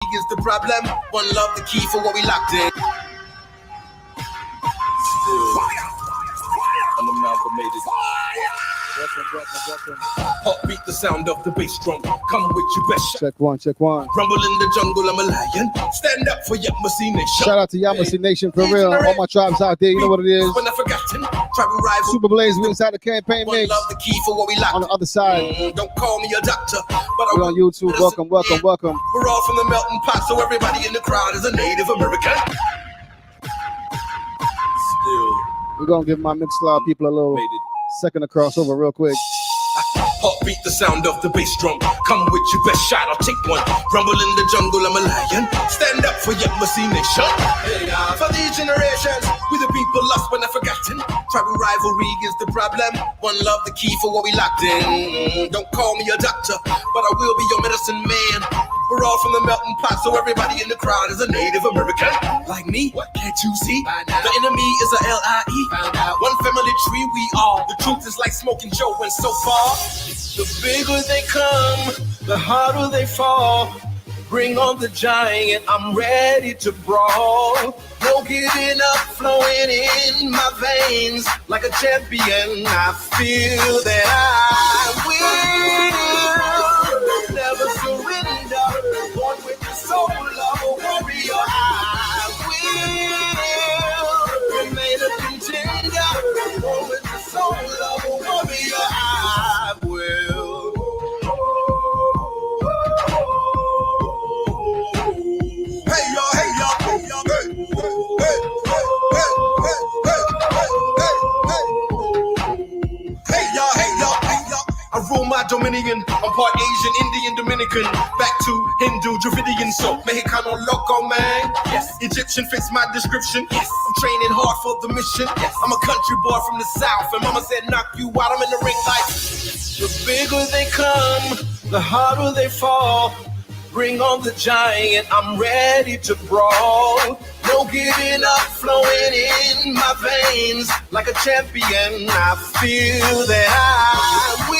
is the problem. One love, the key for what we locked in. Unamalgamated. Heartbeat, the sound of the bass drum. Come with your best shot. Check one, check one. Rumble in the jungle, I'm a lion. Stand up for Yamasi Nation. Shout out to Yamasi Nation for real. All my tribes out there, you know what it is. When I forgotten, tribal rival. Super Blaze, we inside the campaign mix. Love the key for what we locked. On the other side. Don't call me a doctor, but we're on YouTube. Welcome. We're all from the melting pot, so everybody in the crowd is a Native American. Still, we're gonna give my Mixcloud people a little second to cross over real quick. Heartbeat, the sound of the bass drum. Come with your best shot, I'll take one. Rumble in the jungle, I'm a lion. Stand up for Yamasi Nation. For these generations, we the people lost but not forgotten. Tribal rivalry is the problem. One love, the key for what we locked in. Don't call me a doctor, but I will be your medicine man. We're all from the melting pot, so everybody in the crowd is a Native American. Like me, what can't you see? The enemy is a L-I-E. One family tree, we all. The truth is like smoking Joe, and so far, the bigger they come, the harder they fall. Bring on the giant, I'm ready to brawl. No getting up, flowing in my veins. Like a champion, I feel that I will never surrender. Born with the soul of a warrior, I will remain a contender. Born with the soul of a warrior, I will. Hey y'all, hey y'all, hey y'all, hey, hey, hey, hey, hey, hey, hey, hey, y'all, hey y'all, hey y'all. I rule my dominion. I'm part Asian, Indian, Dominican. Back to Hindu, Dravidian, so Mexicano loco, man. Yes, Egyptian fits my description. Yes, I'm training hard for the mission. Yes, I'm a country boy from the south, and mama said knock you out. I'm in the ring like the bigger they come, the harder they fall. Bring on the giant, I'm ready to brawl. No getting up, flowing in my veins. Like a champion, I feel that I will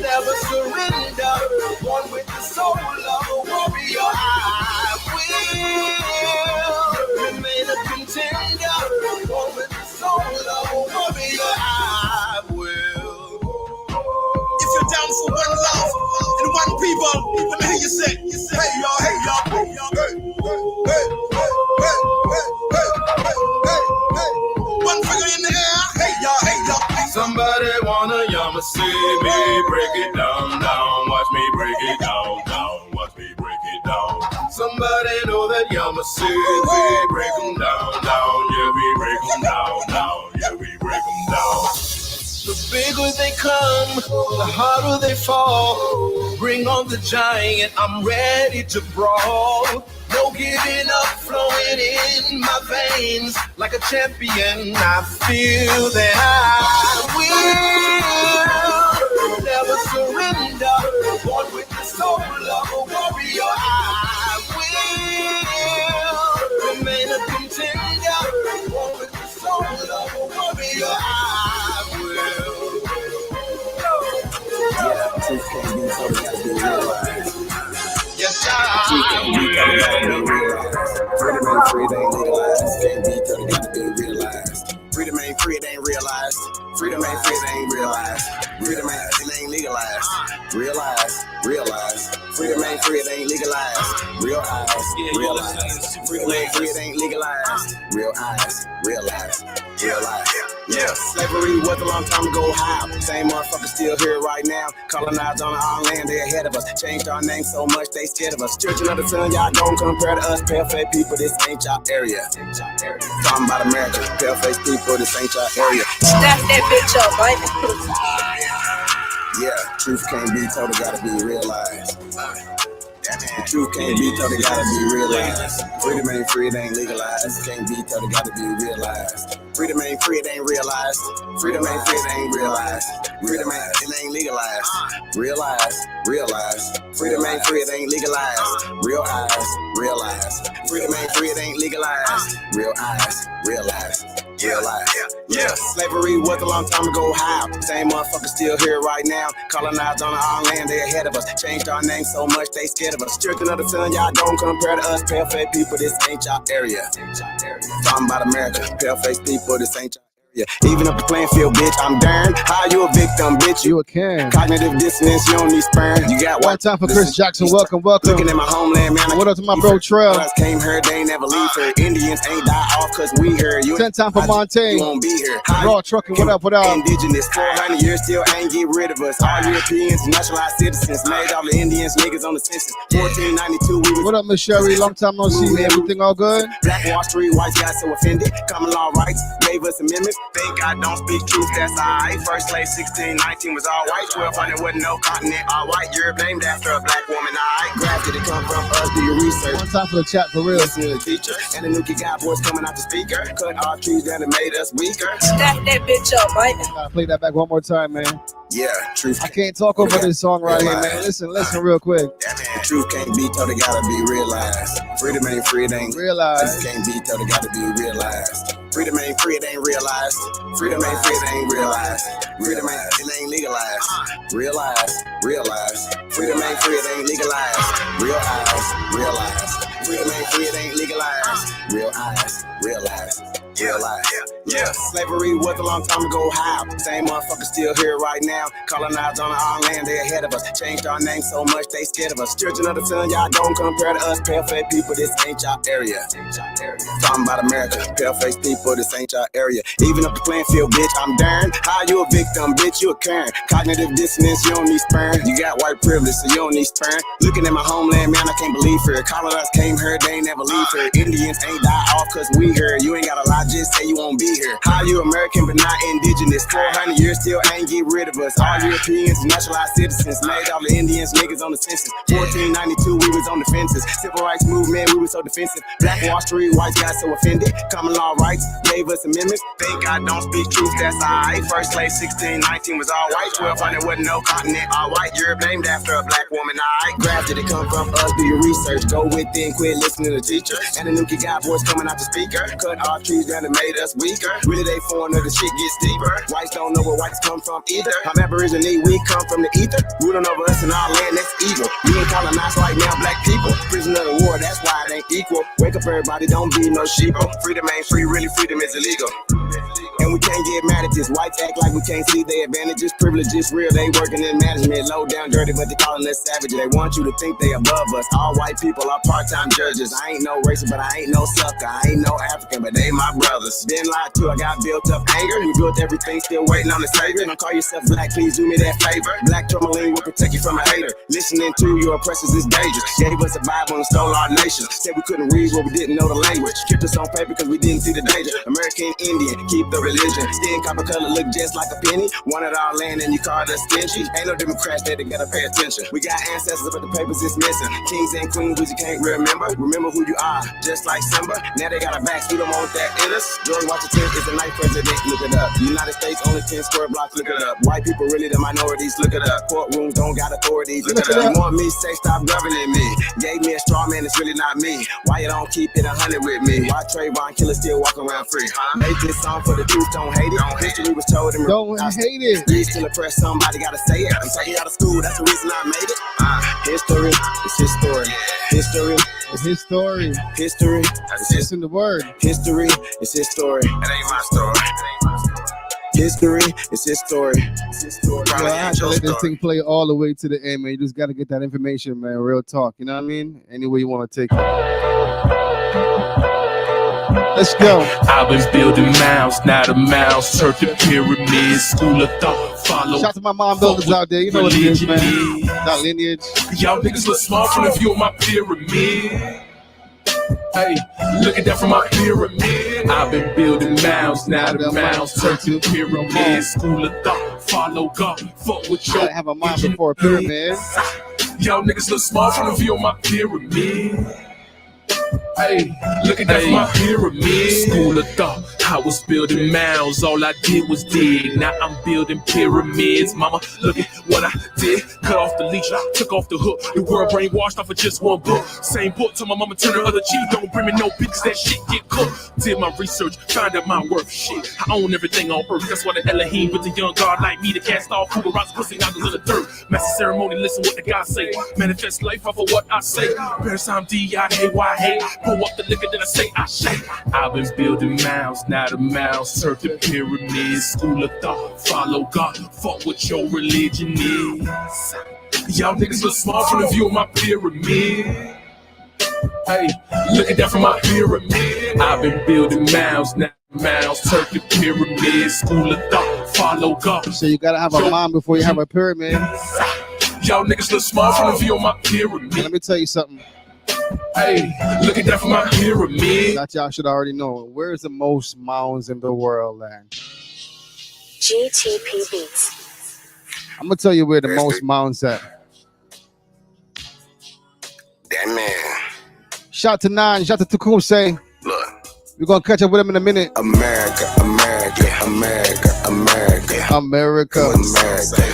never surrender. One with the soul of a warrior, I will remain a contender. One with the soul of a warrior, I will. If you're down for one love and one people, let me hear you say, hey y'all, hey y'all, hey y'all, hey, hey, hey, hey, hey, hey, hey, hey. One finger in the air, hey y'all, hey y'all. Somebody wanna Yamasi me, break it down, down. Watch me break it down, down. Watch me break it down. Somebody know that Yamasi, we break them down, down. Yeah, we break them down, down. Yeah, we break them down. The bigger they come, the harder they fall. Bring on the giant, I'm ready to brawl. No getting up, flowing in my veins. Like a champion, I feel that I will never surrender. Born with the soul of a warrior, I will remain a contender. Born with the soul of a warrior, I will. Truth can't be so it gotta be realized. Yes, Truth can't be so it gotta be realized. Freedom ain't free, it ain't legalized. Can't be so it gotta be realized. Freedom ain't free, it ain't realized. Freedom ain't free, it ain't realized. Freedom ain't legalized. Realize. Freedom ain't free, it ain't legalized. Realize. Freedom ain't free, it ain't legalized. Realize. Yeah. Slavery was a long time ago. How? Same motherfuckers still here right now. Colonized on our land, they ahead of us. Changed our name so much, they scared of us. Children of the sun, y'all don't compare to us. Pale-faced people, this ain't y'all area. Talking about America. Pale-faced people, this ain't y'all area. Stack that bitch up, right? Yeah, truth can't be told, it gotta be realized. The truth can't be told, it gotta be realized. Freedom ain't free, it ain't legalized. Can't be told, it gotta be realized. Freedom ain't free, it ain't realized. Freedom ain't free, it ain't realized. Freedom ain't legalized. Realize. Freedom ain't free, it ain't legalized. Realize. Freedom ain't free, it ain't legalized. Realize. real life. Yeah, slavery was a long time ago. How? Same motherfuckers still here right now. Colonized on our land, they ahead of us. Changed our name so much they scared of us. Children of the sun, y'all don't compare to us. Pale face people, this ain't y'all area. Talking about America, pale face people, this ain't y'all area. Even up the playing field, bitch, I'm darn. How you a victim, bitch? You a can. Cognitive dissonance, you don't need sperm. You got one time for Chris Jackson. Welcome. Looking at my homeland, man. What up to my bro Trail? Came here, they never leave here. Indians ain't die off cause we here. You 10 time for Montaigne. You won't be here. Raw trucking. What up? Indigenous 400 years still ain't get rid of us. All Europeans, naturalized citizens, made all the Indians niggas on the census. 1492, we was. What up, Miss Sherry? Long time no see. Everything all good? Black Wall Street, whites got so offended. Common law rights gave us amendments. Think I don't speak truth, that's alright. First slave 1619 was all white. 1200 wasn't no continent, all white. Europe named after a black woman, alright. Graph did it come from us? Do your research. One time for the chat, for real. Listen to the teacher and the Nuki got boys coming out the speaker. Cut off trees that made us weaker. Stack that bitch up, Mike. Gotta play that back one more time, man. Yeah, truth. I can't talk over this song right here, man. Listen real quick. Yeah, man. Truth can't be told, it gotta be realized. Freedom ain't free, it ain't realized. Truth can't be told, it gotta be realized. Freedom ain't free, it ain't realized. Freedom ain't free, it ain't realized. Freedom ain't legalized. Realize. Freedom ain't free, it ain't legalized. Realize. Freedom ain't free, it ain't legalized. Realize. Yeah, slavery was a long time ago. How? Same motherfuckers still here right now. Colonized on our land, they ahead of us. Changed our name so much they scared of us. Children of the sun, y'all don't compare to us. Pale face people, this ain't y'all area. Talking about America, pale face people, this ain't y'all area. Even up the playing field, bitch, I'm darn. How you a victim, bitch? You a Karen. Cognitive dissonance, you don't need sperm. You got white privilege, so you don't need sperm. Looking at my homeland, man, I can't believe here. Colonized came here, they ain't never leave here. Indians ain't die off cause we here. You ain't gotta lie, just say you won't be here. How you American but not indigenous? 400 years still ain't get rid of us. All Europeans, naturalized citizens, made all the Indians niggas on the census. 1492, we was on the fences. Civil rights movement, we was so defensive. Black Wall Street, whites got so offended. Common law rights gave us amendments. Think I don't speak truth, that's alright. First slave 1619 was all white. 1200 wasn't no continent, all white. Europe named after a black woman, alright. Graph did it come from us? Do your research. Go within, quit listening to the teacher. And the Nuki got boys coming out the speaker. Cut off trees down and made us weaker. Really they foreigner, the shit gets deeper. Whites don't know where whites come from either. I'm Aboriginal, we come from the ether. Ruling over us in our land, that's evil. We ain't colonized right now, black people. Prisoner of the war, that's why it ain't equal. Wake up everybody, don't be no sheeple. Freedom ain't free, really freedom is illegal. And we can't get mad at this. Whites act like we can't see their advantages. Privileges real, they working in management. Low down, dirty, but they calling us savage. They want you to think they above us. All white people are part-time judges. I ain't no racist, but I ain't no sucker. I ain't no African, but they my brothers. Been lied to, I got built up anger. We built everything, still waiting on the savior. Don't call yourself black, please do me that favor. Black tourmaline will protect you from a hater. Listening to your oppressors is dangerous. Gave us a Bible and stole our nation. Said we couldn't read what we didn't know the language. Kept us on paper because we didn't see the danger. American Indian, keep the religion. Skin copper color look just like a penny. Wanted our land and you called us stingy. Ain't no Democrats there to gotta pay attention. We got ancestors but the papers is missing. Kings and queens but you can't remember. Remember who you are, just like Simba. Now they got our backs, we don't want that in us. George Washington is the ninth president, look it up. United States only 10 square blocks, look it up. White people really the minorities, look it up. Courtrooms don't got authorities, look it up. You want me, say stop governing me. Gave me a straw man, it's really not me. Why you don't keep it 100 with me? Why Trayvon Killer still walk around free? Made this song for the truth, don't hate it. History was told and don't hate it. We still oppressed, somebody gotta say it. I'm taking out of school, that's the reason I made it. History, it's his story. History, it's his story. History, it's just in the word. History, it's his story. It ain't my story. History, it's his story. Yo, I have to let this thing play all the way to the end, man. You just gotta get that information, man. Real talk, you know what I mean? Any way you want to take it. Let's go. I've been building mounds, not a mouse. Turf the pyramids, school of thought. Follow. Shout out to my mom builders out there. You know what it is, man. That lineage. Y'all niggas look small from the view of my pyramid. Hey, look at that from my pyramid. I've been building mounds, not a mouse. Turf the pyramids, school of thought. Follow God, fuck with y'all. Have a mind before a pyramid. Y'all niggas look small from the view of my pyramid. Hey, look at that, my pyramid. School of thought, I was building mounds. All I did was dig. Now I'm building pyramids. Mama, look at what I did. Cut off the leash, took off the hook. The world brainwashed off of just one book. Same book, till my mama turn her other cheek. Don't bring me no bitches, that shit get cooked. Did my research, found out my worth. Shit, I own everything on earth. That's why the Elohim with the young God like me to cast off who rocks pussy knockers in the dirt. Master ceremony, listen what the God say. Manifest life off of what I say. Parasite D-I-A-Y-A. Pull up the liquor, then I say I shake. I've been building mounds, now the mounds turn to pyramids. School of thought, follow God, fuck what your religion is. Y'all niggas look small from the view of my pyramid. Hey, look at that from my pyramid. I've been building mounds, now mounds turn to pyramids. School of thought, follow God. So you gotta have a mound before you have a pyramid. Y'all niggas look small from the view of my pyramid. Let me tell you something. Hey, look at that from my pyramid. That y'all should already know. Where's the most mounds in the world, man? GTP Beats. I'm gonna tell you where the most mounds at. That man. Shout to Nine, shout to Tukuse. Look. We're gonna catch up with him in a minute. America, America, America, America. America. America,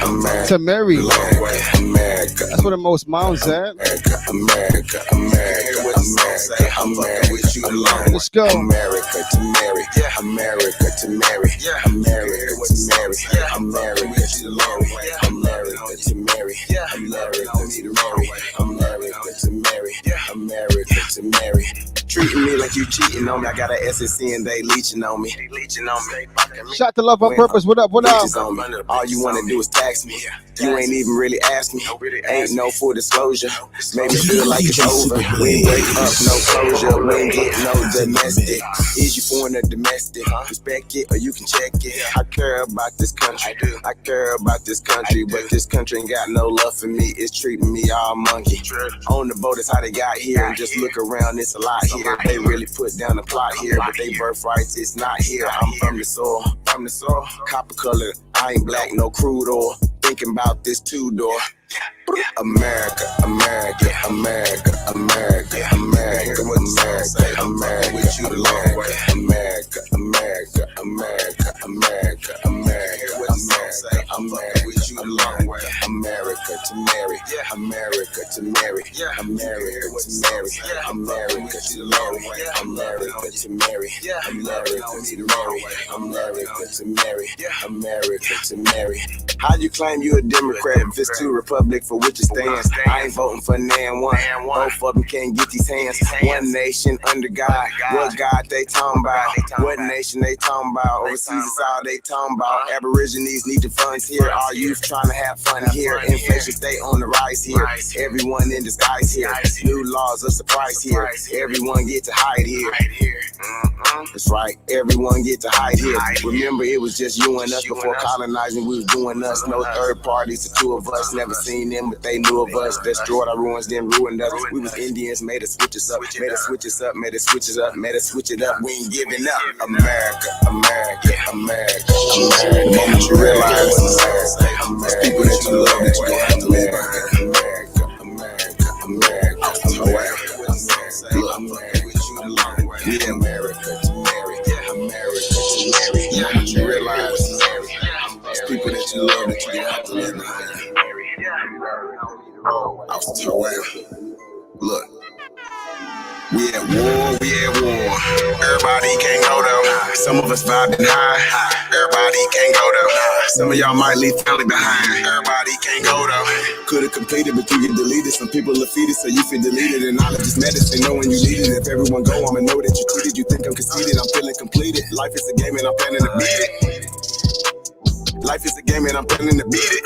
America. To Mary. America. That's where the most mounds at. America, America, America, America. I'm fucking with you alone. Let's go. America to Mary. America to Mary. America to Mary. America to Mary. America to Mary. America to Mary. America to Mary. America to Mary. Treating me like you cheating on me. I got an SSC and they leeching on me. Shout to Love on Purpose. What up? What up? All you want to do is tax me. You ain't even really asked me. Ain't no full disclosure. Made me feel like it's over. We ain't break up, no closure. We ain't get no domestic. Is you foreign or domestic? Respect it or you can check it. I care about this country. I care about this country, but this country ain't got no love for me. It's treating me all monkey. On the boat is how they got here, and just look around, it's a lot here. They really put down the plot here, but they birthrights, it's not here. I'm from the soil, copper color. I ain't black, no crude oil. Thinking about this two-door. America, America, America, America, America, America, America, with you alone. America, America, America, America, America, America, with you alone. America to Mary, America to Mary, America to Mary, America to Mary, America to Mary, America to Mary, America to Mary, America to Mary. How you claim you a Democrat if it's two Republic for which it stands? I ain't voting for nan one. Both of them can't get these hands. One nation under God. What God they talking about? What nation they talking about? Overseas is all they talking about. Aborigines need the funds here. All youth trying to have fun here. Inflation stay on the rise here. Everyone in disguise here. New laws a surprise here. Everyone get to hide here. That's right, everyone get to hide here. Remember, it was just you and us before colonizing. We was doing us, no third parties. The two of us never seen them, but they knew of us. Destroyed our ruins, then ruined us. We was Indians, made us switch us up, made us switch us up, made us switch us up, made us switch it up. We ain't giving up. America, America, America, America. The moment you realize America, people that you love that you don't have to live. America, America, America, America, America, with you alone. Yeah, America to Mary, America to Mary. The moment you realize people that you love that you don't have to live behind. I was told, look. We at war. Everybody can't go though. Some of us vibing high. Everybody can't go though. Some of y'all might leave family behind. Everybody can't go though. Could've completed, but you get deleted. Some people are defeated, so you feel deleted. And knowledge is medicine, knowing you need it. If everyone go, I'ma know that you cheated. You think I'm conceited, I'm feeling completed. Life is a game and I'm planning to beat it. Life is a game and I'm planning to beat it.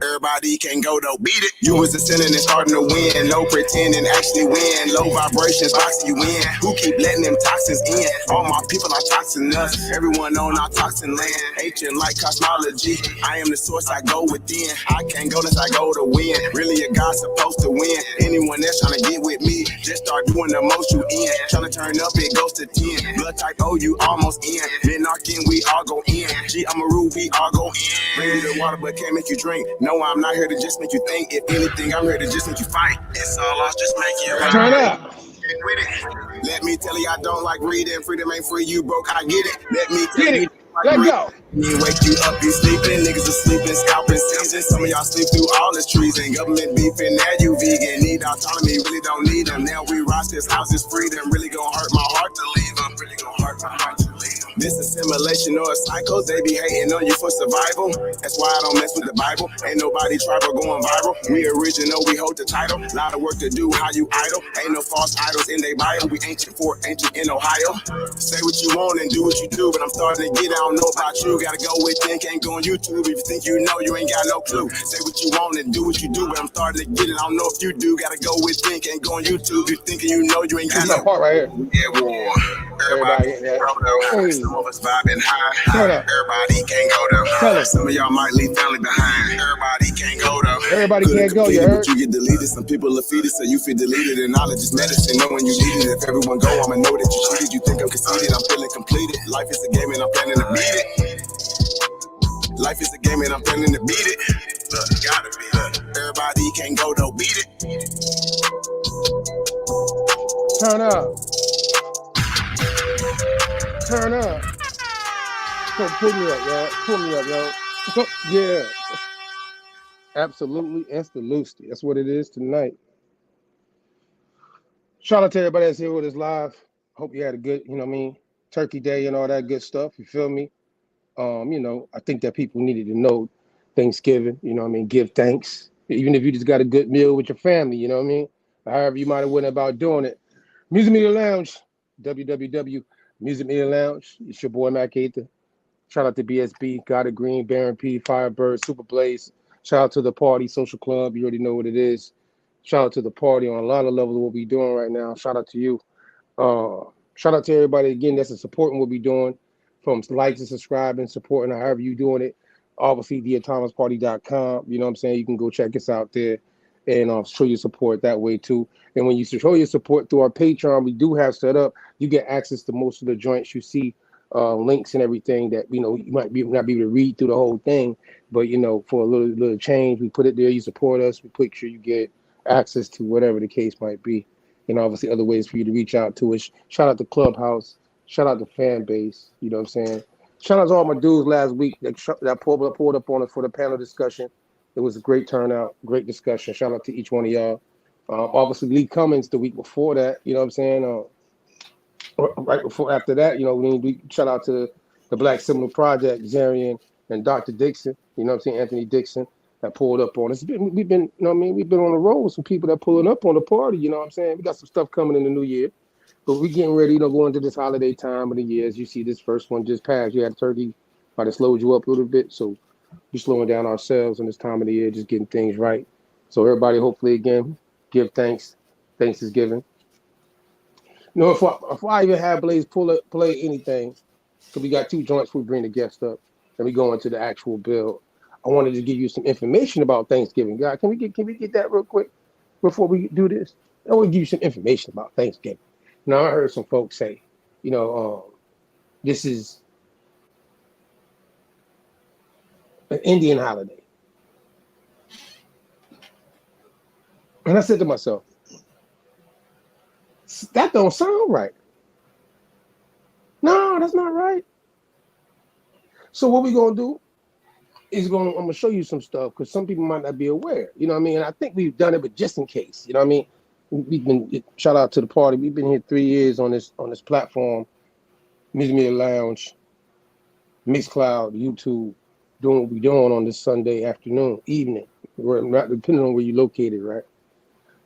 Everybody can go though, beat it. You was ascending and starting to win. No pretending, actually win. Low vibrations, box you in. Who keep letting them toxins in? All my people are toxin us. Everyone on our toxin land. Ancient like cosmology. I am the source, I go within. I can't go unless I go to win. Really a God supposed to win. Anyone that's trying to get with me, just start doing the most you in. Trying to turn up, it goes to 10. Blood type O, you almost in. Minarchin, we all go in. G, I'm a rude, we all go in. Bring me the water, but can't make you drink. No, I'm not here to just make you think. If anything, I'm here to just make you fight. It's all ours, just make it right. Turn up. Let me tell you, I don't like reading. Freedom ain't free, you broke, I get it. Let me tell you. Let's go. Me wake you up, you sleeping. Niggas are sleeping, scalping season. Some of y'all sleep through all this treason. Government beefing, now you vegan. Need autonomy, really don't need them. Now we rock this house is freedom. Really gonna hurt my heart to leave them. Really gonna hurt my heart to leave them. This assimilation or a cycle, they be hating on you for survival. That's why I don't mess with the Bible. Ain't nobody tribal going viral. We original, we hold the title. Lot of work to do, how you idle. Ain't no false idols in they bio. We ancient for ancient in Ohio. Say what you want and do what you do, but I'm starting to get, I don't know about you. Gotta go within, can't go on YouTube. If you think you know, you ain't got no clue. Say what you want and do what you do, but I'm starting to get it, I don't know if you do. Gotta go within, can't go on YouTube. You thinking you know, you ain't got This is my no. part right here. Yeah, war. Everybody Everybody, yeah. hey. Some of us vibing high. Everybody can't go there. Some of y'all might leave family behind. Everybody can't go there. Everybody Could've can't go, you completed, heard? but you get deleted. Some people are feeded, so you feel deleted. And knowledge is medicine, knowing you need it. If everyone go, I'ma know that you cheated. You think I'm conceited, I'm feeling completed. Life is a game and I'm planning to beat it. Life is a game and I'm planning to beat it. Look, gotta be. Look, everybody can't go, though, beat it. Turn up. Turn up. So pull me up, yo. Pull me up, yo. Yeah. Absolutely Estelusti. That's what it is tonight. Shout out to everybody that's here with us live. Hope you had a good, Turkey Day and all that good stuff. You feel me? I think that people needed to know Thanksgiving, give thanks. Even if you just got a good meal with your family, you know what I mean? However you might have went about doing it. Music Media Lounge, www. Music Media Lounge. It's your boy Mac Aether. Shout out to BSB, Gotta Green, Baron P, Firebird, Super Blaze. Shout out to the Party Social Club. You already know what it is. Shout out to the Party on a lot of levels of what we're doing right now. Shout out to you. Shout out to everybody again that's supporting what we're doing, from likes and subscribing, supporting however you doing it. Obviously, theatomousparty.com. You know what I'm saying? You can go check us out there and show your support that way too. And when you show your support through our Patreon, we do have set up, you get access to most of the joints you see, links and everything that you might not be able to read through the whole thing, but for a little change, we put it there. You support us, we make sure you get access to whatever the case might be, and obviously other ways for you to reach out to us. Shout out to Clubhouse, shout out to fan base. You know what I'm saying? Shout out to all my dudes last week that pulled up on us for the panel discussion. It was a great turnout, great discussion. Shout out to each one of y'all. Obviously Lee Cummings the week before that. You know what I'm saying? Right before, after that, we shout out to the Black Seminole Project, Zarian and Dr. Dixon, Anthony Dixon, that pulled up on us. We've been on the road with some people that pulling up on the party, we got some stuff coming in the new year, but we getting ready, going into this holiday time of the year. As you see, this first one just passed. You had Turkey, might have slowed you up a little bit, so we're slowing down ourselves in this time of the year, just getting things right. So everybody, hopefully, again, give thanks. Thanks is given. If I even have Blaze play anything, because we got two joints, we bring the guest up, and we go into the actual build. I wanted to give you some information about Thanksgiving. God, can we get that real quick before we do this? I want to give you some information about Thanksgiving. Now, I heard some folks say, this is an Indian holiday. And I said to myself, that don't sound right. No, that's not right. So what we gonna do is I'm gonna show you some stuff, because some people might not be aware. You know what I mean? And I think we've done it, but just in case. You know what I mean? We've been, shout out to the party. We've been here 3 years on this platform, Music Media Lounge, Mixcloud, YouTube, doing what we're doing on this Sunday afternoon, evening, depending on where you're located, right?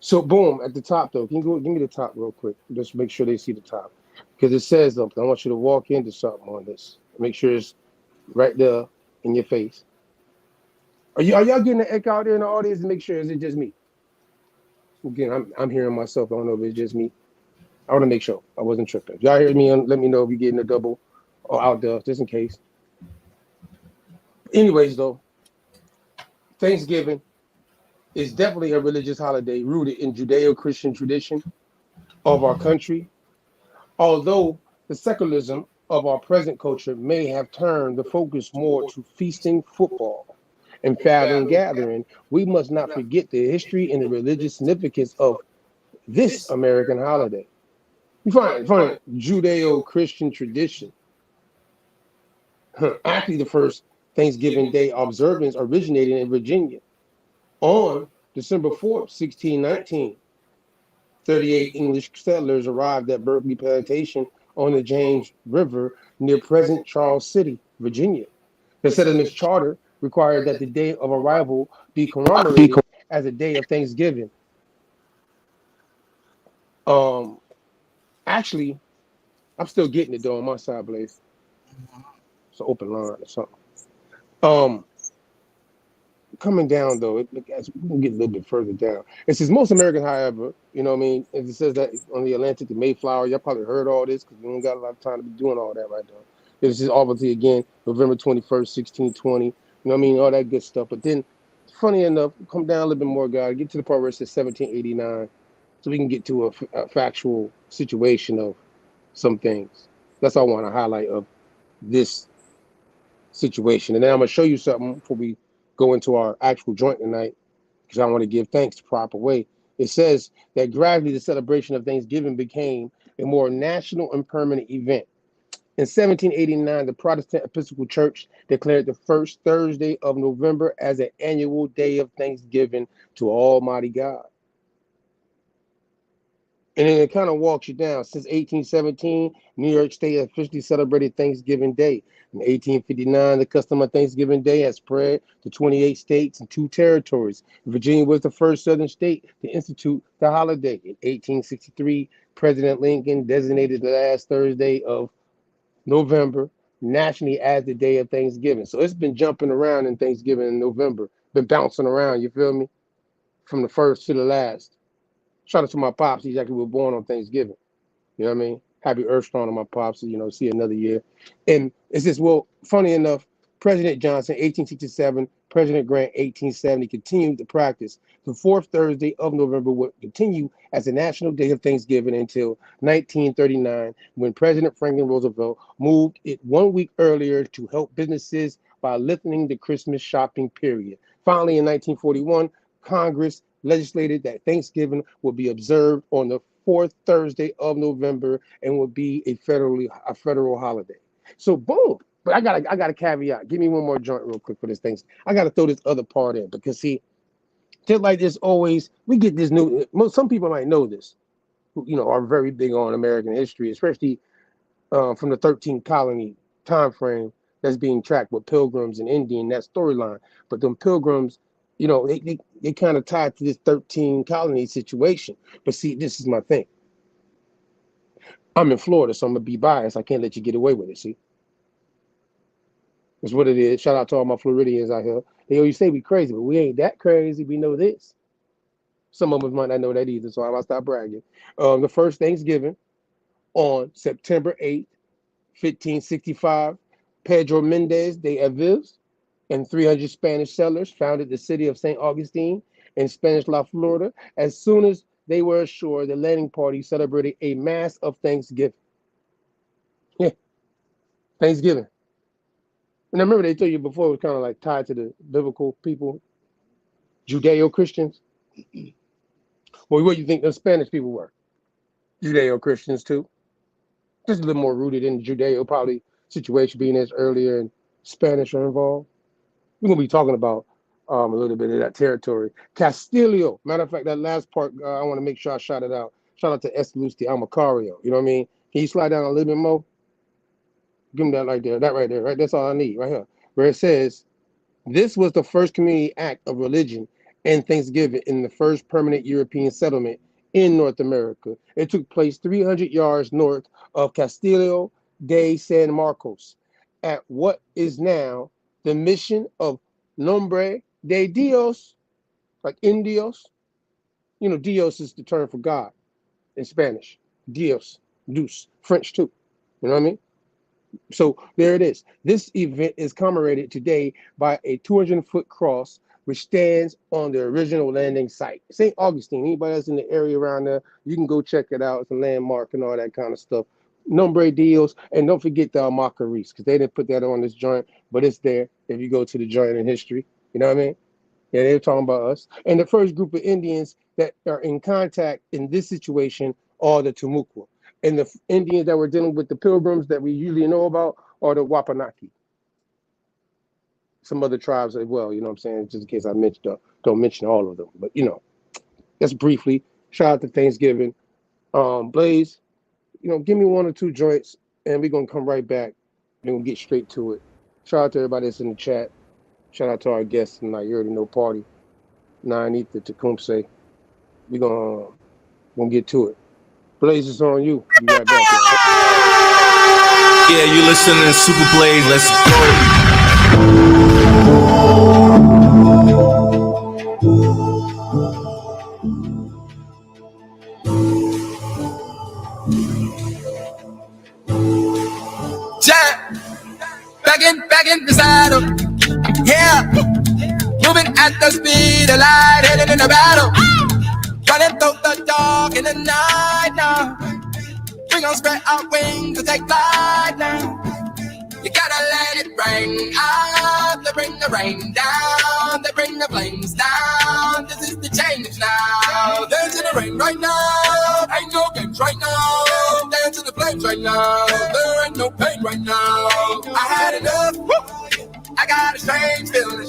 So boom, at the top though, can you go give me the top real quick? Just make sure they see the top, because it says something. I want you to walk into something on this. Make sure it's right there in your face. Are y'all getting the echo out there in the audience? And make sure, is it just me? Again, I'm hearing myself. I don't know if it's just me. I want to make sure I wasn't tripping. If y'all hear me, let me know if you're getting a double or out there, just in case. Anyways, though, Thanksgiving is definitely a religious holiday rooted in Judeo-Christian tradition of our country. Although the secularism of our present culture may have turned the focus more to feasting, football, and family gathering, we must not forget the history and the religious significance of this American holiday. You find Judeo-Christian tradition. Actually, the first Thanksgiving Day observance originated in Virginia on December 4th, 1619. 38 English settlers arrived at Berkeley Plantation on the James River near present Charles City, Virginia. The settlement's charter required that the day of arrival be commemorated as a day of Thanksgiving. Um, Actually, I'm still getting it though on my side, Blaze. It's an open line or something. Um, Coming down though, as we get a little bit further down, it says most Americans, however, you know what I mean. As it says that on the Atlantic, the Mayflower, y'all probably heard all this because we don't got a lot of time to be doing all that right now. This is obviously again November 21st, 1620. You know what I mean, all that good stuff. But then, funny enough, come down a little bit more, guys. Get to the part where it says 1789, so we can get to a factual situation of some things. That's all I want to highlight of this situation. And then I'm gonna show you something before we go into our actual joint tonight, because I want to give thanks the proper way. It says that gradually the celebration of Thanksgiving became a more national and permanent event. In 1789, the Protestant Episcopal Church declared the first Thursday of November as an annual day of thanksgiving to Almighty God. And then it kind of walks you down. Since 1817, New York State officially celebrated Thanksgiving Day. In 1859, the custom of Thanksgiving Day has spread to 28 states and 2 territories. Virginia was the first southern state to institute the holiday. In 1863, President Lincoln designated the last Thursday of November nationally as the day of Thanksgiving. So it's been jumping around in Thanksgiving in November, been bouncing around, you feel me? From the first to the last. Shout out to my pops. He's actually was born on Thanksgiving. You know what I mean? Happy Earth Strong to my pops. You know, see another year. And it's just, well, funny enough, President Johnson, 1867, President Grant, 1870, continued the practice. The fourth Thursday of November would continue as a national day of Thanksgiving until 1939, when President Franklin Roosevelt moved it 1 week earlier to help businesses by lengthening the Christmas shopping period. Finally, in 1941, Congress legislated that Thanksgiving would be observed on the fourth Thursday of November and would be a federal holiday. So boom. But I got a caveat. Give me one more joint real quick for this thing. I got to throw this other part in because see, just like this always, we get this new. Some people might know this, who are very big on American history, especially from the 13th colony time frame that's being tracked with Pilgrims and Indian, that storyline. But them Pilgrims, they kind of tied to this 13 colony situation. But see, this is my thing. I'm in Florida, so I'm gonna be biased. I can't let you get away with it. See, that's what it is. Shout out to all my Floridians out here. They always say we crazy, but we ain't that crazy. We know this. Some of us might not know that either, so I'll stop bragging. The first Thanksgiving on September 8th, 1565, Pedro Mendez de Aviles and 300 Spanish settlers founded the city of St. Augustine in Spanish La Florida. As soon as they were ashore, the landing party celebrated a mass of Thanksgiving. Yeah, Thanksgiving. And I remember they told you before it was kind of like tied to the biblical people, Judeo-Christians. Well, what do you think the Spanish people were? Judeo-Christians too. Just a little more rooted in the Judeo probably situation being as earlier and Spanish are involved. We're going to be talking about a little bit of that territory. Castillo. Matter of fact, that last part, I want to make sure I shout it out. Shout out to Estelusti, Almacario. You know what I mean? Can you slide down a little bit more? Give him that right there. That right there. Right. That's all I need right here. Where it says, this was the first community act of religion and Thanksgiving in the first permanent European settlement in North America. It took place 300 yards north of Castillo de San Marcos at what is now the mission of Nombre de Dios, like Indios. Dios is the term for God in Spanish. Dios, Deus, French too. You know what I mean? So there it is. This event is commemorated today by a 200-foot cross, which stands on the original landing site. St. Augustine, anybody that's in the area around there, you can go check it out. It's a landmark and all that kind of stuff. Nombre Dios, and don't forget the Almacaris, because they didn't put that on this joint, but it's there if you go to the joint in history. You know what I mean? Yeah, they were talking about us. And the first group of Indians that are in contact in this situation are the Timucua. And the Indians that were dealing with the Pilgrims that we usually know about are the Wapanaki. some other tribes as well. You know what I'm saying? Just in case I don't mention all of them, but just briefly. Shout out to Thanksgiving. Blaze, give me one or two joints, and we're gonna come right back and we'll get straight to it. Shout out to everybody that's in the chat. Shout out to our guests tonight. You already know Party, Nine Ether, Tecumseh. We're gonna get to it. Blaze, is on you. You got back. Yeah, you listening to Super Blaze. Let's go. Jack, back in the saddle. Yeah, moving at the speed of light, heading in the battle. Running through the dark in the night now. We gon' spread our wings and take flight now. You gotta let it rain out, they bring the rain down, they bring the flames down. This is the change now. Dance in the rain right now, ain't no games right now. Dance in the flames right now, there ain't no pain right now. I had enough, I got a strange feeling,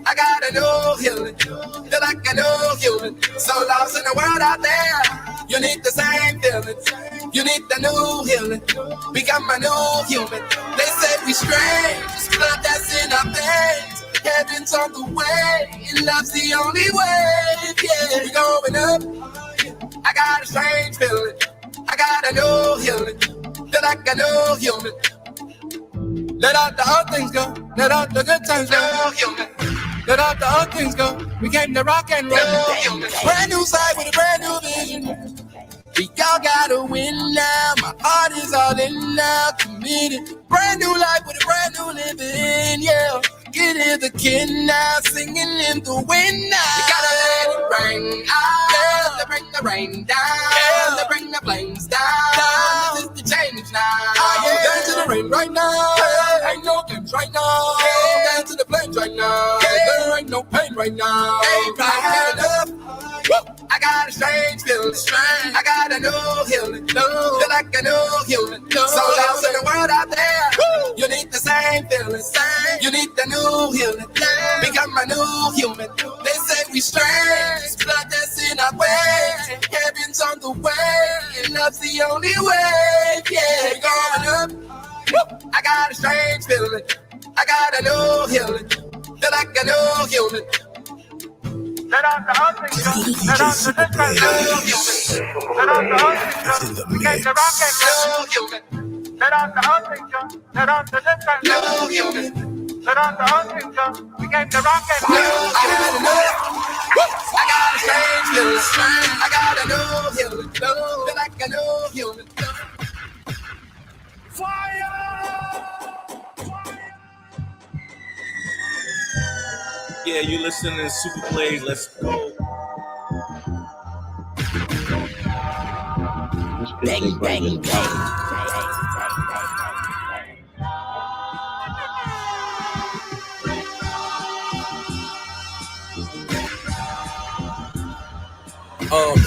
I got a new healing, feel like a new human. So lost in the world out there, you need the same feeling, you need the new healing, become a new human. They say we strange, it's blood that's in our veins. Heaven's on the way, and love's the only way. Yeah, we going up. I got a strange feeling, I got a new healing, feel like a new human. Let out the old things go, let out the good times go. Let out the old things go, we came to rock and roll. Brand new side with a brand new vision. We all gotta win now, my heart is all in now, committed. Brand new life with a brand new living, yeah. Get in the kid now, singing in the wind now. You gotta let it rain out, yeah. They bring the rain down, yeah. They bring the flames down. This is the change now. Dance to the rain right now, yeah. Ain't no games right now, yeah. Dance to the flames right now, yeah. There ain't no pain right now. I had enough. I got a strange feeling, I got a new healing, feel like a new human. So lost in the world out there, you need the same feeling, you need the new healing, become a new human. They say we strange, blood that's in our way, heaven's on the way, and love's the only way. Yeah, going up. I got a strange feeling, I got a new healing, feel like a new human. Let out the old things go, let out the good times go. Let out the old things go, we came to rock and roll. Let out the old things go, let out the good times go. Let out the old things go, we came to rock and roll. I had enough, I got a strange feeling, I got a new healing, feel like a new human. Fire! Yeah, you listening to Super Blaze. Let's go. Bang, bang, bang.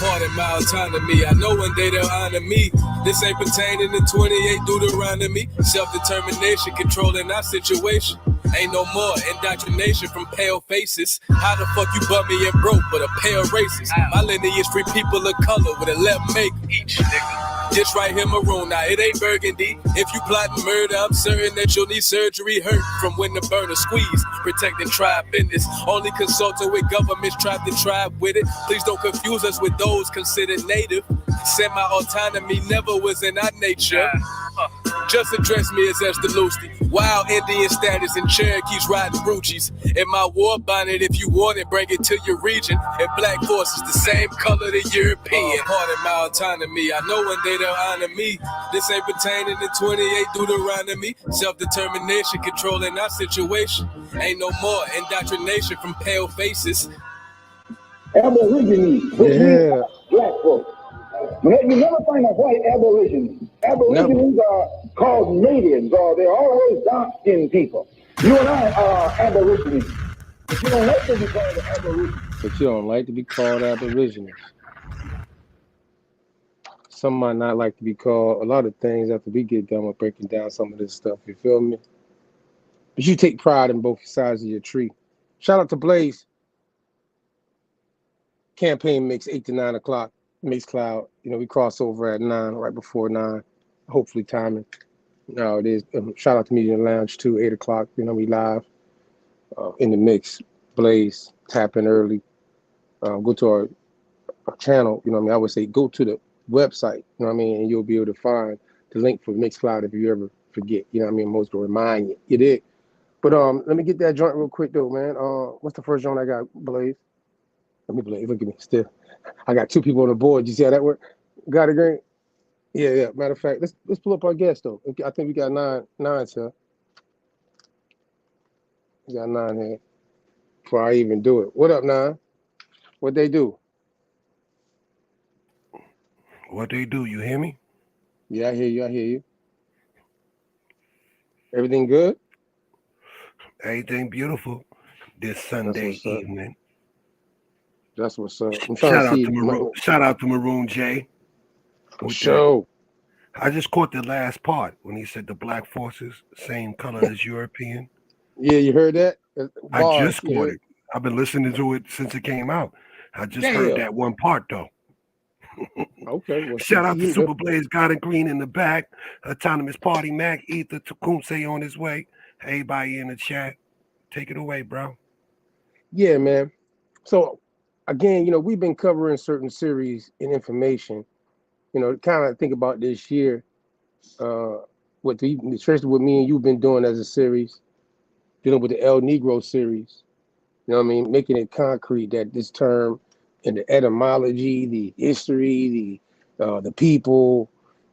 Pardon my autonomy. I know one day they'll honor me. This ain't pertaining to 28 Deuteronomy. Self-determination, controlling our situation. Ain't no more indoctrination from pale faces. How the fuck you bump me and broke but a pair of races? My lineage free people of color with a left make each nigga. This right here maroon, now it ain't burgundy. If you plotting murder, I'm certain that you'll need surgery. Hurt from when the burner squeeze. Protecting tribe business. Only consulting with governments, tribe to tribe with it. Please don't confuse us with those considered native. Semi-autonomy never was in our nature. Just address me as Estelusti. Wild Indian status and Cherokees riding Ruchis. In my war bonnet, if you want it, bring it to your region. And black force is the same color the European. Pardon my autonomy. I know one day they'll honor me. This ain't pertaining to 28 Deuteronomy. Self-determination, controlling our situation. Ain't no more indoctrination from pale faces. Aborigines, which means black folks. You never find a white aborigine. Aborigines are called natives, or they're always dark-skinned people. You and I are aborigines. But you don't like to be called an aborigine. But you don't like to be called aborigines. Some might not like to be called a lot of things after we get done with breaking down some of this stuff. You feel me? But you take pride in both sides of your tree. Shout out to Blaze. Campaign makes 8 to 9 o'clock. Mix Cloud. We cross over at 9, right before 9. Hopefully timing. No, it is. Shout out to Media Lounge too, 8 o'clock. We live in the mix. Blaze, tap in early. Go to our channel. I would say go to the website. And you'll be able to find the link for Mixcloud if you ever forget. Most will remind you. You did. But let me get that joint real quick though, man. What's the first joint I got, Blaze? Let me Blaze. Look at me still. I got 2 people on the board. You see how that worked? Got it, Green? Yeah. Matter of fact, let's pull up our guest though. I think we got nine, sir. We got 9 here. Before I even do it. What up, 9? What they do? What they do? You hear me? Yeah, I hear you. Everything good? Everything beautiful this Sunday evening. That's what's up. Shout out to Maroon J. Show. I just caught the last part when he said the black forces, same color as European. Yeah, you heard that? I just caught it. I've been listening to it since it came out. I just heard that one part though. Okay. Well, shout out to Super Blaze, God and Green in the back, Autonomous Party, Mac, Ether, Tecumseh on his way. Everybody in the chat. Take it away, bro. Yeah, man. So again, we've been covering certain series and information. Kind of think about this year, especially what me and you've been doing as a series, dealing with the El Negro series. Making it concrete that this term and the etymology, the history, the people,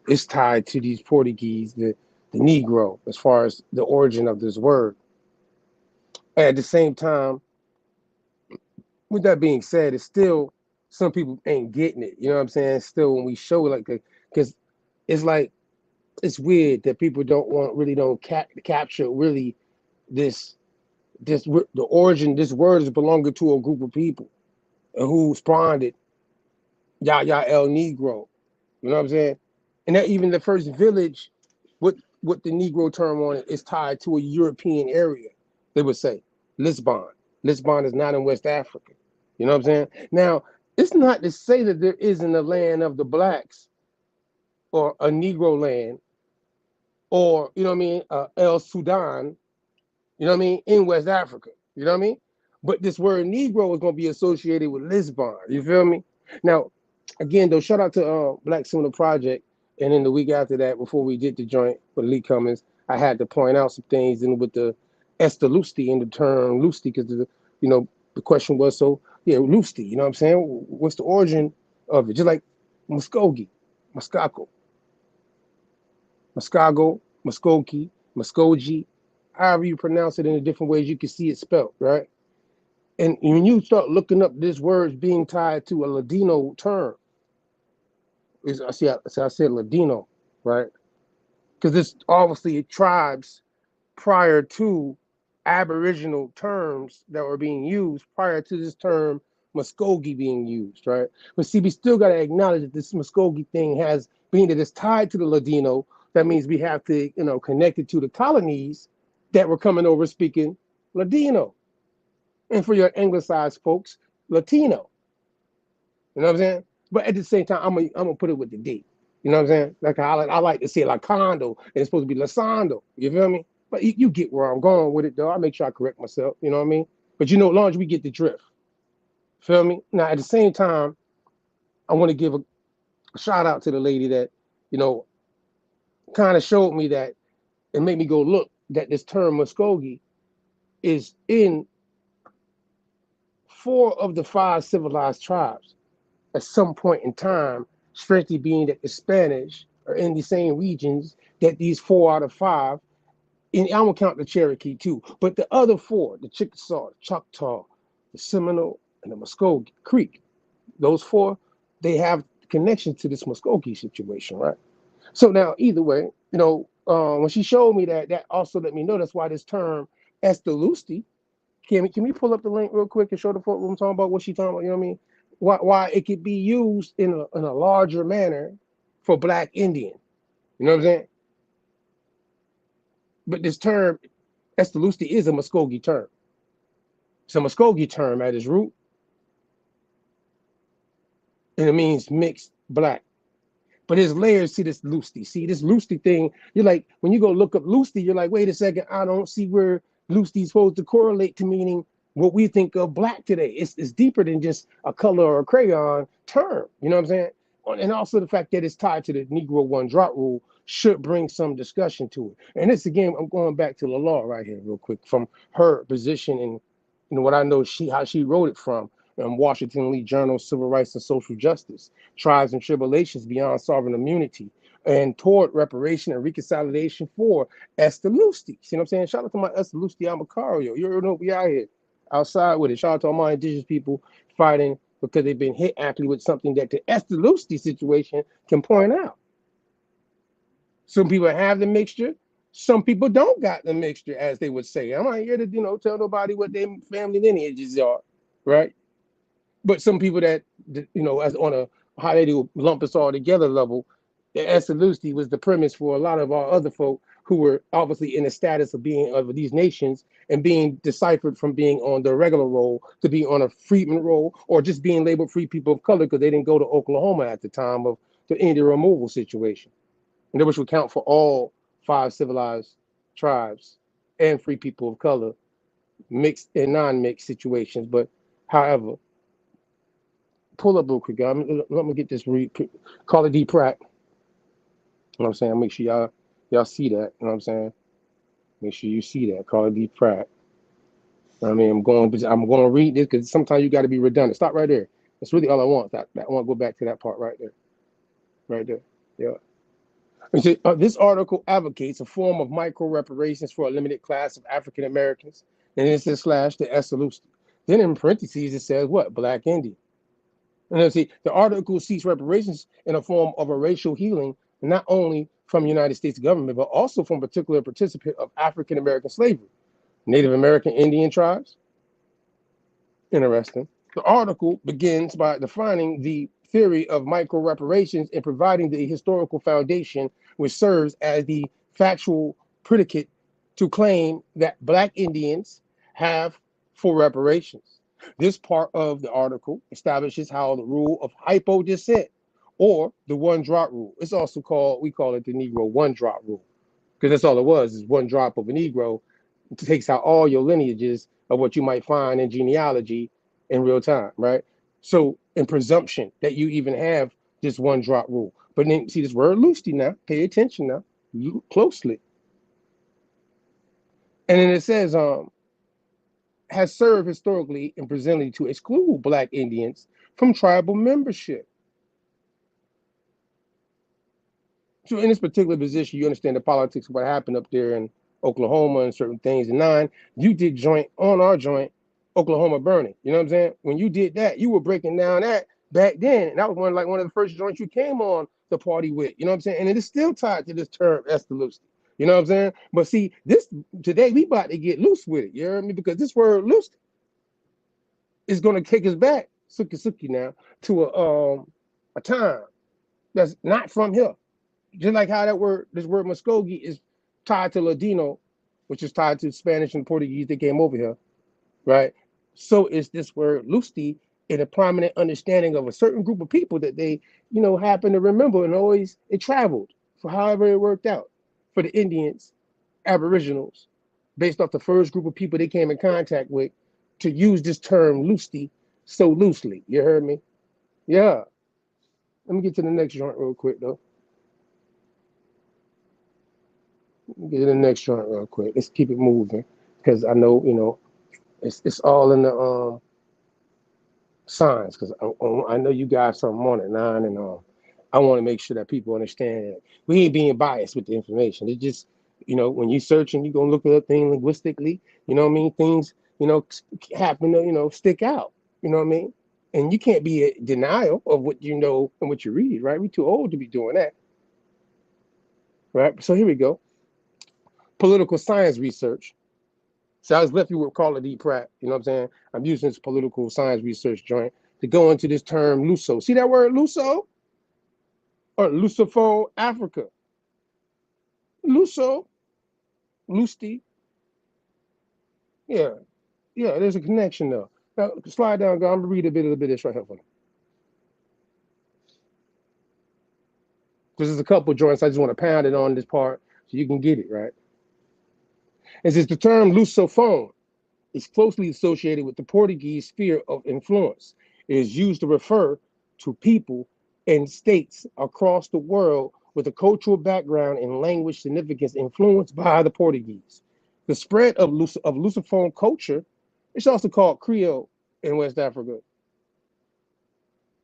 is tied to these Portuguese, the Negro, as far as the origin of this word. At the same time, with that being said, it's still some people ain't getting it. You know what I'm saying? Still, when we show because it's like it's weird that people don't capture really this the origin. This word is belonging to a group of people who spawned it. Yaya El Negro. You know what I'm saying? And that even the first village with the Negro term on it is tied to a European area. They would say Lisbon. Lisbon is not in West Africa. You know what I'm saying? Now, it's not to say that there isn't a land of the blacks or a Negro land or, El Sudan, in West Africa. You know what I mean? But this word Negro is going to be associated with Lisbon. You feel me? Now, again, though, shout out to Black Sooner Project. And then the week after that, before we did the joint with Lee Cummins, I had to point out some things in with the Estelusti in the term Lusty, because the question was Lusty, you know what I'm saying? What's the origin of it? Just like Muskogee, Muskoka, Muskogee, however you pronounce it in the different ways you can see it spelled, right? And when you start looking up this word being tied to a Ladino term, I said Ladino, right? Because it's obviously tribes prior to Aboriginal terms that were being used prior to this term Muskogee being used, right? But see, we still got to acknowledge that this Muskogee thing being that it's tied to the Ladino, that means we have to, connect it to the colonies that were coming over speaking Ladino. And for your anglicized folks, Latino. You know what I'm saying? But at the same time, I'm gonna put it with the D. You know what I'm saying? Like I like to say Lacondo, and it's supposed to be Lasando. You feel me? But you get where I'm going with it, though. I make sure I correct myself. You know what I mean? But as long as we get the drift. Feel me? Now, at the same time, I want to give a shout out to the lady that, kind of showed me that and made me go look that this term Muskogee is in 4 of the 5 civilized tribes at some point in time, strictly being that the Spanish are in the same regions that these 4 out of 5, and I won't count the Cherokee too, but the other 4, the Chickasaw, the Choctaw, the Seminole, and the Muskogee Creek, those 4, they have connection to this Muskogee situation, right? So now, either way, when she showed me that also let me know that's why this term Estelusti. Can we pull up the link real quick and show the folk what I'm talking about? What she talking about? You know what I mean? Why it could be used in a larger manner for Black Indian. You know what I'm saying? But this term Estelusti is a Muskogee term. It's a Muskogee term at its root, and it means mixed black. But there's layers to this Lusty. See, this Lusty thing, you're like, when you go look up Lusty, you're like, wait a second, I don't see where Lusty's supposed to correlate to meaning what we think of black today. It's deeper than just a color or a crayon term. You know what I'm saying? And also the fact that it's tied to the Negro one drop rule should bring some discussion to it. And this again, I'm going back to the law right here real quick from her position and what I know how she wrote it from. Washington Lee Journal, Civil Rights and Social Justice, Trials and Tribulations Beyond Sovereign Immunity, and Toward Reparation and Reconciliation for Estelusti. See what I'm saying? Shout out to my Estelusti Almacario. You already know we out here outside with it. Shout out to all my indigenous people fighting because they've been hit actually with something that the Estelusti situation can point out. Some people have the mixture. Some people don't got the mixture, as they would say. I'm not here to, tell nobody what their family lineages are, right? But some people that, as on a how they do lump us all together level, the Estelusti was the premise for a lot of our other folk who were obviously in the status of being of these nations and being deciphered from being on the regular roll to be on a freedman roll or just being labeled free people of color because they didn't go to Oklahoma at the time of the Indian removal situation. And which would count for all 5 civilized tribes and free people of color, mixed and non-mixed situations. But however, pull up real quick, guys. Let me get this Carla D. Pratt. You know what I'm saying? Make sure y'all see that. You know what I'm saying? Make sure you see that. Carla D. Pratt. I mean, I'm going to read this because sometimes you got to be redundant. Stop right there. That's really all I want. I want to go back to that part right there. Right there. Yeah. This article advocates a form of micro reparations for a limited class of African Americans. And it says / the Estelusti. Then in parentheses, it says what? Black Indian. And let's see, the article seeks reparations in a form of a racial healing, not only from the United States government, but also from particular participant of African American slavery, Native American Indian tribes. Interesting. The article begins by defining the theory of micro reparations and providing the historical foundation, which serves as the factual predicate to claim that Black Indians have for reparations. This part of the article establishes how the rule of hypo descent, or the one drop rule, it's also we call it the Negro one drop rule, because that's all it was, is one drop of a Negro. It takes out all your lineages of what you might find in genealogy in real time, right? So in presumption that you even have this one drop rule. But then see this word loosely now, pay attention now, look closely. And then it says, has served historically and presently to exclude Black Indians from tribal membership. So in this particular position, you understand the politics of what happened up there in Oklahoma and certain things. And 9, you did joint on our joint, Oklahoma burning. You know what I'm saying? When you did that, you were breaking down that back then. And that was one of the first joints you came on the party with. You know what I'm saying? And it is still tied to this term, Estelusti. You know what I'm saying? But see, this today we about to get loose with it. You know what I mean? Because this word loose is going to take us back, suki now, to a time that's not from here. Just like how this word Muskogee is tied to Ladino, which is tied to Spanish and Portuguese that came over here, right? So is this word Lusty in a prominent understanding of a certain group of people that they, happen to remember, and always it traveled for however it worked out for the Indians, Aboriginals, based off the first group of people they came in contact with, to use this term Lusty so loosely. You heard me? Yeah. Let me get to the next joint real quick though. Get to the next joint real quick. Let's keep it moving, because I know, it's all in the signs, because I know you guys something on at 9, and I want to make sure that people understand that we ain't being biased with the information. It's just, when you search and you're going to look at things linguistically, you know what I mean? Things, happen to, stick out, you know what I mean? And you can't be in denial of what you know and what you read, right? We're too old to be doing that, right? So here we go. Political science research. So I was left you with Carla D. Pratt, you know what I'm saying? I'm using this political science research joint to go into this term Luso. See that word Luso? Or Lusophone Africa. Luso, Lusty, Yeah, yeah. There's a connection though. Now slide down, go. I'm gonna read a bit of this right here for you. Because there's a couple joints. I just want to pound it on this part so you can get it right. It says the term lusophone is closely associated with the Portuguese sphere of influence. It is used to refer to people and states across the world with a cultural background and language significance influenced by the Portuguese. The spread of Lusophone culture, it's also called Creole in West Africa,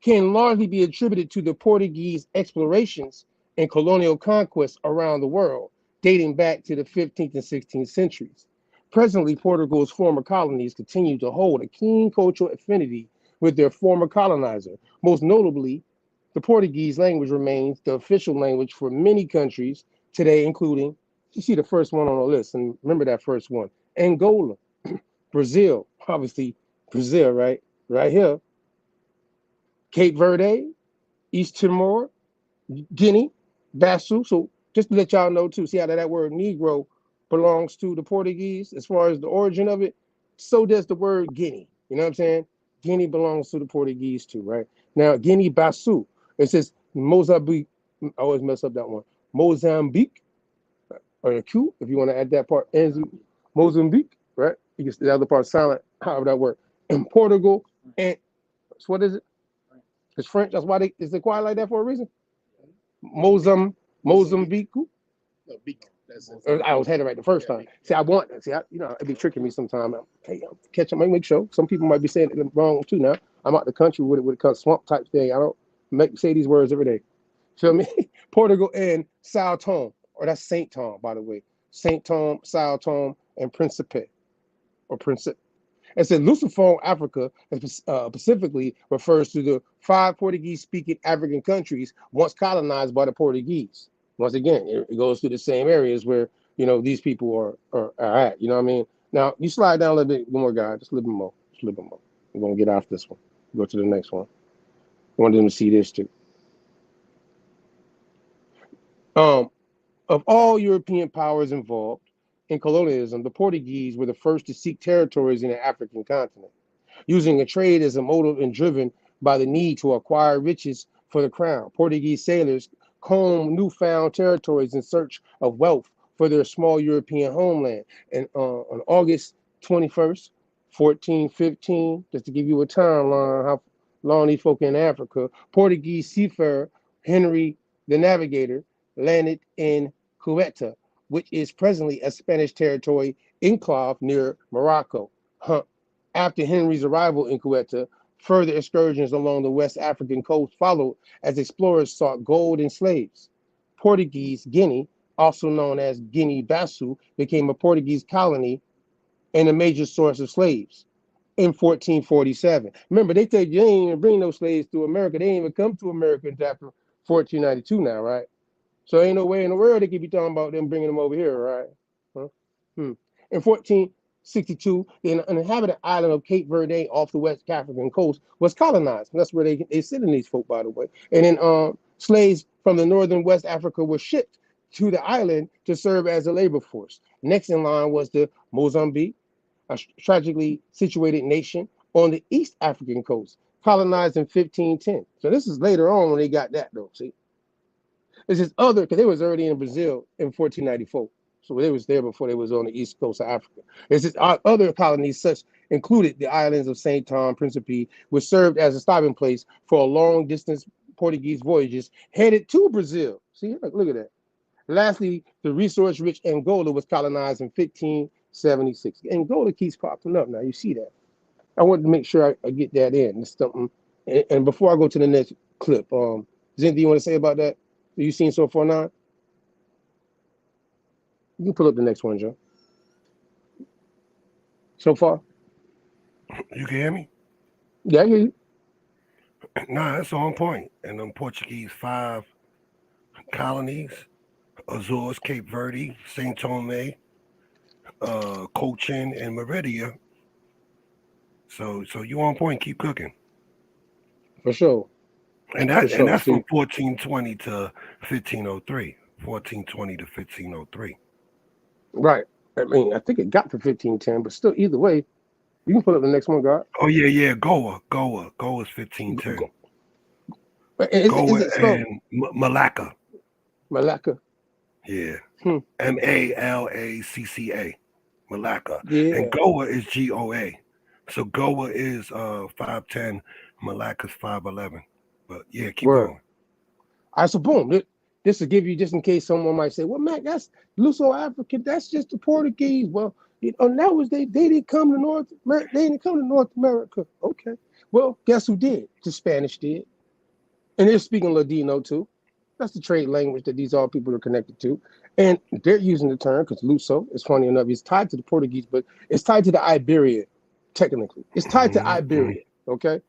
can largely be attributed to the Portuguese explorations and colonial conquests around the world, dating back to the 15th and 16th centuries. Presently, Portugal's former colonies continue to hold a keen cultural affinity with their former colonizer. Most notably, the Portuguese language remains the official language for many countries today, including, you see the first one on the list, and remember that first one, Angola, Brazil, obviously Brazil, right? Right here, Cape Verde, East Timor, Guinea, Basu. So just to let y'all know too, see how that word Negro belongs to the Portuguese as far as the origin of it. So does the word Guinea. You know what I'm saying? Guinea belongs to the Portuguese too, right? Now Guinea Basu. It says Mozambique. I always mess up that one. Mozambique or a Q if you want to add that part. Mozambique, right? You can the other part silent. However that word. And Portugal and so what is it? It's French. That's why is it quiet like that for a reason. Mozambique. No, beak. That's it. I was had it right the first time. See, it'd be tricking me sometimes. Hey, I'm catching, make sure. Some people might be saying it wrong too now. I'm out the country with it comes swamp type thing. I don't say these words every day. Feel me? Portugal and Sao Tome, or that's Saint Tome, by the way. Saint Tome, Sao Tome, and Principe, or Principe. It said Lusophone Africa specifically refers to the 5 Portuguese-speaking African countries once colonized by the Portuguese. Once again, it goes through the same areas where these people are at. You know what I mean? Now you slide down a little bit more, guys. Just a little bit more. Just a little bit more. We're gonna get off this one. Go to the next one. I want them to see this too. Of all European powers involved in colonialism, the Portuguese were the first to seek territories in the African continent, using a trade as a motive and driven by the need to acquire riches for the crown. Portuguese sailors combed newfound territories in search of wealth for their small European homeland. And on August 21st, 1415, just to give you a timeline how long these folk in Africa, Portuguese seafarer Henry the Navigator landed in Ceuta, which is presently a Spanish territory enclave near Morocco. After Henry's arrival in Ceuta, further excursions along the West African coast followed as explorers sought gold and slaves. Portuguese Guinea, also known as Guinea-Bissau, became a Portuguese colony and a major source of slaves in 1447. Remember, they said you ain't even bring no slaves to America. They ain't even come to America until after 1492 now, right? So ain't no way in the world they could be talking about them bringing them over here, right? Huh? In 1462, the inhabited island of Cape Verde off the West African coast was colonized. And that's where they sit in these folk, by the way. And then slaves from the northern West Africa were shipped to the island to serve as a labor force. Next in line was the Mozambique, a tragically situated nation on the East African coast, colonized in 1510. So this is later on when they got that, though, see? This is other, because they was already in Brazil in 1494. So they was there before they was on the east coast of Africa. This is other colonies, such included the islands of Saint Tom, Principe, which served as a stopping place for long distance Portuguese voyages headed to Brazil. See, look at that. Lastly, the resource-rich Angola was colonized in 1576. Angola keeps popping up now. You see that. I wanted to make sure I get that in. It's something. And before I go to the next clip, is there anything you want to say about that? You seen so far now? You can pull up the next one, Joe. So far? You can hear me? Yeah, I hear you. Nah, that's on point. And them Portuguese 5 colonies, Azores, Cape Verde, Saint Tome, Cochin, and Meridia. So you on point. Keep cooking. For sure. And that's from 1420 to 1503. 1420 to 1503. Right. I mean, I think it got to 1510, but still, either way, you can put up the next one, God. Oh yeah. Goa's 1510. Go. Is Goa it spelled and Malacca. Malacca? Yeah. Hmm. Malacca. Malacca. And Yeah. Goa is Goa. So Goa is 5'10", Malacca's 5'11". But yeah, keep Word. going. I so boom. This will give you just in case someone might say, "Well, Mac, that's Luso African. That's just the Portuguese." Well, that was they didn't come to North. They didn't come to North America. Okay. Well, guess who did? The Spanish did, and they're speaking Ladino too. That's the trade language that these all people are connected to, and they're using the term because Luso is funny enough. It's tied to the Portuguese, but it's tied to the Iberia. Technically, it's tied to Iberia. Okay,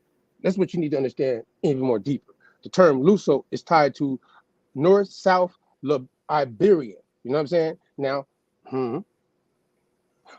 that's what you need to understand even more deeper. The term Luso is tied to North, South, Iberia. You know what I'm saying? Now,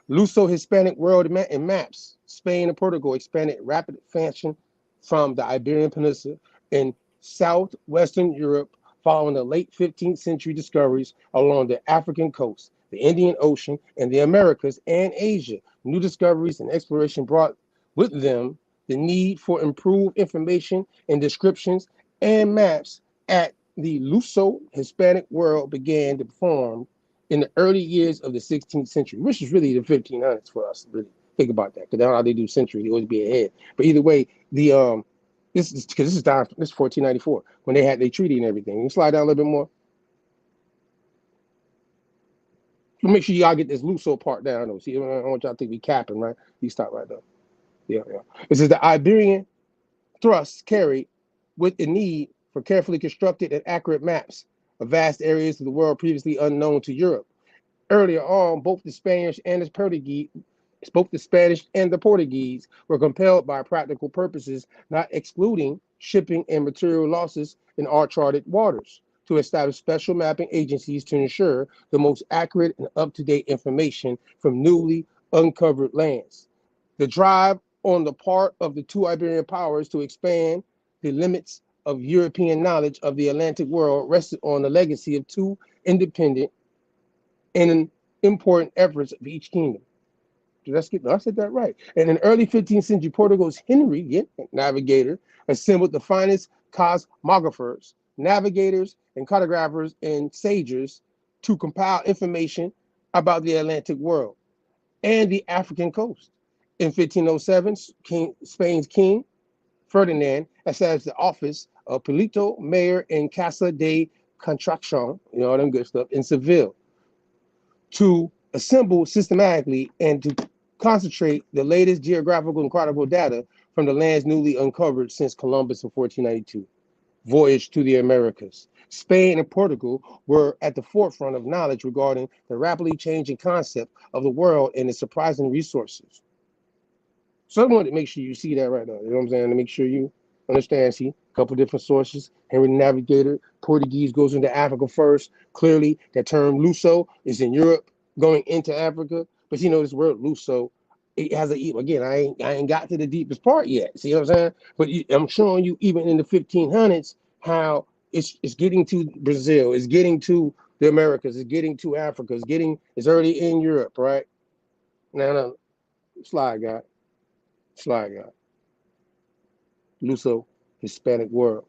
Luso Hispanic world in maps. Spain and Portugal expanded rapid fashion from the Iberian Peninsula in southwestern Europe following the late 15th century discoveries along the African coast, the Indian Ocean, and the Americas and Asia. New discoveries and exploration brought with them the need for improved information and descriptions and maps at the Luso Hispanic world began to form in the early years of the 16th century, which is really the 1500s for us to really think about that. Because that's how they do century, they always be ahead. But either way, this is 1494 when they had their treaty and everything. You slide down a little bit more. Make sure y'all get this Luso part down though. See, I don't want y'all to think we capping, right? You stop right there. Yeah. This is the Iberian thrust carried with the need for carefully constructed and accurate maps of vast areas of the world previously unknown to Europe. Earlier on, both the Spanish and the Portuguese were compelled by practical purposes, not excluding shipping and material losses in uncharted waters, to establish special mapping agencies to ensure the most accurate and up-to-date information from newly uncovered lands. The drive on the part of the two Iberian powers to expand the limits of European knowledge of the Atlantic world rested on the legacy of two independent and important efforts of each kingdom. I said that right. And in early 15th century, Portugal's Henry, navigator, assembled the finest cosmographers, navigators, and cartographers and sagers to compile information about the Atlantic world and the African coast. In 1507, Spain's king, Ferdinand, established the office of Polito Mayor in Casa de Contracción, all them good stuff, in Seville, to assemble systematically and to concentrate the latest geographical and chronological data from the lands newly uncovered since Columbus in 1492 voyage to the Americas. Spain and Portugal were at the forefront of knowledge regarding the rapidly changing concept of the world and its surprising resources. So I wanted to make sure you see that right now. You know what I'm saying? To make sure you understand. See, a couple different sources. Henry the Navigator, Portuguese goes into Africa first. Clearly, that term Luso is in Europe going into Africa. But you know, this word Luso, it has again, I ain't got to the deepest part yet. See what I'm saying? But I'm showing you even in the 1500s how it's getting to Brazil, it's getting to the Americas, it's getting to Africa, it's already in Europe, right? Now, slide guy. Luso Hispanic world.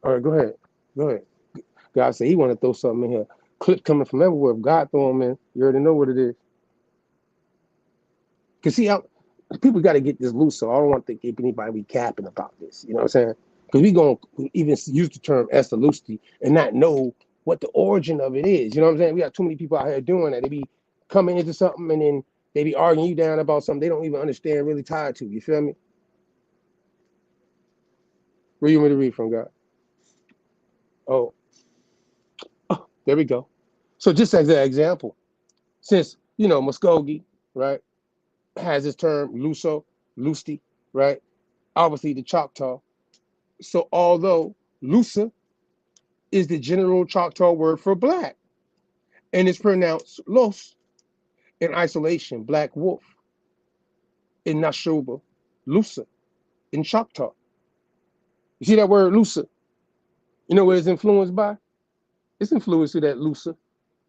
All right, go ahead. God said he want to throw something in here. Clip coming from everywhere. If God throw them in, you already know what it is. Cause see how people got to get this Luso. I don't want to think anybody be capping about this. You know what I'm saying? Because we gonna even use the term Estelusti and not know what the origin of it is. You know what I'm saying? We got too many people out here doing that. They be coming into something and then they be arguing you down about something they don't even understand really tied to. You feel me? Where you want me to read from, God? Oh, there we go. So just as an example, since Muskogee, right, has this term Luso, Lusti, right? Obviously the Choctaw. So although Lusa is the general Choctaw word for black, and it's pronounced Los in isolation, black wolf in Nashoba, Lusa in Choctaw. You see that word Lusa? You know what it's influenced by? It's influenced through that Lusa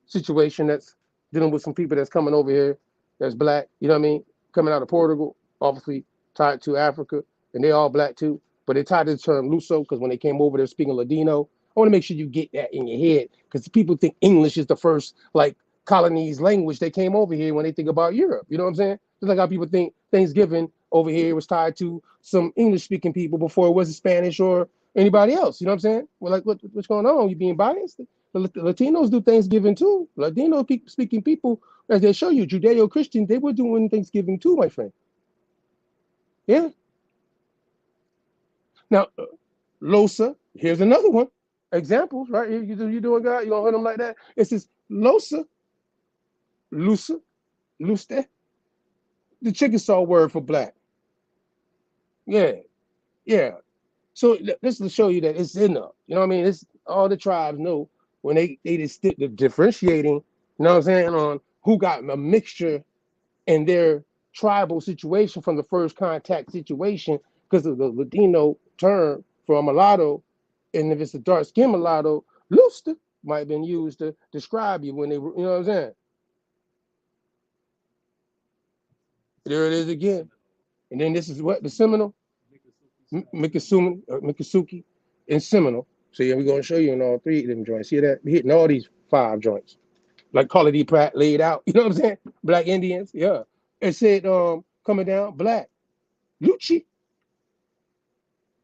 situation that's dealing with some people that's coming over here that's black, you know what I mean? Coming out of Portugal, obviously tied to Africa, and they all black too. But they tied to the term Luso because when they came over, they're speaking Ladino. I want to make sure you get that in your head because people think English is the first like colonies language that came over here when they think about Europe. You know what I'm saying? Just like how people think Thanksgiving over here was tied to some English speaking people before it was Spanish or anybody else. You know what I'm saying? Well, like what's going on? You being biased? The Latinos do Thanksgiving too. Latino speaking people, as they show you, Judeo-Christian, they were doing Thanksgiving too, my friend. Yeah. Now, Losa, here's another one. Examples, right? You doing God, you don't hurt them like that. It says Losa, Lusa, Luste, the Chickasaw word for black. Yeah, yeah. So this to show you that it's in there. You know what I mean? It's all the tribes know when they just the differentiating, you know what I'm saying, on who got a mixture in their tribal situation from the first contact situation because of the Ladino term for a mulatto, and if it's a dark skinned mulatto, Luster might have been used to describe you when they were, you know what I'm saying? There it is again. And then this is what the Seminole, Miccosukee, and Seminole. So yeah, we're gonna show you in all three of them joints. See that? We're hitting all these 5 joints. Like Carla D. Pratt laid out, you know what I'm saying? Black Indians, yeah. It said coming down, black, Lucci.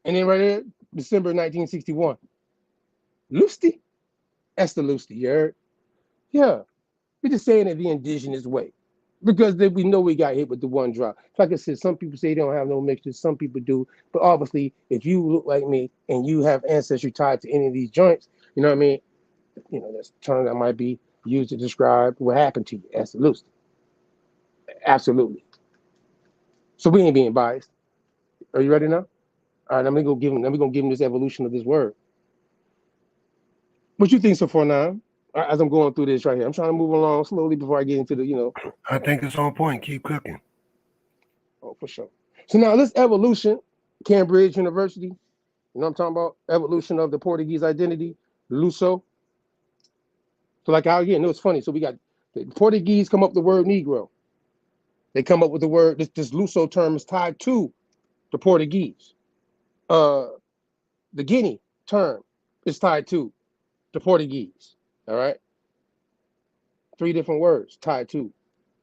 And then right there, December 1961. Estelusti, Estelusti, you heard? Yeah. We're just saying it the indigenous way. Because we know we got hit with the one drop. Like I said, some people say they don't have no mixtures, some people do. But obviously, if you look like me and you have ancestry tied to any of these joints, you know what I mean? You know, that's a term that might be used to describe what happened to you. Estelusti. Absolutely. So we ain't being biased. Are you ready now? All right, let me go give him this evolution of this word. What you think so far now? As I'm going through this right here, I'm trying to move along slowly before I get into the, you know. I think it's on point. Keep cooking. Oh, for sure. So now this evolution, Cambridge University, you know what I'm talking about? Evolution of the Portuguese identity, Luso. So like out here, no, it's funny. So we got the Portuguese come up with the word Negro. They come up with the word, this Luso term is tied to the Portuguese. The Guinea term is tied to the Portuguese. All right. 3 different words tied to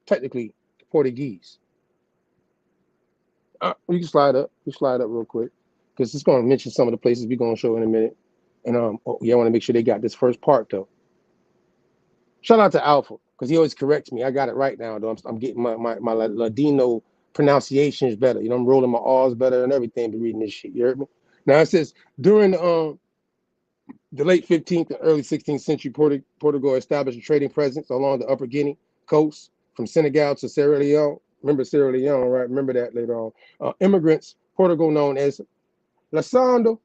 technically the Portuguese. You can slide up. You slide up real quick because it's going to mention some of the places we're going to show in a minute. And I want to make sure they got this first part though. Shout out to Alpha because he always corrects me. I got it right now though. I'm getting my Ladino pronunciations better. You know, I'm rolling my R's better and everything. Be reading this shit. You heard me? Now it says during the late 15th and early 16th century, Portugal established a trading presence along the Upper Guinea coast from Senegal to Sierra Leone. Remember Sierra Leone, right? Remember that later on. Immigrants, Portugal known as Lasando,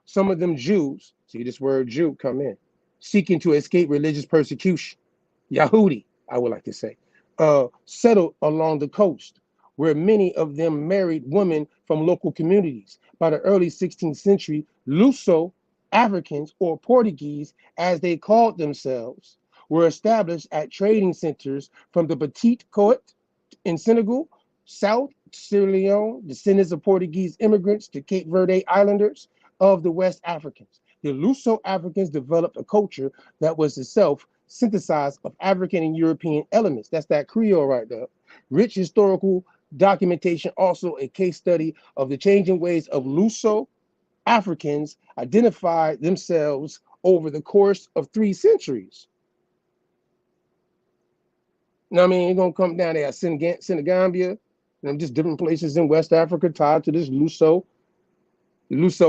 some of them Jews, see this word Jew come in, seeking to escape religious persecution, Yahudi, I would like to say, settled along the coast, where many of them married women from local communities. By the early 16th century, Luso Africans, or Portuguese, as they called themselves, were established at trading centers from the Petite Côte in Senegal, South Sierra Leone, descendants of Portuguese immigrants to Cape Verde Islanders of the West Africans. The Luso Africans developed a culture that was itself synthesized of African and European elements. That's that Creole right there. Rich historical documentation, also a case study of the changing ways of Luso Africans identified themselves over the course of 3 centuries. Now, I mean, you're going to come down there at Senegambia, and just different places in West Africa tied to this Luso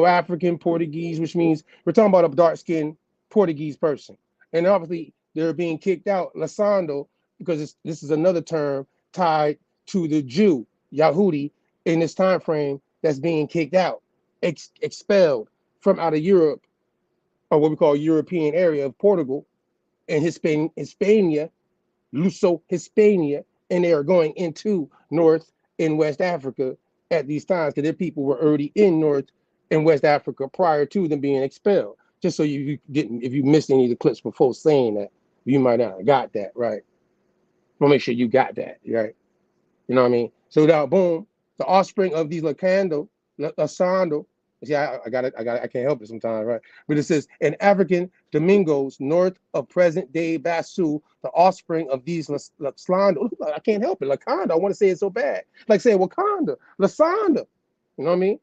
African Portuguese, which means we're talking about a dark-skinned Portuguese person. And obviously, they're being kicked out, Lasando, because this is another term tied to the Jew, Yahudi, in this time frame that's being kicked out, expelled from out of Europe, or what we call European area of Portugal, and Hispania, Luso Hispania, and they are going into North and West Africa at these times because their people were already in North and West Africa prior to them being expelled. Just so you didn't, if you missed any of the clips before saying that, you might not have got that, right? We'll make sure you got that, right? You know what I mean? So now, boom, the offspring of these Lasando. See, I can't help it sometimes, right? But it says, in African Domingos, north of present-day Basu, the offspring of these Lasando. I can't help it. Laconda. I want to say it so bad. Like saying Wakanda, Lasanda. You know what I mean?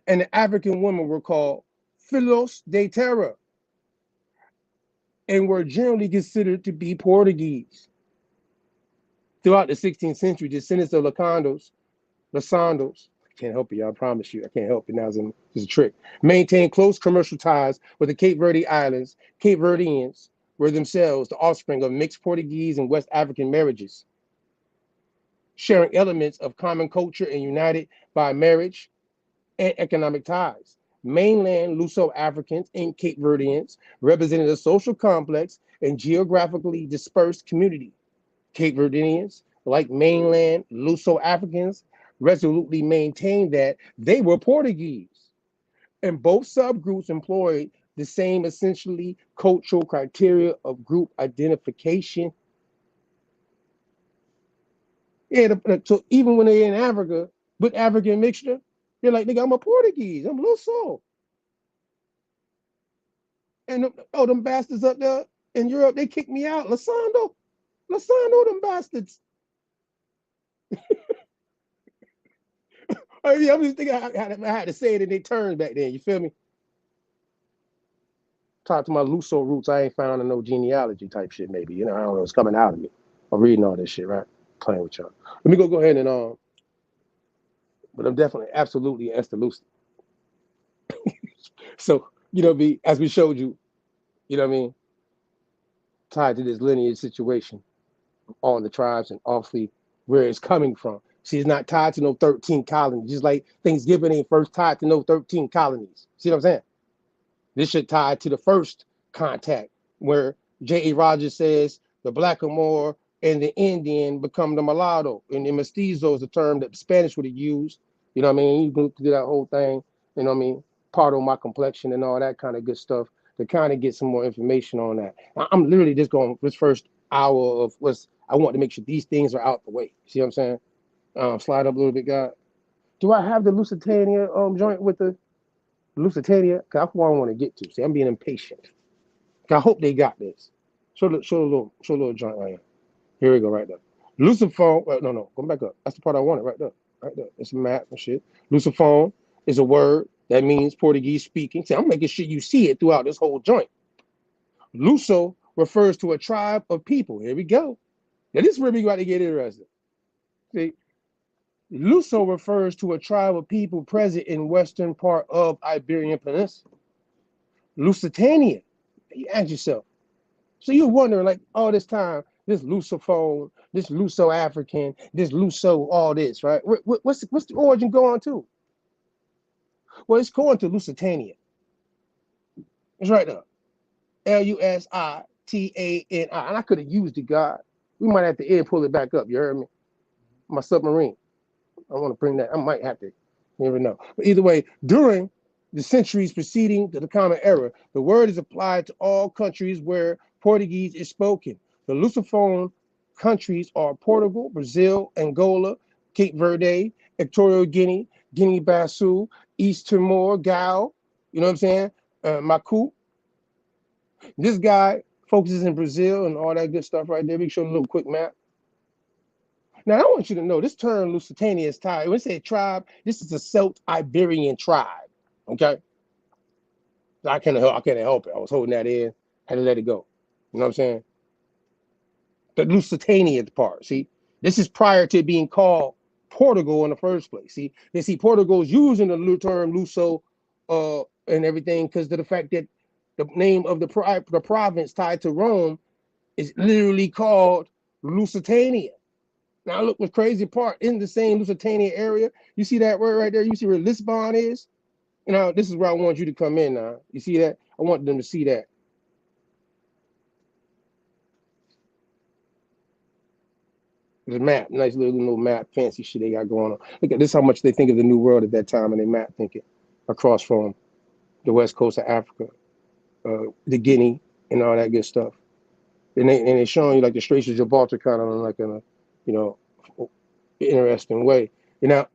And the African women were called Filos de Terra and were generally considered to be Portuguese. Throughout the 16th century, descendants of Lasandos, I can't help it, y'all, I promise you, I can't help it now, it's a trick, maintained close commercial ties with the Cape Verde Islands. Cape Verdeans were themselves the offspring of mixed Portuguese and West African marriages, sharing elements of common culture and united by marriage and economic ties. Mainland Luso-Africans and Cape Verdeans represented a social complex and geographically dispersed community. Cape Verdeans, like mainland Luso-Africans, resolutely maintained that they were Portuguese. And both subgroups employed the same essentially cultural criteria of group identification. Yeah, so even when they're in Africa, with African mixture, they're like, nigga, I'm a Portuguese, I'm Luso. And them bastards up there in Europe, they kicked me out. Lasando, them bastards. I mean, I'm just thinking I had to say it in their terms back then. You feel me? Talk to my Luso roots. I ain't found no genealogy type shit. Maybe, you know, I don't know. It's coming out of me. I'm reading all this shit, right? Playing with y'all. Let me go ahead and but I'm definitely absolutely Estelusti. So as we showed you, you know what I mean, tied to this lineage situation on the tribes and awfully where it's coming from. See, it's not tied to no 13 colonies. Just like Thanksgiving ain't first tied to no 13 colonies. See what I'm saying? This shit tied to the first contact where J.A. Rogers says the Blackamoor and the Indian become the mulatto. And the mestizo is the term that the Spanish would have used. You know what I mean? You can do that whole thing, you know what I mean? Part of my complexion and all that kind of good stuff to kind of get some more information on that. I'm literally just going this first hour of I want to make sure these things are out the way. See what I'm saying? Slide up a little bit, God. Do I have the Lusitania joint with the Lusitania? Cause that's what I want to get to. See, I'm being impatient. I hope they got this. Show a little joint right here. Here we go, right there. Luciphone. No, go back up. That's the part I wanted, right there. Right there. It's a map and shit. Luciphone is a word that means Portuguese speaking. See, I'm making sure you see it throughout this whole joint. Luso refers to a tribe of people. Here we go. Now this is where we got to get interested. See, Luso refers to a tribe of people present in western part of Iberian Peninsula. Lusitania. You ask yourself. So you're wondering, like, all this time, this Lusophone, this Luso-African, this Luso, all this, right? What's the origin going to? Well, it's going to Lusitania. It's right there. Lusitania. And I could have used it, God. We might have to pull it back up. You heard me? My submarine. I want to bring that. I might have to. You never know. But either way, during the centuries preceding the Common Era, the word is applied to all countries where Portuguese is spoken. The Lusophone countries are Portugal, Brazil, Angola, Cape Verde, Equatorial Guinea, Guinea-Bissau, East Timor, Gao, you know what I'm saying? Macu. This guy focuses in Brazil and all that good stuff right there. We can show a little quick map. Now, I want you to know this term Lusitania is tied. When we say tribe, this is a Celt-Iberian tribe. Okay? I can't help it. I was holding that in, had to let it go. You know what I'm saying? The Lusitania part. See, this is prior to being called Portugal in the first place. See, Portugal is using the term Luso and everything because of the fact that the name of the province tied to Rome is literally called Lusitania. Now look, the crazy part, in the same Lusitania area, you see that word right there? You see where Lisbon is? You know, this is where I want you to come in now. You see that? I want them to see that. The map, nice little map, fancy shit they got going on. Look at this, how much they think of the New World at that time, and they map thinking across from the west coast of Africa. the Guinea and all that good stuff. And they showing you like the Straits of Gibraltar kind of like in a, you know, interesting way. You know,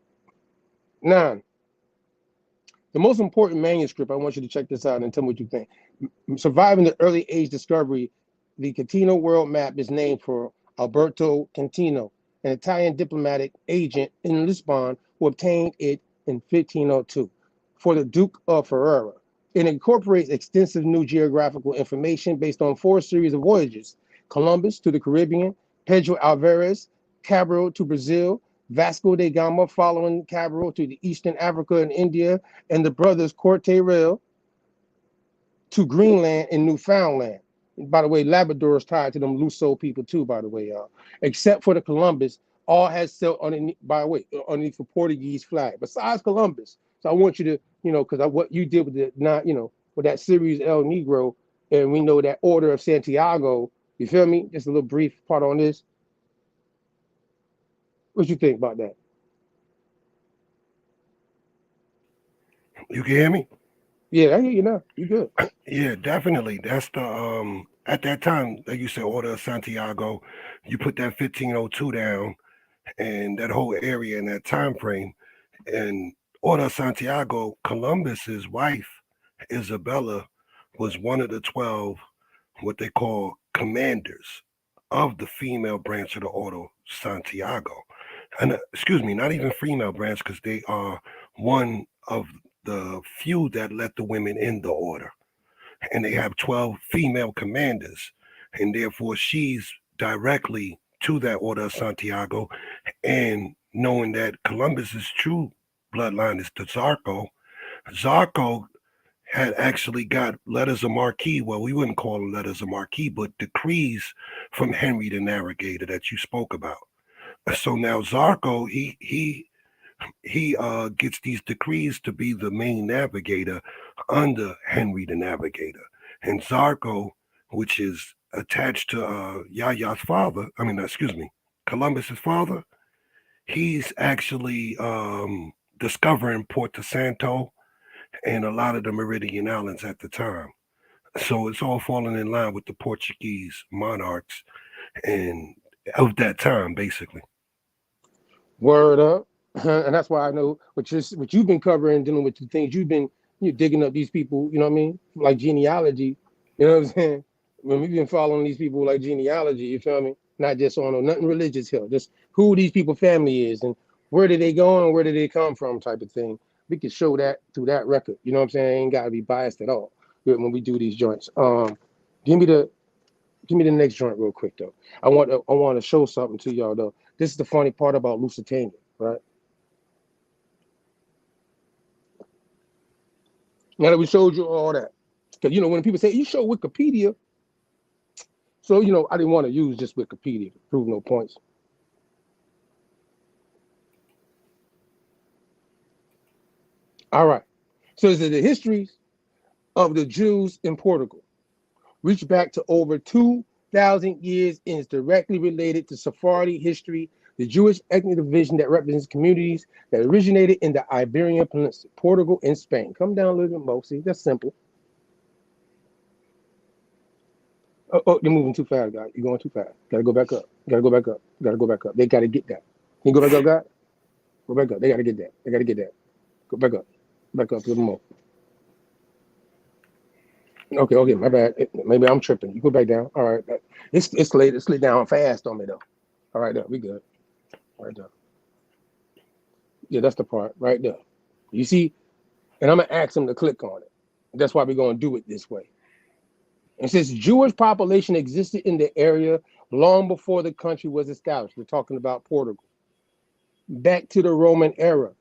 9. The most important manuscript, I want you to check this out and tell me what you think. Surviving the early age discovery, the Catino world map is named for Alberto Catino, an Italian diplomatic agent in Lisbon who obtained it in 1502 for the Duke of Ferrara. It incorporates extensive new geographical information based on 4 series of voyages: Columbus to the Caribbean, Pedro Alvarez, Cabral to Brazil, Vasco da Gama following Cabral to the Eastern Africa and India, and the brothers Corte-Real to Greenland and Newfoundland. And by the way, Labrador is tied to them Luso people too, by the way, y'all. Except for the Columbus, all has sailed underneath, by the way, underneath the Portuguese flag, besides Columbus. So I want you to, you know, because what you did with the not, you know, with that series El Negro, and we know that Order of Santiago, you feel me? Just a little brief part on this. What you think about that? You can hear me? Yeah, I hear you now. You good? Yeah, definitely. That's the at that time, like you said, Order of Santiago, you put that 1502 down, and that whole area in that time frame. And Order of Santiago, Columbus's wife, Isabella, was one of the 12 what they call commanders of the female branch of the Order Santiago. And excuse me, not even female branch, because they are one of the few that let the women in the order. And they have 12 female commanders. And therefore, she's directly to that Order of Santiago. And knowing that Columbus's true bloodline is to Zarco, Zarco had actually got letters of marque. Well, we wouldn't call them letters of marque, but decrees from Henry the Navigator that you spoke about. So now Zarco, he gets these decrees to be the main navigator under Henry the Navigator. And Zarco, which is attached to Yaya's father, Columbus's father, he's actually discovering Porto Santo and a lot of the Meridian Islands at the time. So it's all falling in line with the Portuguese monarchs and of that time, basically. Word up. And that's why I know what you've been covering, dealing with the things you're digging up these people, you know what I mean? Like genealogy, you know what I'm saying? When we've been following these people like genealogy, you feel me? Not just on nothing religious here, just who these people family is and where did they go and where did they come from type of thing. We can show that through that record, you know what I'm saying? Ain't gotta be biased at all when we do these joints. Give me the next joint real quick though. I want to show something to y'all though. This is the funny part about Lusitania, right? Now that we showed you all that, because you know when people say you show Wikipedia, so you know I didn't want to use just Wikipedia to prove no points. All right, so this is the histories of the Jews in Portugal, reach back to over 2,000 years and is directly related to Sephardi history, the Jewish ethnic division that represents communities that originated in the Iberian Peninsula, Portugal, and Spain. Come down a little bit more. See, that's simple. Oh, you're moving too fast, guys. You're going too fast. Gotta go back up. Gotta go back up. Gotta go back up. They gotta get that. Can you go back up, guys? Go back up. They gotta get that. They gotta get that. Go back up. Back up a little more. Okay, my bad. Maybe I'm tripping. You go back down. All right. It's late. It slid down fast on me though. All right, there. We good. Right there. Yeah, that's the part right there. You see, and I'm gonna ask them to click on it. That's why we're gonna do it this way. It says Jewish population existed in the area long before the country was established. We're talking about Portugal. Back to the Roman era.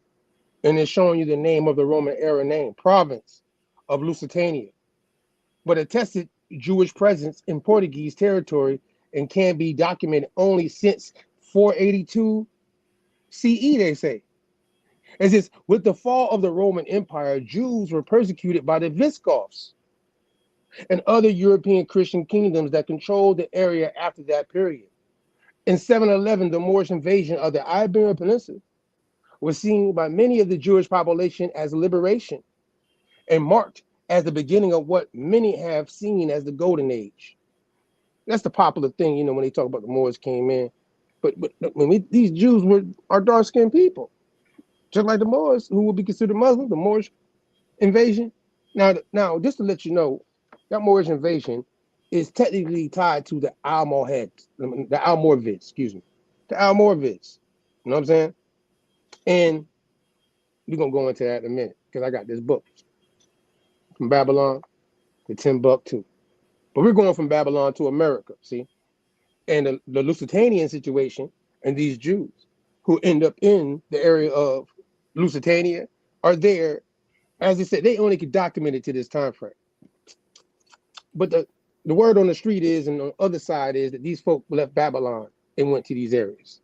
And it's showing you the name of the Roman era name, province of Lusitania. But attested Jewish presence in Portuguese territory and can be documented only since 482 CE, they say. It says, with the fall of the Roman Empire, Jews were persecuted by the Visigoths and other European Christian kingdoms that controlled the area after that period. In 711, the Moorish invasion of the Iberian Peninsula was seen by many of the Jewish population as liberation and marked as the beginning of what many have seen as the golden age. That's the popular thing, you know, when they talk about the Moors came in. But when these Jews are dark-skinned people, just like the Moors, who would be considered Muslim, the Moorish invasion. Now, just to let you know, that Moorish invasion is technically tied to the Almoravids, the Almoravids. You know what I'm saying? And we're gonna go into that in a minute because I got this book from Babylon to Timbuktu. But we're going from Babylon to America, see? And the Lusitanian situation and these Jews who end up in the area of Lusitania are there, as I said, they only could document it to this time frame. But the word on the street is, and on the other side is, that these folk left Babylon and went to these areas.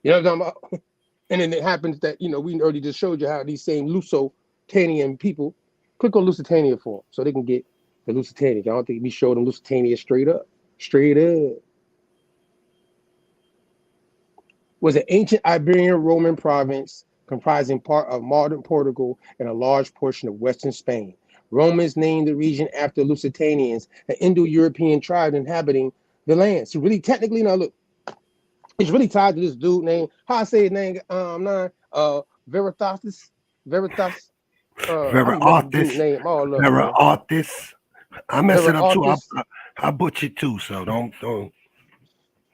You know what I'm talking about? And then it happens that, you know, we already just showed you how these same Lusitanian people click on Lusitania for them so they can get the Lusitania. I don't think we showed them Lusitania straight up. Straight up. Was an ancient Iberian Roman province comprising part of modern Portugal and a large portion of western Spain. Romans named the region after Lusitanians, an Indo-European tribe inhabiting the land. So really, technically, now look, it's really tied to this dude named, how I say his name, Veritas. Very I mess up dude's artist. name all up, Very man. artist. I mess it up too. Veritas. I butchered too, so don't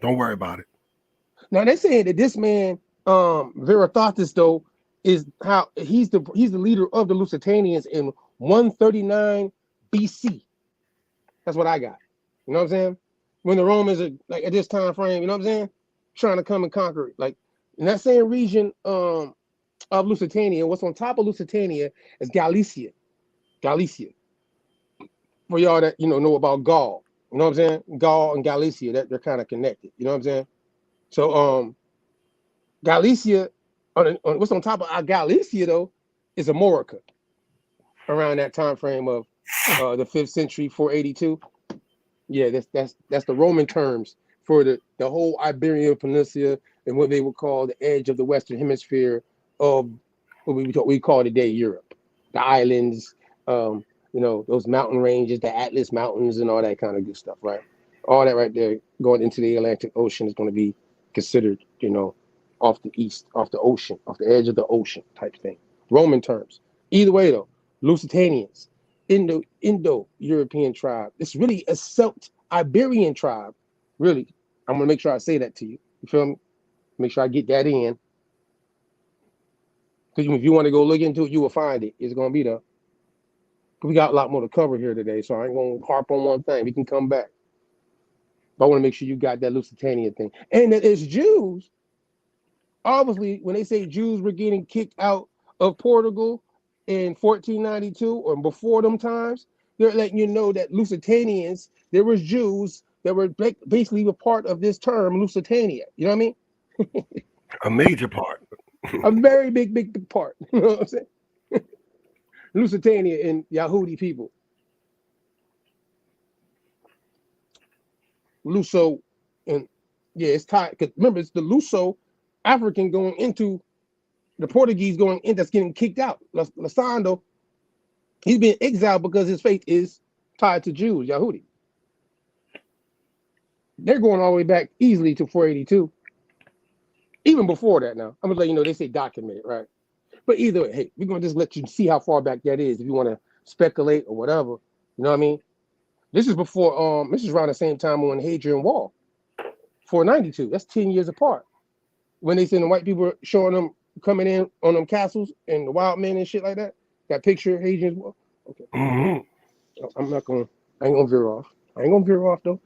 worry about it. Now they're saying that this man, Veritatis, though, is how he's the leader of the Lusitanians in 139 BC. That's what I got. You know what I'm saying? When the Romans are like at this time frame, you know what I'm saying? Trying to come and conquer it. Like in that same region of Lusitania, what's on top of Lusitania is Galicia. Galicia. For y'all that know about Gaul. You know what I'm saying? Gaul and Galicia, that they're kind of connected. You know what I'm saying? So Galicia, what's on top of Galicia though, is Amorica. Around that time frame of the 5th century, 482. Yeah, that's the Roman terms for the whole Iberian Peninsula and what they would call the edge of the Western Hemisphere of what we call today Europe. The islands, those mountain ranges, the Atlas Mountains, and all that kind of good stuff, right? All that right there going into the Atlantic Ocean is going to be considered, off the east, off the ocean, off the edge of the ocean type thing. Roman terms. Either way, though, Lusitanians, Indo-European tribe. It's really a Celt-Iberian tribe. Really, I'm going to make sure I say that to you. You feel me? Make sure I get that in. Because if you want to go look into it, you will find it. It's going to be there. We got a lot more to cover here today, so I ain't going to harp on one thing. We can come back. But I want to make sure you got that Lusitania thing. And that it's Jews. Obviously, when they say Jews were getting kicked out of Portugal in 1492 or before them times, they're letting you know that Lusitanians, there was Jews that were basically a part of this term, Lusitania. You know what I mean? A major part. A very big part. You know what I'm saying? Lusitania and Yahudi people. Luso, and yeah, it's tied. Because remember, it's the Luso African going into the Portuguese going in that's getting kicked out. Lasando, he's been exiled because his faith is tied to Jews, Yahudi. They're going all the way back easily to 482. Even before that now. I'm going to let you know, they say documented, right? But either way, hey, we're going to just let you see how far back that is if you want to speculate or whatever. You know what I mean? This is before, this is around the same time on Hadrian Wall, 492. That's 10 years apart. When they send the white people showing them coming in on them castles and the wild men and shit like that. That picture of Hadrian's Wall. Okay. Mm-hmm. I ain't gonna veer off. I ain't gonna veer off though.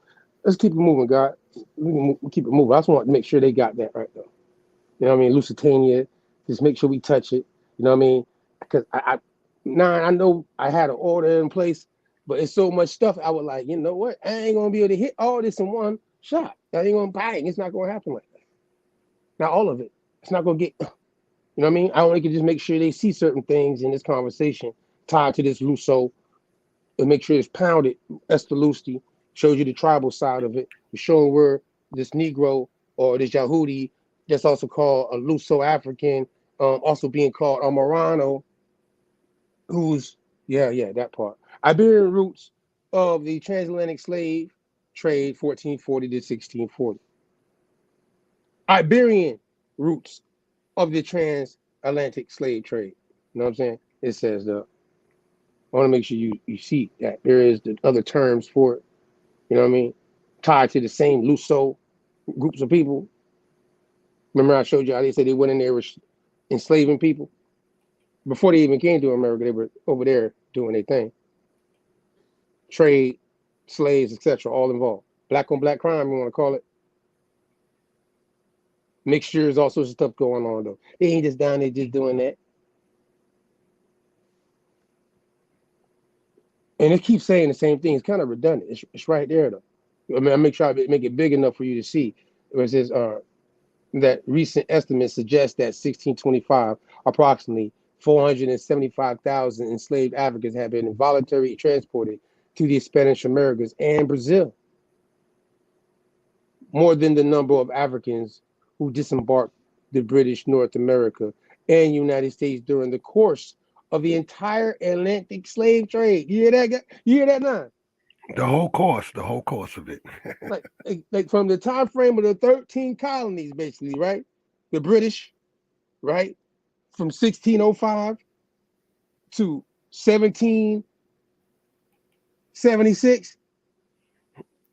Let's keep it moving, God. We keep it moving. I just want to make sure they got that right though. You know what I mean? Lusitania. Just make sure we touch it. You know what I mean? Because I know I had an order in place, but it's so much stuff. I was like, you know what? I ain't gonna be able to hit all this in one shot. I ain't gonna bang. It's not gonna happen like that. Not all of it. It's not gonna get. You know what I mean? I only can just make sure they see certain things in this conversation tied to this Luso and make sure it's pounded. Estelusti shows you the tribal side of it. It's showing where this Negro or this Yahudi, that's also called a Luso African, also being called a Morano, who's, that part. Iberian roots of the transatlantic slave trade 1440 to 1640. Iberian roots of the transatlantic slave trade. You know what I'm saying? It says I want to make sure you see that there is the other terms for it. You know what I mean? Tied to the same Luso groups of people. Remember I showed you how they said they went in there was enslaving people? Before they even came to America, they were over there doing their thing. Trade, slaves, etc., all involved. Black on black crime, you want to call it. Mixtures, all sorts of stuff going on, though. They ain't just down there just doing that. And it keeps saying the same thing. It's kind of redundant. It's right there, though. I mean, I make sure I make it big enough for you to see. It says that recent estimates suggest that 1625, approximately 475,000 enslaved Africans have been involuntarily transported to the Spanish Americas and Brazil, more than the number of Africans who disembarked the British North America and United States during the course of the entire Atlantic slave trade. You hear that? You hear that now? The whole course of it. like from the time frame of the 13 colonies, basically, right? The British, right? From 1605 to 1776.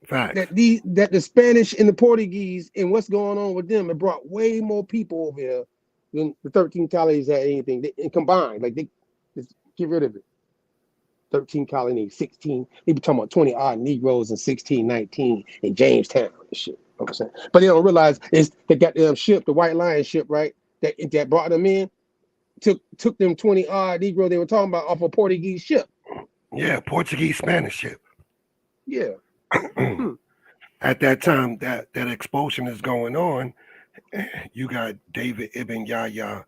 Fact. That the Spanish and the Portuguese and what's going on with them, it brought way more people over here than the 13 colonies had anything. They combined, like they just get rid of it. 13 colonies, 16. They be talking about 20 odd Negroes in 1619 in Jamestown and shit. You know what I'm saying? But they don't realize it's they got them ship, the White Lion ship, right? That brought them in, took them 20 odd Negroes they were talking about off a Portuguese ship. Yeah, Portuguese Spanish ship. Yeah. At that time, that expulsion is going on. You got David Ibn Yahya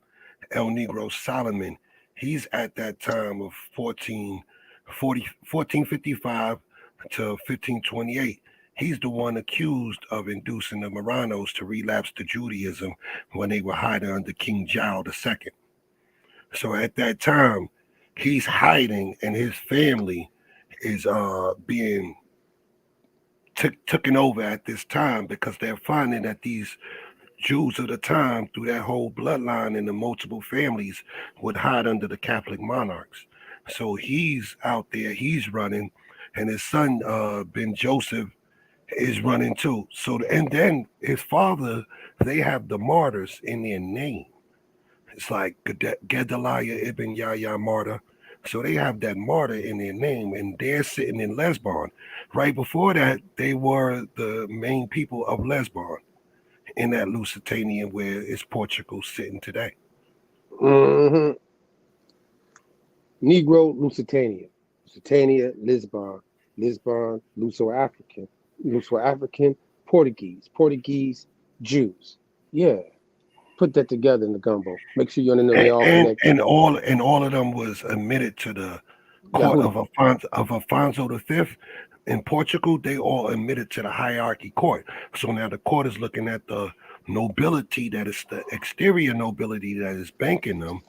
El Negro Solomon. He's at that time of 1455 to 1528. He's the one accused of inducing the Marranos to relapse to Judaism when they were hiding under King Jao II. So at that time, he's hiding, and his family is being taken over at this time because they're finding that these Jews of the time, through that whole bloodline and the multiple families, would hide under the Catholic monarchs. So he's out there, he's running, and his son Ben Joseph is running too. So and then his father, they have the martyrs in their name. It's like Gedaliah Ibn Yahya martyr. So they have that martyr in their name, and they're sitting in Lesbon. Right before that, they were the main people of Lesbon in that Lusitania where it's Portugal sitting today. Mm-hmm. Negro Lusitania, Lisbon, Luso-African, Portuguese, Jews. Yeah. Put that together in the gumbo. Make sure you know they all connected. And all of them was admitted to the court of Afonso V in Portugal. They all admitted to the hierarchy court. So now the court is looking at the nobility that is the exterior nobility that is banking them,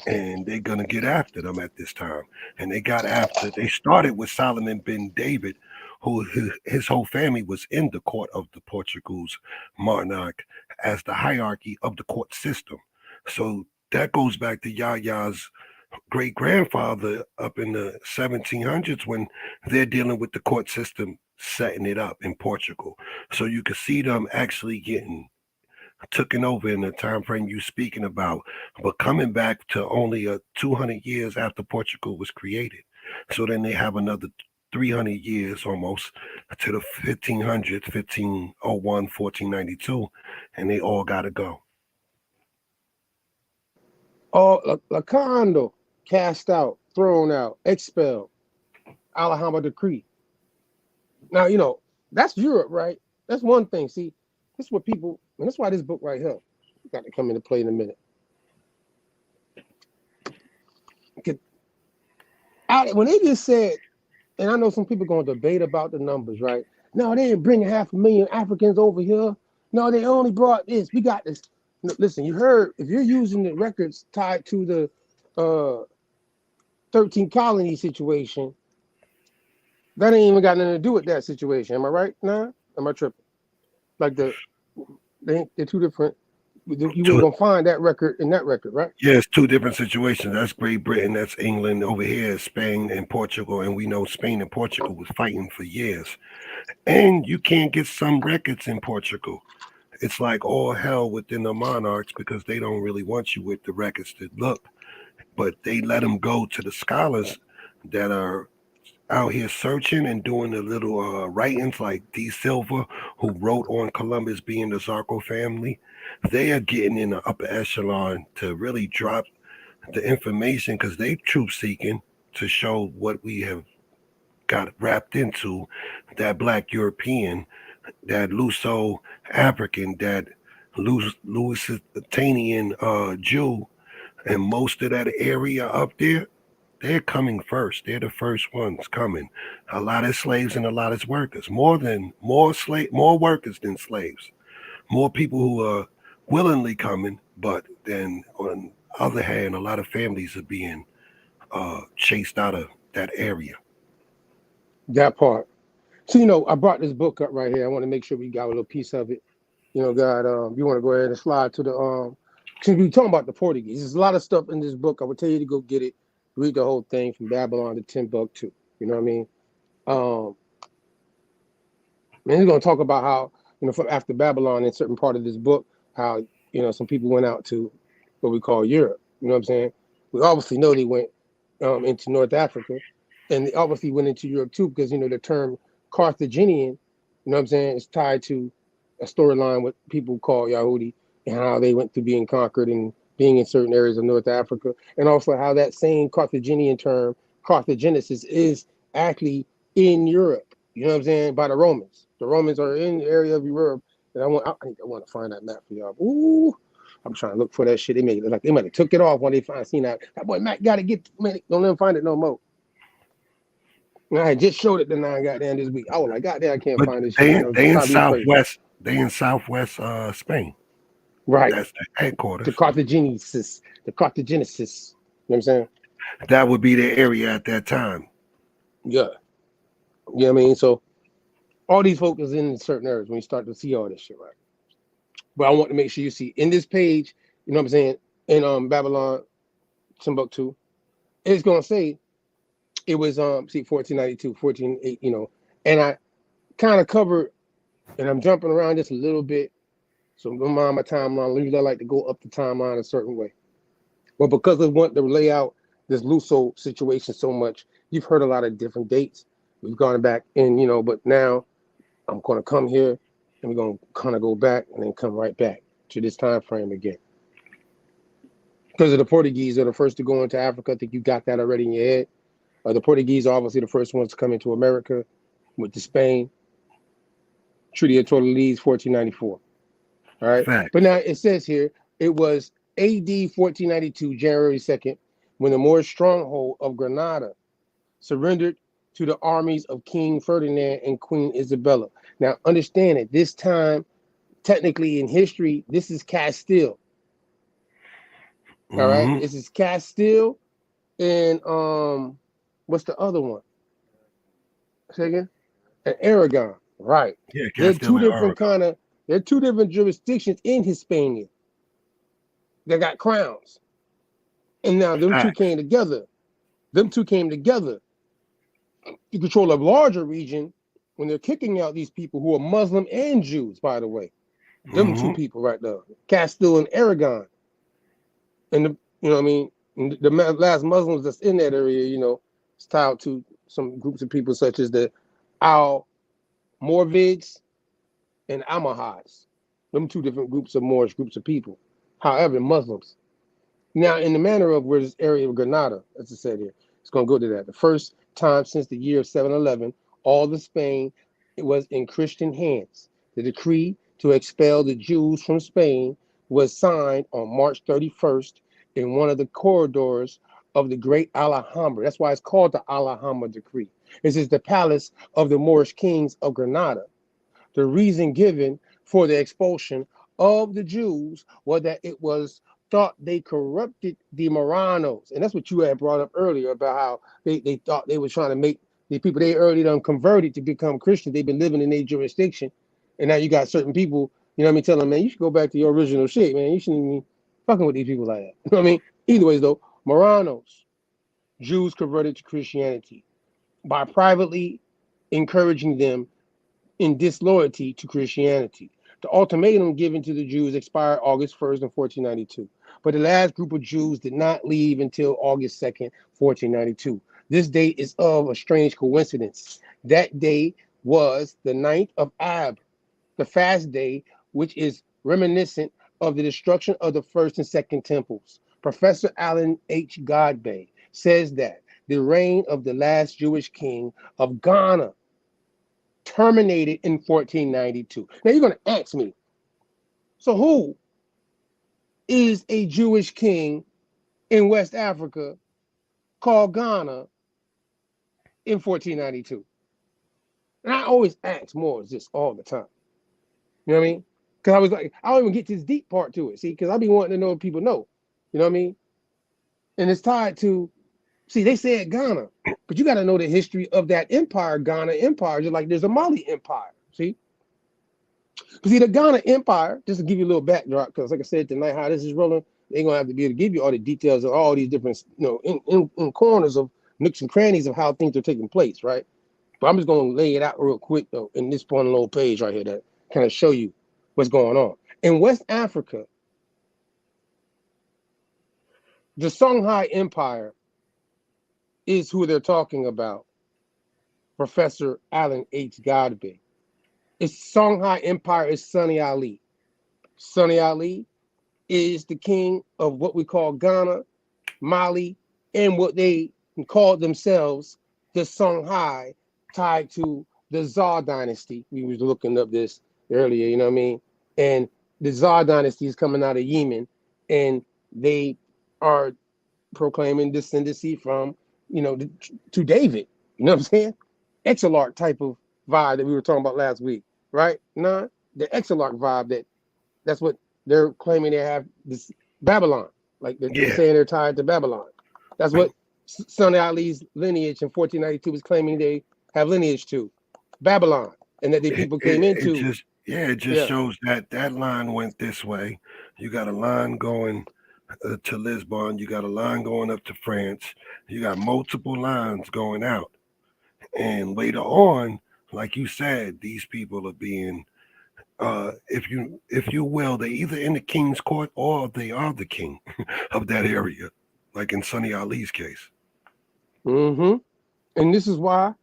and they're gonna get after them at this time. And they started with Solomon bin David, who his whole family was in the court of the Portugal's monarch as the hierarchy of the court system. So that goes back to Yahya's great grandfather up in the 1700s when they're dealing with the court system, setting it up in Portugal. So you can see them actually getting taken over in the time frame you're speaking about, but coming back to only 200 years after Portugal was created. So then they have another 300 years almost to the 1500s, 1501, 1492, and they all got to go. Lacondo, cast out, thrown out, expelled, Alhambra decree. Now, you know, that's Europe, right? That's one thing. See, this is what people, and that's why this book right here got to come into play in a minute. When they just said, and I know some people going to debate about the numbers, right? No, they didn't bring 500,000 Africans over here. No, they only brought this. We got this. Listen, you heard, if you're using the records tied to the 13 colony situation, That ain't even got nothing to do with that situation. Am I right? Nah, am I tripping? Like they're two different. You ain't Two, gonna find that record in that record, right? yeah, it's two different situations. That's Great Britain, that's England. Over here is Spain and Portugal, and we know Spain and Portugal was fighting for years. And you can't get some records in Portugal. It's like all hell within the monarchs because they don't really want you with the records to look, but they let them go to the scholars that are out here searching and doing the little writings like D. Silva, who wrote on Columbus being the Zarco family. They are getting in the upper echelon to really drop the information because they truth seeking to show what we have got wrapped into that black European, that Luso African, that Lusitanian Jew, and most of that area up there, they're coming first. They're the first ones coming. A lot of slaves and a lot of workers. More workers than slaves. More people who are willingly coming, but then on the other hand, a lot of families are being chased out of that area. That part. So I brought this book up right here. I want to make sure we got a little piece of it. God, you want to go ahead and slide to the since we talking about the Portuguese. There's a lot of stuff in this book. I would tell you to go get it, read the whole thing from Babylon to Timbuktu. You know what I mean? Um, and he's gonna talk about how, from after Babylon in certain part of this book, how some people went out to what we call Europe. You know what I'm saying? We obviously know they went into North Africa, and they obviously went into Europe too, because the term Carthaginian, you know what I'm saying, is tied to a storyline what people call Yahudi and how they went through being conquered and being in certain areas of North Africa, and also how that same Carthaginian term, Carthagenesis, is actually in Europe. You know what I'm saying? By the Romans. The Romans are in the area of Europe. And I want to find that map for y'all. Ooh, I'm trying to look for that shit. They made it like they might have took it off when they seen that. That boy Matt got to get, man, don't let him find it no more. And I had just showed it to Nine goddamn this week. I was like, goddamn, I can't But find this shit. they in Try to be crazy. southwest. They in southwest Spain. Right. That's the headquarters. The Carthagenesis. The Carthagenesis. You know what I'm saying? That would be the area at that time. Yeah. You know what I mean? So all these folks is in certain areas when you start to see all this shit, right? But I want to make sure you see in this page, you know what I'm saying, in Babylon, Timbuktu, it's gonna say it was 1492, 1408, and I kind of covered, and I'm jumping around just a little bit. So don't mind my timeline. Usually I like to go up the timeline a certain way. But because I want to lay out this Luso situation so much, you've heard a lot of different dates. We've gone back and but now I'm gonna come here and we're gonna kind of go back and then come right back to this time frame again. Because of the Portuguese are the first to go into Africa. I think you got that already in your head. The Portuguese are obviously the first ones to come into America with the Spain Treaty of Tordesillas, 1494. All right. Fact. But now it says here it was AD 1492, January 2nd, when the Moorish stronghold of Granada surrendered to the armies of King Ferdinand and Queen Isabella. Now understand at this time, technically in history, this is Castile. All right. This is Castile and what's the other one? Say again? And Aragon. Right. Yeah, They're Castile two and different there are two different jurisdictions in Hispania that got crowns. And now them two came together. Them two came together to control a larger region when they're kicking out these people who are Muslim and Jews, by the way. Them two people right there. Castile and Aragon. And you know what I mean? The last Muslims that's in that area, it's tied to some groups of people such as the Al-Morvids and Almohads. Them two different groups of Moorish groups of people. However, Muslims. Now, in the manner of where this area of Granada, as I said here, it's going to go to that. The first time since the year of 711, all the Spain, it was in Christian hands. The decree to expel the Jews from Spain was signed on March 31st in one of the corridors of the Great Alhambra. That's why it's called the Alhambra Decree. This is the palace of the Moorish kings of Granada. The reason given for the expulsion of the Jews was that it was thought they corrupted the Moranos. And that's what you had brought up earlier about how they thought they were trying to make These people, they early done converted to become Christian. They've been living in their jurisdiction. And now you got certain people, you know what I mean, telling them, man, you should go back to your original shit, man. You shouldn't be fucking with these people like that. You know what I mean? Either ways, though, Moranos, Jews converted to Christianity by privately encouraging them in disloyalty to Christianity. The ultimatum given to the Jews expired August 1st in 1492. But the last group of Jews did not leave until August 2nd, 1492. This date is of a strange coincidence. That day was the 9th of Ab, the fast day, which is reminiscent of the destruction of the first and second temples. Professor Alan H. Godbey says that the reign of the last Jewish king of Ghana terminated in 1492. Now you're going to ask me, so who is a Jewish king in West Africa called Ghana in 1492? And I always ask more of this all the time. You know what I mean? Because I was like, I don't even get this deep part to it, see, because I be wanting to know if people know. You know what I mean? And it's tied to, see, they said Ghana, but you got to know the history of that empire, Ghana Empire, just like there's a Mali Empire, see? But see, the Ghana Empire, just to give you a little backdrop, because like I said tonight, how this is rolling, they're going to have to be able to give you all the details of all these different, you know, in corners of nooks and crannies of how things are taking place, right? But I'm just going to lay it out real quick, though, in this one little page right here that kind of show you what's going on. In West Africa, the Songhai Empire is who they're talking about, Professor Alan H. Godbey. It's Songhai Empire is Sunny Ali. Sunny Ali is the king of what we call Ghana, Mali, and what they called themselves the Songhai, tied to the Zhou dynasty. We was looking up this earlier, you know what I mean? And the Zhou dynasty is coming out of Yemen, and they are proclaiming descendancy from, you know, to David. You know what I'm saying? Exarch type of vibe that we were talking about last week, right? No, the Exarch vibe, that's what they're claiming they have, this Babylon. Like they're saying they're tied to Babylon. That's what Sunni Ali's lineage in 1492 was claiming they have lineage to, Babylon, and that the people came into. It just shows that that line went this way. You got a line going to Lisbon. You got a line going up to France. You got multiple lines going out. And later on, like you said, these people are being, if you will, they're either in the king's court or they are the king of that area, like in Sunny Ali's case. Mm-hmm. And this is why,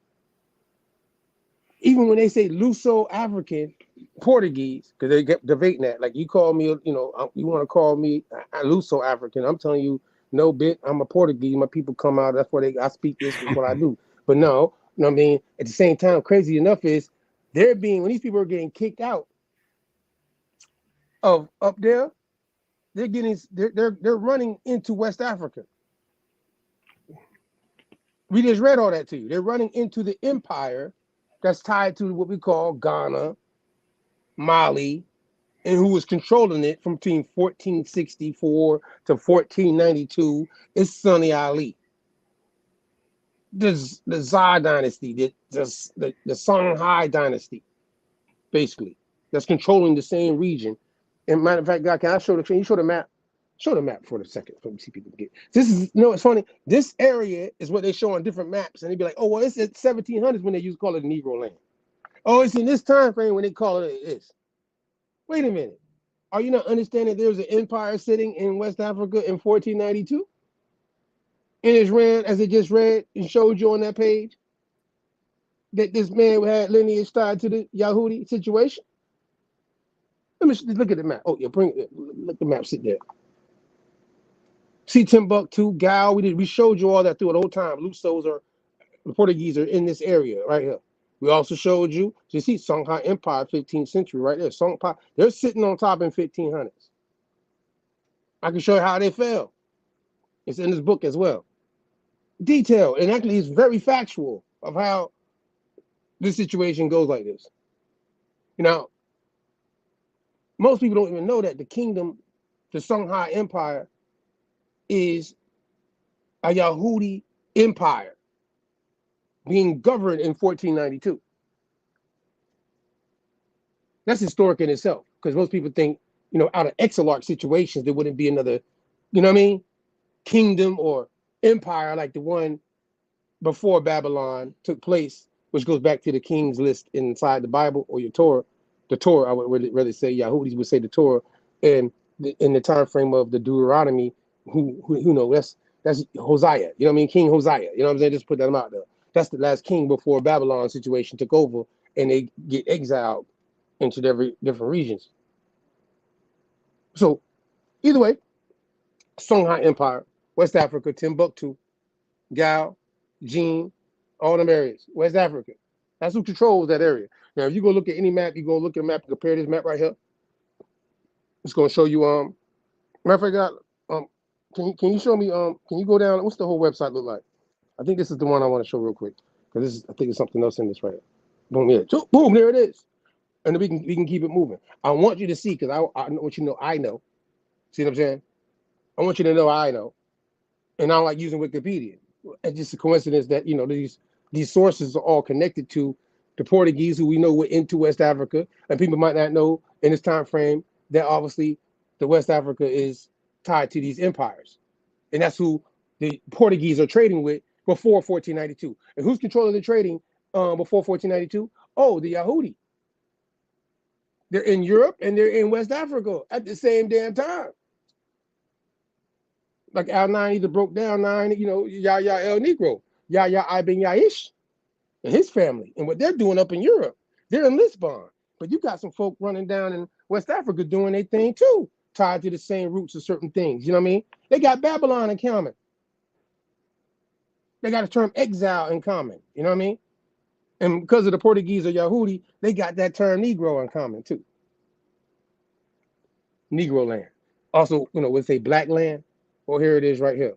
even when they say Luso-African Portuguese, because they get debating that, like you call me, you know, you want to call me a Luso-African, I'm telling you, no bit, I'm a Portuguese, my people come out, that's why I speak this, is what I do. But no, you know what I mean? At the same time, crazy enough is, when these people are getting kicked out of up there, they're running into West Africa. We just read all that to you. They're running into the empire that's tied to what we call Ghana, Mali, and who was controlling it from between 1464 to 1492 is Sunny Ali. The Zhou dynasty, the Songhai dynasty, basically, that's controlling the same region. And matter of fact, God, can I show the map? Show the map for a second. Let me see people get this. Is, you know, it's funny. This area is what they show on different maps, and they'd be like, "Oh, well, it's at 1700s when they used to call it Negro land. Oh, it's in this time frame when they call it this." Wait a minute. Are you not understanding there was an empire sitting in West Africa in 1492? And it's ran, as it just read and showed you on that page, that this man had lineage tied to the Yahudi situation? Let me look at the map. Oh, yeah, bring it. Let the map sit there. See Timbuktu, Gal, we showed you all that through the whole time. Lusos are, the Portuguese are in this area right here. We also showed you see Songhai Empire, 15th century right there. Songhai, they're sitting on top in 1500s. I can show you how they fell. It's in this book as well. Detail, and actually it's very factual of how this situation goes like this. You know, most people don't even know that the kingdom, the Songhai Empire, is a Yahudi empire. being governed in 1492. That's historic in itself, because most people think, out of Exarch situations, there wouldn't be another, kingdom or empire like the one before Babylon took place, which goes back to the king's list inside the Bible or your Torah. The Torah, I would rather say, Yahudis would say the Torah, and in the time frame of the Deuteronomy, who that's Hosea. You know what I mean? King Hosea. You know what I'm saying? Just put them out there. That's the last king before Babylon situation took over, and they get exiled into different regions. So either way, Songhai Empire, West Africa, Timbuktu, Gao, Jin, all them areas, West Africa. That's who controls that area. Now, if you go look at any map, you go look at a map, compare this map right here. It's gonna show you. Matter of fact, can you show me? Can you go down? What's the whole website look like? I think this is the one I want to show real quick, because I think it's something else in this right here. Boom, yeah, boom, there it is. And then we can keep it moving. I want you to see, because I want you to know I know. See what I'm saying? I want you to know I know. And I don't like using Wikipedia. It's just a coincidence that these sources are all connected to the Portuguese, who we know went into West Africa, and people might not know in this time frame that obviously the West Africa is tied to these empires, and that's who the Portuguese are trading with before 1492. And who's controlling the trading before 1492? Oh, the Yahudi. They're in Europe and they're in West Africa at the same damn time. Like Al-9 either broke down Yahya El Negro, Yahya Ibn Yaish, and his family, and what they're doing up in Europe. They're in Lisbon. But you got some folk running down in West Africa doing their thing too, tied to the same roots of certain things. You know what I mean? They got Babylon in common. They got the term exile in common. You know what I mean? And because of the Portuguese or Yahudi, they got that term Negro in common too. Negro land. Also, we'll say black land. Well, here it is right here.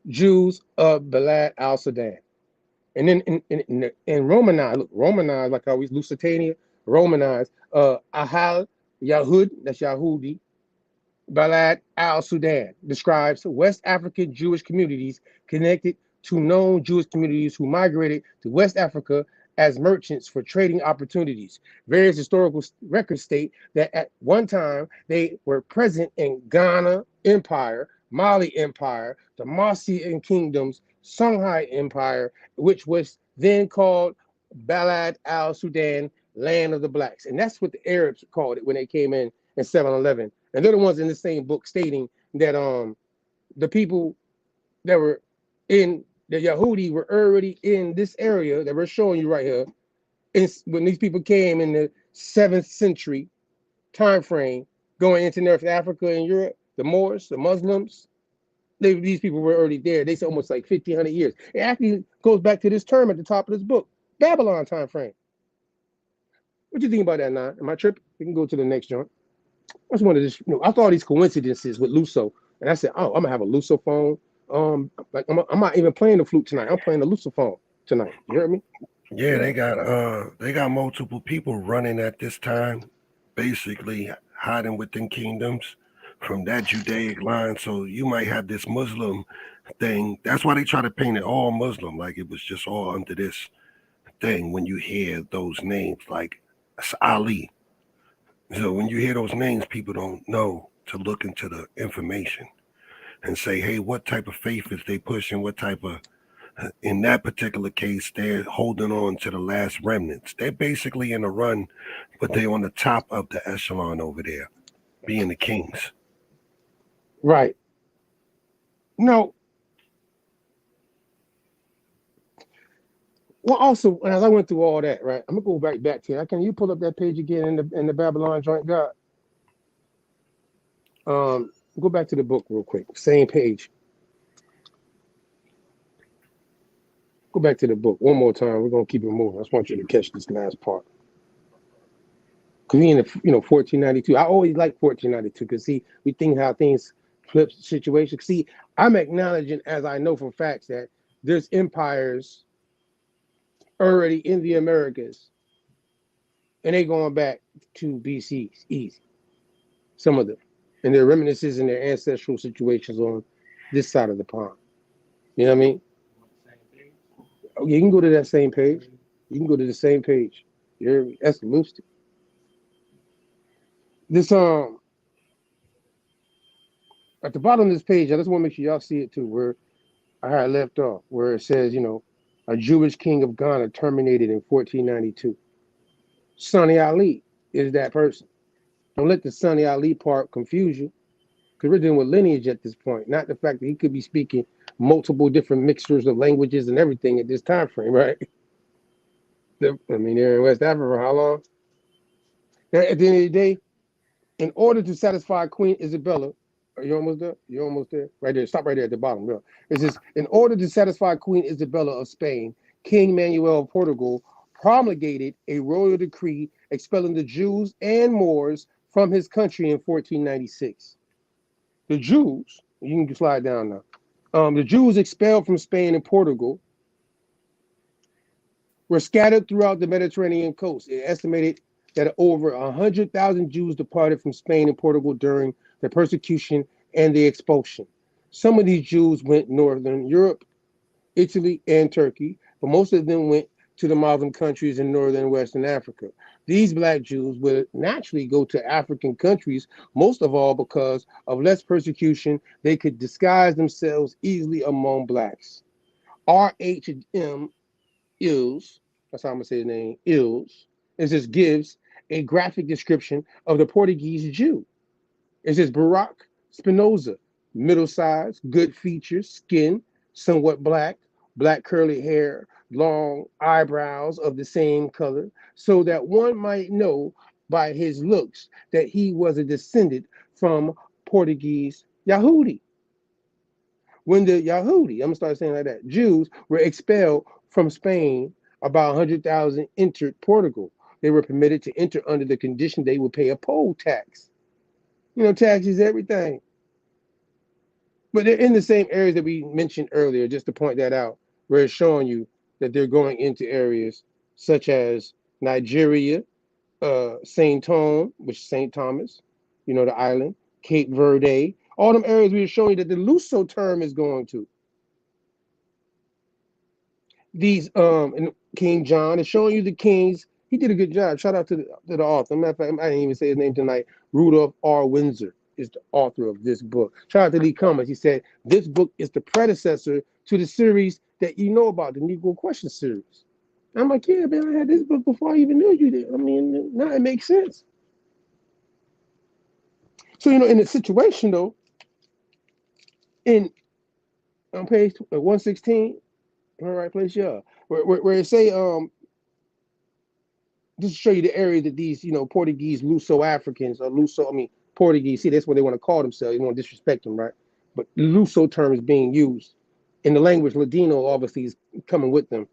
Jews of Balad al-Sudan. And then in Romanized, look, Romanized, like always, Lusitania, Romanized, Ahal Yahud, that's Yahudi, Balad al-Sudan, describes West African Jewish communities connected to known Jewish communities who migrated to West Africa as merchants for trading opportunities. Various historical records state that at one time they were present in Ghana Empire, Mali Empire, the Marsian Kingdoms, Songhai Empire, which was then called Balad al-Sudan, land of the blacks. And that's what the Arabs called it when they came in 711. And they're the ones in the same book stating that the people that were in the Yahudi were already in this area that we're showing you right here. When these people came in the 7th century time frame, going into North Africa and Europe, the Moors, the Muslims, these people were already there. They said almost like 1,500 years. It actually goes back to this term at the top of this book, Babylon time frame. What do you think about that, Nine? Am I tripping? We can go to the next joint. I just wanted to, I thought these coincidences with Luso, and I said, oh, I'm gonna have a Lusophone. I'm not even playing the flute tonight. I'm playing the Lusophone tonight. You hear me? Yeah, they got multiple people running at this time, basically hiding within kingdoms from that Judaic line. So you might have this Muslim thing. That's why they try to paint it all Muslim, like it was just all under this thing. When you hear those names, like Ali. So when you hear those names, people don't know to look into the information and say, hey, what type of faith is they pushing? What type of, in that particular case, they're holding on to the last remnants. They're basically in a run, but they're on the top of the echelon over there, being the kings. Right. No. Well, also, as I went through all that, right, I'm gonna go back to it. Can you pull up that page again in the Babylon Joint God? Go back to the book real quick. Same page. Go back to the book one more time. We're gonna keep it moving. I just want you to catch this last part. Cause we in 1492. I always like 1492 because see, we think how things flip situations. See, I'm acknowledging, as I know from facts, that there's empires already in the Americas, and they going back to BC, easy. Some of them, and their reminiscences and their ancestral situations on this side of the pond. You know what I mean? You can go to that same page. You can go to the same page. You're Estelusti. This at the bottom of this page, I just want to make sure y'all see it too, where I had left off, where it says, a Jewish king of Ghana terminated in 1492. Sonny Ali is that person. Don't let the Sonny Ali part confuse you, because we're dealing with lineage at this point, not the fact that he could be speaking multiple different mixtures of languages and everything at this time frame, right? I mean, they're in West Africa for how long? Now, at the end of the day, in order to satisfy Queen Isabella, are you almost there? You're almost there? Right there. Stop right there at the bottom. Bro. It says, in order to satisfy Queen Isabella of Spain, King Manuel of Portugal promulgated a royal decree expelling the Jews and Moors from his country in 1496. The Jews, you can slide down now. The Jews expelled from Spain and Portugal were scattered throughout the Mediterranean coast. It estimated that over 100,000 Jews departed from Spain and Portugal during the persecution and the expulsion. Some of these Jews went northern Europe, Italy, and Turkey, but most of them went to the Muslim countries in northern and western Africa. These black Jews would naturally go to African countries, most of all because of less persecution. They could disguise themselves easily among blacks. R.H.M. Ills, that's how I'm going to say his name, Ills, it just gives a graphic description of the Portuguese Jew. It says Barak Spinoza, middle size, good features, skin, somewhat black, black curly hair, long eyebrows of the same color, so that one might know by his looks that he was a descendant from Portuguese Yahudi. When the Yahudi, I'm going to start saying like that, Jews were expelled from Spain, about 100,000 entered Portugal. They were permitted to enter under the condition they would pay a poll tax. Tax is everything. But they're in the same areas that we mentioned earlier, just to point that out, where it's showing you that they're going into areas such as Nigeria, St. Tom, which is St. Thomas, the island, Cape Verde, all them areas we are showing you that the Luso term is going to. These and King John is showing you the kings. He did a good job. Shout out to the author. Matter of fact, I didn't even say his name tonight. Rudolph R. Windsor is the author of this book. Shout out to Lee Cummings. He said this book is the predecessor to the series that you know about, the Negro Question series. I'm like, yeah, man, I had this book before I even knew you did. I mean, now it makes sense. So, in the situation though, on page 116, all right, place, yeah, where it say just to show you the area that these, Portuguese Luso Africans or Portuguese, see, that's what they want to call themselves. You want to disrespect them, right? But the Luso term is being used. In the language, Ladino obviously is coming with them.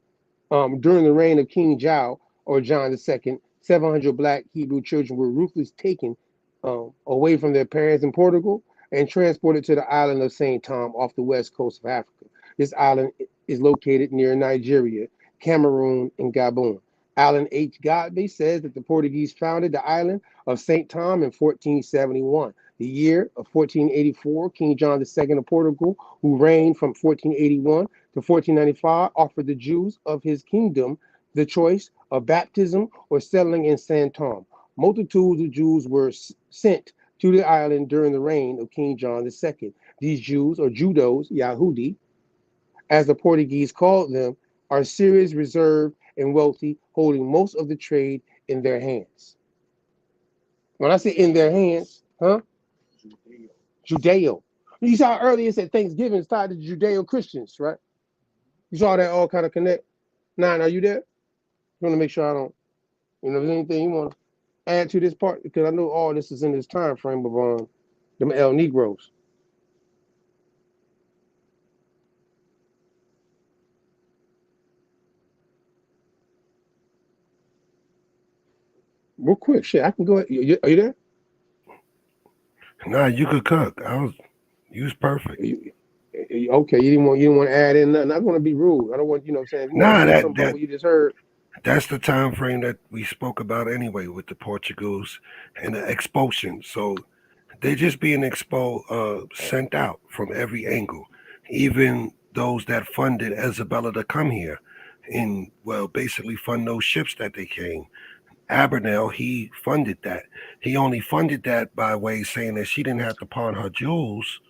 During the reign of King Jao or John II, 700 black Hebrew children were ruthlessly taken away from their parents in Portugal and transported to the island of St. Tom off the west coast of Africa. This island is located near Nigeria, Cameroon, and Gabon. Alan H. Godbey says that the Portuguese founded the island of St. Tom in 1471. The year of 1484, King John II of Portugal, who reigned from 1481 to 1495, offered the Jews of his kingdom the choice of baptism or settling in St. Tom. Multitudes of Jews were sent to the island during the reign of King John II. These Jews, or Judos, Yahudi, as the Portuguese called them, are serious, reserved, and wealthy, holding most of the trade in their hands. When I say in their hands, Judeo. You saw earlier it said Thanksgiving is tied to Judeo-Christians, right? You saw that all kind of connect. Nine, are you there? I want to make sure I don't, if there's anything you want to add to this part, because I know all this is in this time frame of them El Negroes. Real quick, shit, I can go ahead. Are you there? Nah, you could cook. You was perfect. Okay, you didn't want to add in nothing. I don't want to be rude. I don't want, saying. Nah, what you just heard. That's the time frame that we spoke about anyway with the Portuguese and the expulsion. So they're just being sent out from every angle. Even those that funded Isabella to come here, and basically fund those ships that they came. Abernell, he funded that. He only funded that by way saying that she didn't have to pawn her jewels,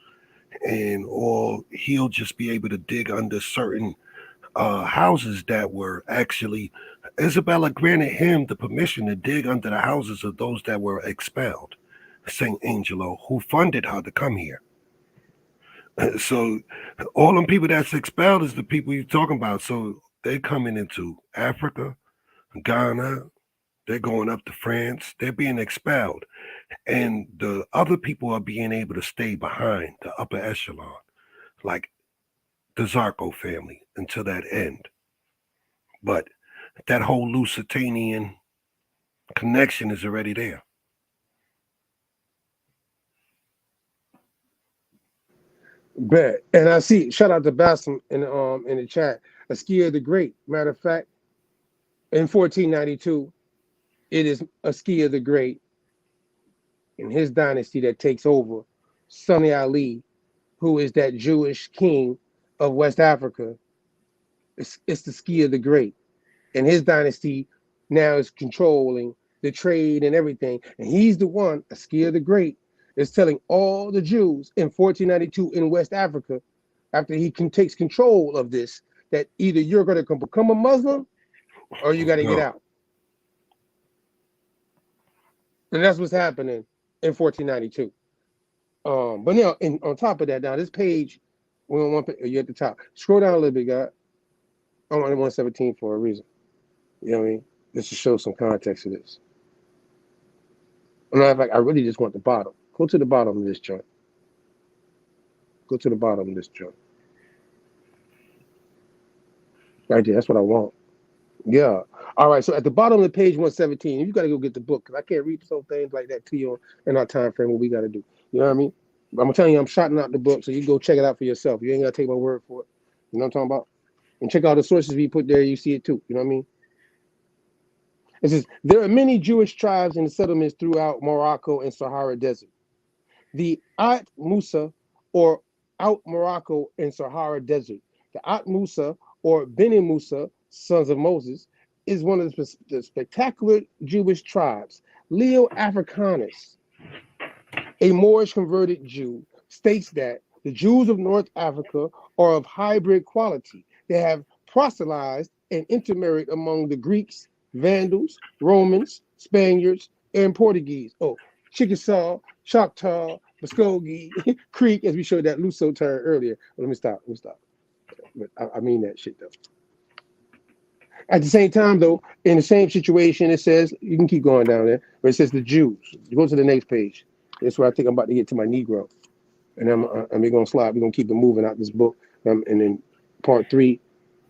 or he'll just be able to dig under certain houses that were actually. Isabella granted him the permission to dig under the houses of those that were expelled. Saint Angelo, who funded her to come here. So all them people that's expelled is the people you're talking about. So they're coming into Africa, Ghana. They're going up to France. They're being expelled. And the other people are being able to stay behind the upper echelon, like the Zarco family, until that end. But that whole Lusitanian connection is already there. Bet. And I see, shout out to Bassam in the chat. Askia the Great. Matter of fact, in 1492, it is Askia the Great and his dynasty that takes over Sunni Ali, who is that Jewish king of West Africa. It's the Askia the Great. And his dynasty now is controlling the trade and everything. And he's the one, Askia the Great, is telling all the Jews in 1492 in West Africa, after he takes control of this, that either you're going to become a Muslim or you got to get out. And that's what's happening in 1492. But now, on top of that, now this page, you're at the top. Scroll down a little bit, guys. I'm on 117 for a reason. You know what I mean? Just to show some context to this. Matter of fact, I really just want the bottom. Go to the bottom of this joint. Go to the bottom of this joint. Right there. That's what I want. Yeah. All right. So at the bottom of the page 117, you got to go get the book because I can't read some things like that to you in our time frame. What we got to do. You know what I mean? I'm telling you, I'm shouting out the book, so you go check it out for yourself. You ain't got to take my word for it. You know what I'm talking about? And check out the sources we put there. You see it too. You know what I mean? It says, there are many Jewish tribes in the settlements throughout Morocco and Sahara Desert. The At Musa, or Out Morocco and Sahara Desert. The At Musa, or Beni Musa, sons of Moses, is one of the spectacular Jewish tribes. Leo Africanus, a Moorish converted Jew, states that the Jews of North Africa are of hybrid quality. They have proselytized and intermarried among the Greeks, Vandals, Romans, Spaniards, and Portuguese. Oh, Chickasaw, Choctaw, Muskogee, Creek, as we showed that Luso term earlier. Let me stop. But I mean that shit, though. At the same time, though, in the same situation, it says, you can keep going down there, but it says the Jews. You go to the next page. That's where I think I'm about to get to my Negro. And we're going to slide. We're going to keep it moving out this book. And then part 3,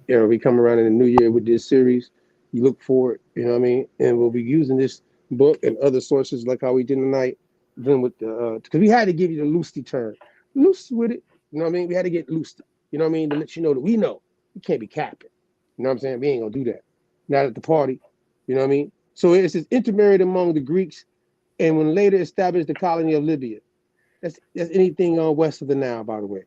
we come around in the new year with this series. You look for it, you know what I mean? And we'll be using this book and other sources like how we did tonight. Then with the, because we had to give you the loosey term. Loose with it, you know what I mean? We had to get loose, you know what I mean? To let you know that we know. We can't be capping. You know what I'm saying? We ain't going to do that. Not at the party, you know what I mean? So it says intermarried among the Greeks and when later established the colony of Libya. That's anything west of the Nile, by the way.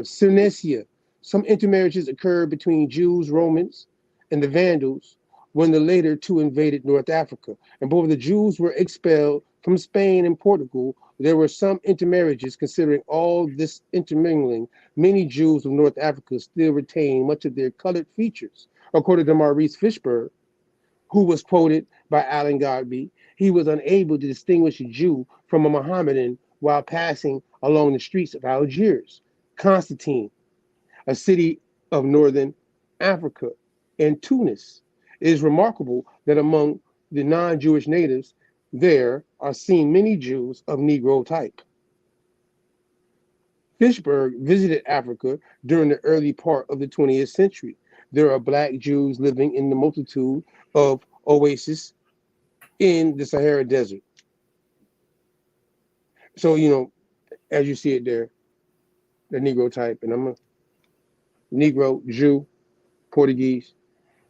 Cilicia. Some intermarriages occurred between Jews, Romans, and the Vandals when the later two invaded North Africa. And both the Jews were expelled from Spain and Portugal. There were some intermarriages. Considering all this intermingling, many Jews of North Africa still retain much of their colored features. According to Maurice Fishburne, who was quoted by Alan Godby, he was unable to distinguish a Jew from a Mohammedan while passing along the streets of Algiers. Constantine, a city of northern Africa, and Tunis. It is remarkable that among the non-Jewish natives, there are seen many Jews of Negro type. Fishburne visited Africa during the early part of the 20th century. There are Black Jews living in the multitude of oases in the Sahara Desert. So, as you see it there, the Negro type, and I'm a Negro, Jew, Portuguese,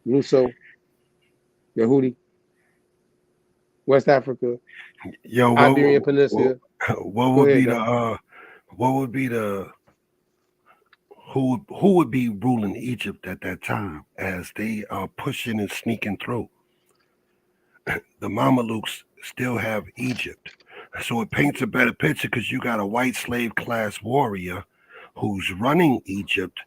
Luso, Yehudi, West Africa, Iberian Peninsula. What would be the who would be ruling Egypt at that time as they are pushing and sneaking through. The Mamelukes still have Egypt. So it paints a better picture because you got a white slave class warrior who's running Egypt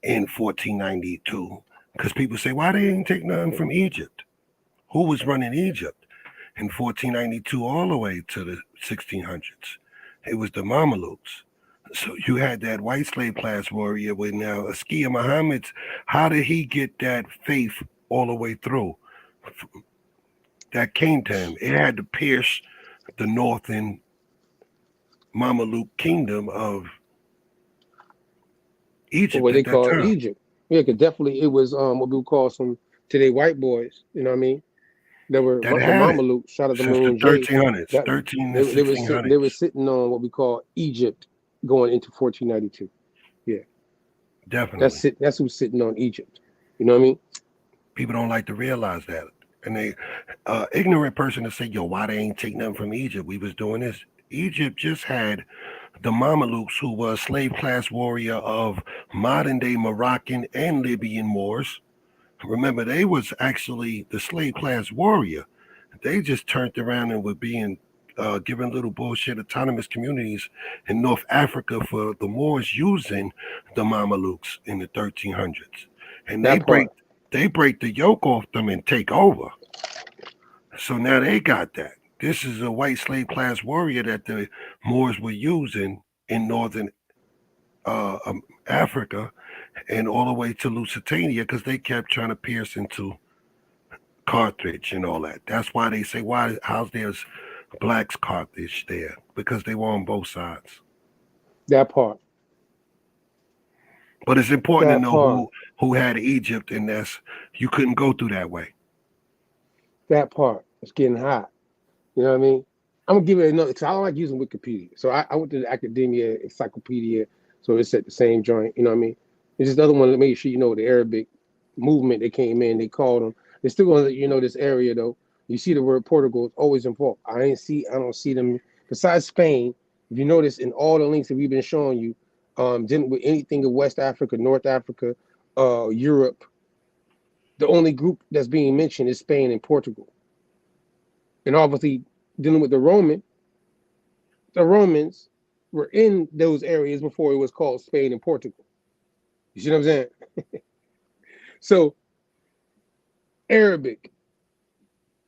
in 1492. Because people say, why they ain't take nothing from Egypt? Who was running Egypt in 1492 all the way to the 1600s? It was the Mamelukes. So you had that white slave class warrior with now Askia Muhammad's. How did he get that faith all the way through? That came to him. It had to pierce the northern Mameluke kingdom of Egypt. What they at that call time. Egypt. Yeah, because definitely it was what we would call some today white boys. You know what I mean? They were That the had it Mamelukes. Shout out to since the Maroon J. 1300s, That 13 they, and they were 1600s. they were sitting on what we call Egypt going into 1492. Yeah, Definitely. That's who's sitting on Egypt. You know what I mean? People don't like to realize that. And they ignorant person to say, yo, why they ain't take nothing from Egypt? We was doing this. Egypt just had the Mamelukes, who were a slave class warrior of modern day Moroccan and Libyan Moors. Remember, they was actually the slave class warrior. They just turned around and were being given little bullshit autonomous communities in North Africa for the Moors using the Mamelukes in the 1300s. And That part. they break the yoke off them and take over. So now they got that. This is a white slave class warrior that the Moors were using in northern Africa and all the way to Lusitania because they kept trying to pierce into Carthage and all that. That's why they say, how's there's blacks Carthage there? Because they were on both sides. That part. But it's important That to know part. who had Egypt, and that's you couldn't go through that way. That part. It's getting hot. You know what I mean? I'm gonna give it another because I don't like using Wikipedia. So I went to the Academia Encyclopedia, so it's at the same joint. You know what I mean? It's just the other one to make sure you know the Arabic movement that came in. They called them. They're still gonna let you know this area though. You see the word Portugal is always involved. I don't see them besides Spain. If you notice in all the links that we've been showing you, dealing with anything in West Africa, North Africa, Europe, the only group that's being mentioned is Spain and Portugal. And obviously dealing with the Romans were in those areas before it was called Spain and Portugal. You see what I'm saying? So Arabic,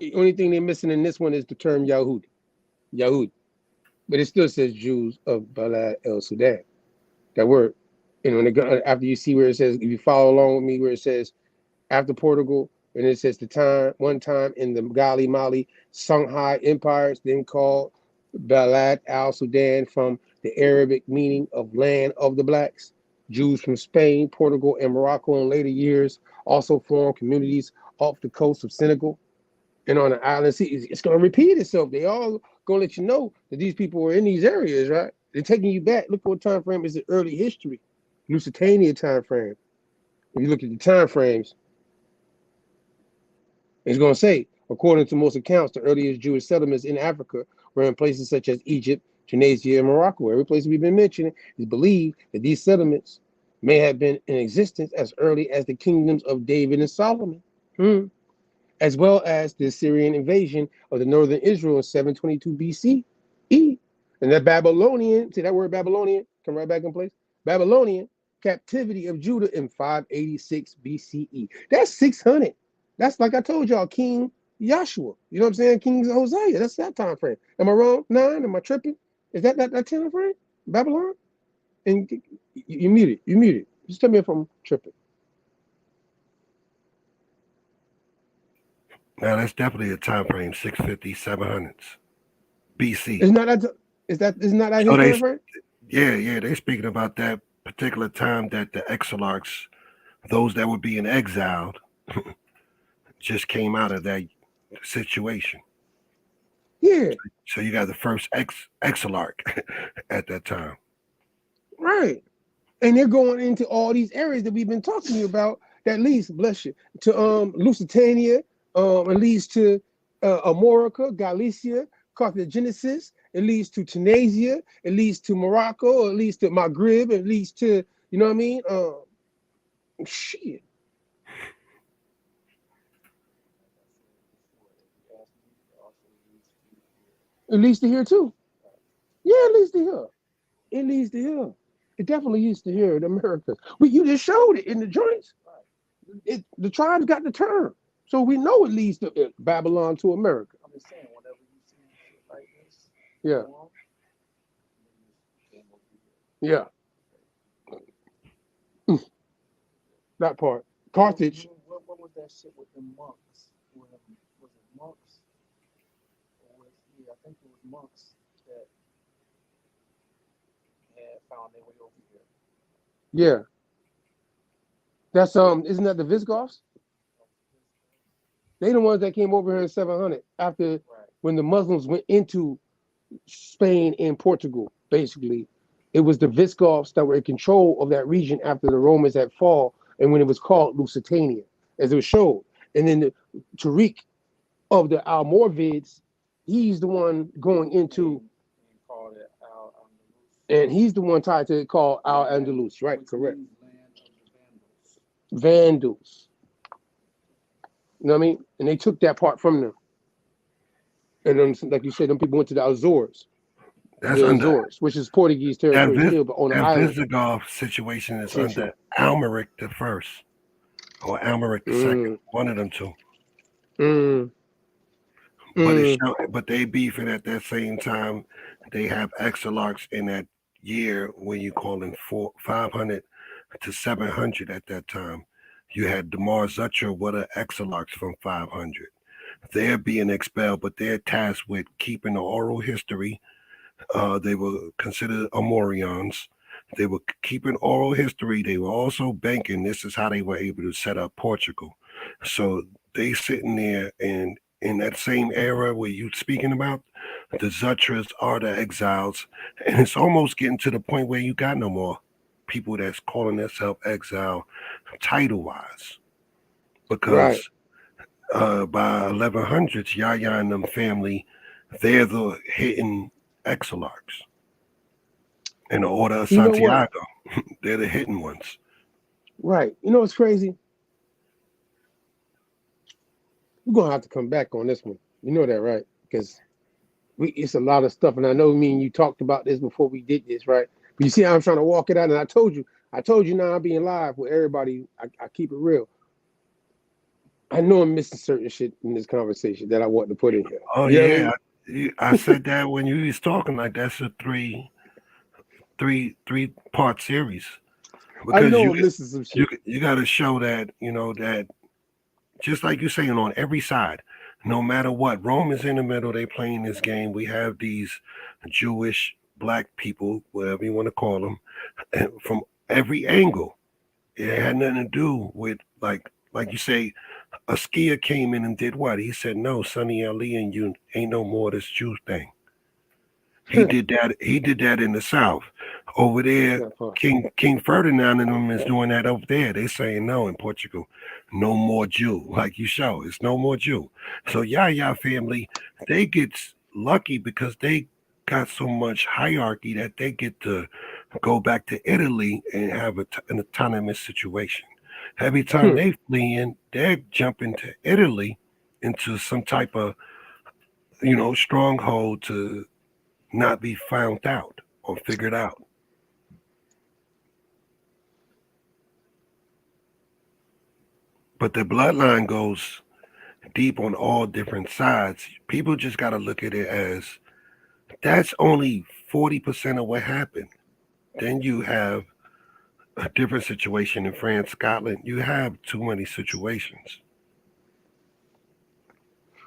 the only thing they're missing in this one is the term Yahudi. But it still says Jews of Balad el Sudan. That word. And when after you see where it says, if you follow along with me, where it says after Portugal, and it says one time in the Gali Mali Songhai empires, then called Balad al Sudan from the Arabic meaning of land of the blacks. Jews from Spain, Portugal, and Morocco in later years also formed communities off the coast of Senegal and on the island. See, it's going to repeat itself. They all going to let you know that these people were in these areas, right? They're taking you back. Look what time frame is the early history, Lusitania time frame. When you look at the time frames, it's going to say, according to most accounts, the earliest Jewish settlements in Africa were in places such as Egypt, Tunisia, and Morocco. Every place we've been mentioning is believed that these settlements may have been in existence as early as the kingdoms of David and Solomon, as well as the Assyrian invasion of the northern Israel in 722 BCE. And that Babylonian, see that word Babylonian, come right back in place. Babylonian captivity of Judah in 586 BCE. That's 600. That's like I told y'all, King Joshua. You know what I'm saying? King Hosea. That's that time frame. Am I wrong? 9? Am I tripping? Is that time frame? Babylon? And you muted. You muted. Just tell me if I'm tripping. Now that's definitely a time frame, 650, 700s BC. Isn't that his time frame? Yeah, they're speaking about that particular time that the exilarchs, those that were being exiled, just came out of that situation. Yeah. So you got the first exilarch at that time. Right. And they're going into all these areas that we've been talking to you about that leads, bless you, to Lusitania, it leads to Amorica, Galicia, Carthagenesis, it leads to Tunisia, it leads to Morocco, it leads to Maghreb, it leads to You know what I mean? Shit. It leads to here too. Yeah, it leads to here. It leads to here. It definitely used to here in America. But you just showed it in the joints. The tribes got the term. So we know it leads to Babylon to America. I'm just saying, whenever you see shit like this, Yeah. Yeah. That part. Carthage. What was that shit with the monks? Was it monks? I think it was monks that had found their way over here. Yeah. That's isn't that the Visigoths? They the ones that came over here in 700 after when the Muslims went into Spain and Portugal. Basically, it was the Visigoths that were in control of that region after the Romans had fall, and when it was called Lusitania, as it was showed. And then the Tariq of the Almoravids, he's the one going into, and he's the one tied to call Al-Andalus, right? Correct. Vandals. You know what I mean? And they took that part from them. And then, like you said, them people went to the Azores. That's the under Azores, which is Portuguese territory still, but on the that island. Visigoth situation is Sure, under sure. Almeric the First or Almeric the Second, one of them two. But they beefing at that same time. They have exarchs in that year when you call in 500 to 700 at that time. You had Damar Zutra with an exarchs from 500. They're being expelled, but they're tasked with keeping the oral history. They were considered Amorians. They were keeping oral history. They were also banking. This is how they were able to set up Portugal. So they sitting there, and in that same era where you speaking about, the Zutras are the exiles, and it's almost getting to the point where you got no more people that's calling themselves exile title-wise, because by 1100s, Yahya and them family, they're the hidden exarchs. In the order of Santiago, they're the hidden ones. Right. You know what's crazy? We're gonna have to come back on this one. You know that, right? Because it's a lot of stuff, and I know me and you talked about this before we did this, right? But you see how I'm trying to walk it out, and I told you now I'm being live with everybody. I keep it real. I know I'm missing certain shit in this conversation that I want to put in here. Oh yeah, I said that when you was talking, like that's a three-part series. Because I know I'm missing some shit. You got to show that, that just like you're saying, on every side, no matter what, Rome is in the middle. They playing this game. We have these Jewish, black people, whatever you want to call them, from every angle. It had nothing to do with like you say, a skier came in and did what? He said, no, Sonny Ali and you ain't no more this Jew thing. He did that. He did that in the South. Over there, King Ferdinand and them is doing that over there. They saying no in Portugal, no more Jew. Like you show, it's no more Jew. So Yahya family, they get lucky because they got so much hierarchy that they get to go back to Italy and have an autonomous situation. Every time they flee in, they're jumping to Italy into some type of, stronghold to not be found out or figured out. But the bloodline goes deep on all different sides. People just got to look at it as that's only 40% of what happened. Then you have a different situation in France, Scotland. You have too many situations.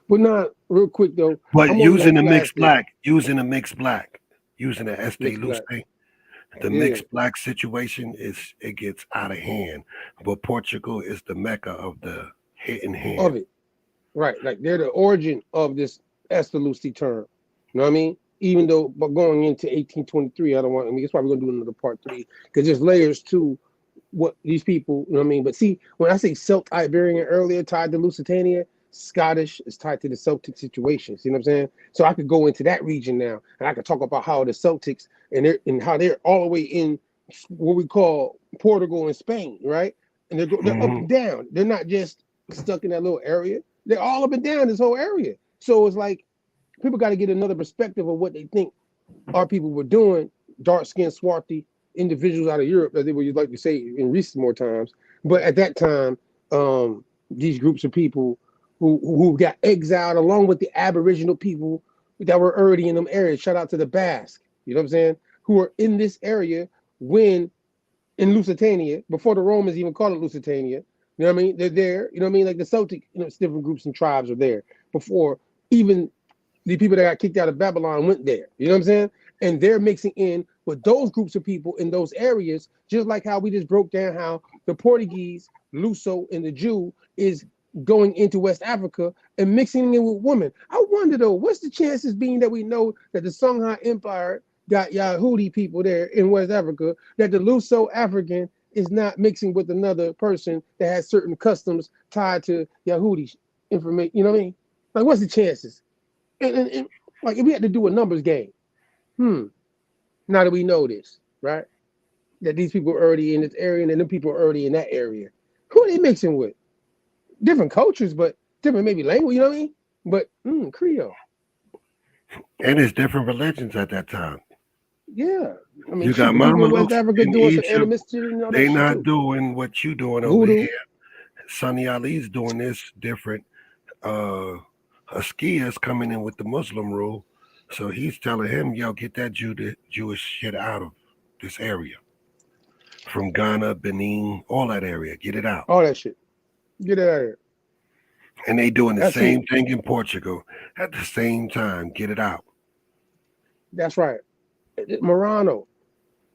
But not real quick though. But using a mixed black, using the Estelusti, the mixed black situation it gets out of hand. But Portugal is the mecca of the hidden hand of it, right? Like they're the origin of this Estelusti term. You know what I mean? Even though, but going into 1823, I don't want. I mean, it's probably gonna do another part 3 because there's layers to what these people. You know what I mean? But see, when I say Celt-Iberian earlier, tied to Lusitania. Scottish is tied to the Celtic situations. You know what I'm saying? So I could go into that region now, and I could talk about how the Celtics and how they're all the way in what we call Portugal and Spain, right? And they're up and down. They're not just stuck in that little area. They're all up and down this whole area. So it's like people got to get another perspective of what they think our people were doing. Dark-skinned, swarthy individuals out of Europe, as they would like to say in recent more times. But at that time, these groups of people who got exiled along with the Aboriginal people that were already in them areas. Shout out to the Basque, you know what I'm saying? Who are in this area when in Lusitania, before the Romans even called it Lusitania. You know what I mean? They're there, you know what I mean? Like the Celtic, different groups and tribes are there before even the people that got kicked out of Babylon went there. You know what I'm saying? And they're mixing in with those groups of people in those areas, just like how we just broke down how the Portuguese, Luso, and the Jew is going into West Africa and mixing in with women. I wonder though, what's the chances being that we know that the Songhai Empire got Yahudi people there in West Africa, that the Luso African is not mixing with another person that has certain customs tied to Yahudi information, you know what I mean? Like, what's the chances? And like, if we had to do a numbers game, now that we know this, right? That these people are already in this area and then them people are already in that area. Who are they mixing with? Different cultures, but different maybe language, you know what I mean? But Creole. And it's different religions at that time. Yeah. I mean, You shit, got the people in West Mamelukes Africa in doing some Egypt. animistic and all that They shit not too. doing what you doing over Voodoo. here. Sonny Ali's doing this different. Askia's coming in with the Muslim rule. So he's telling him, yo, get that Jewish shit out of this area. From Ghana, Benin, all that area. Get it out. All that shit. Get it out of here. And they doing the That's same it. thing in Portugal at the same time. Get it out. That's right. Marano.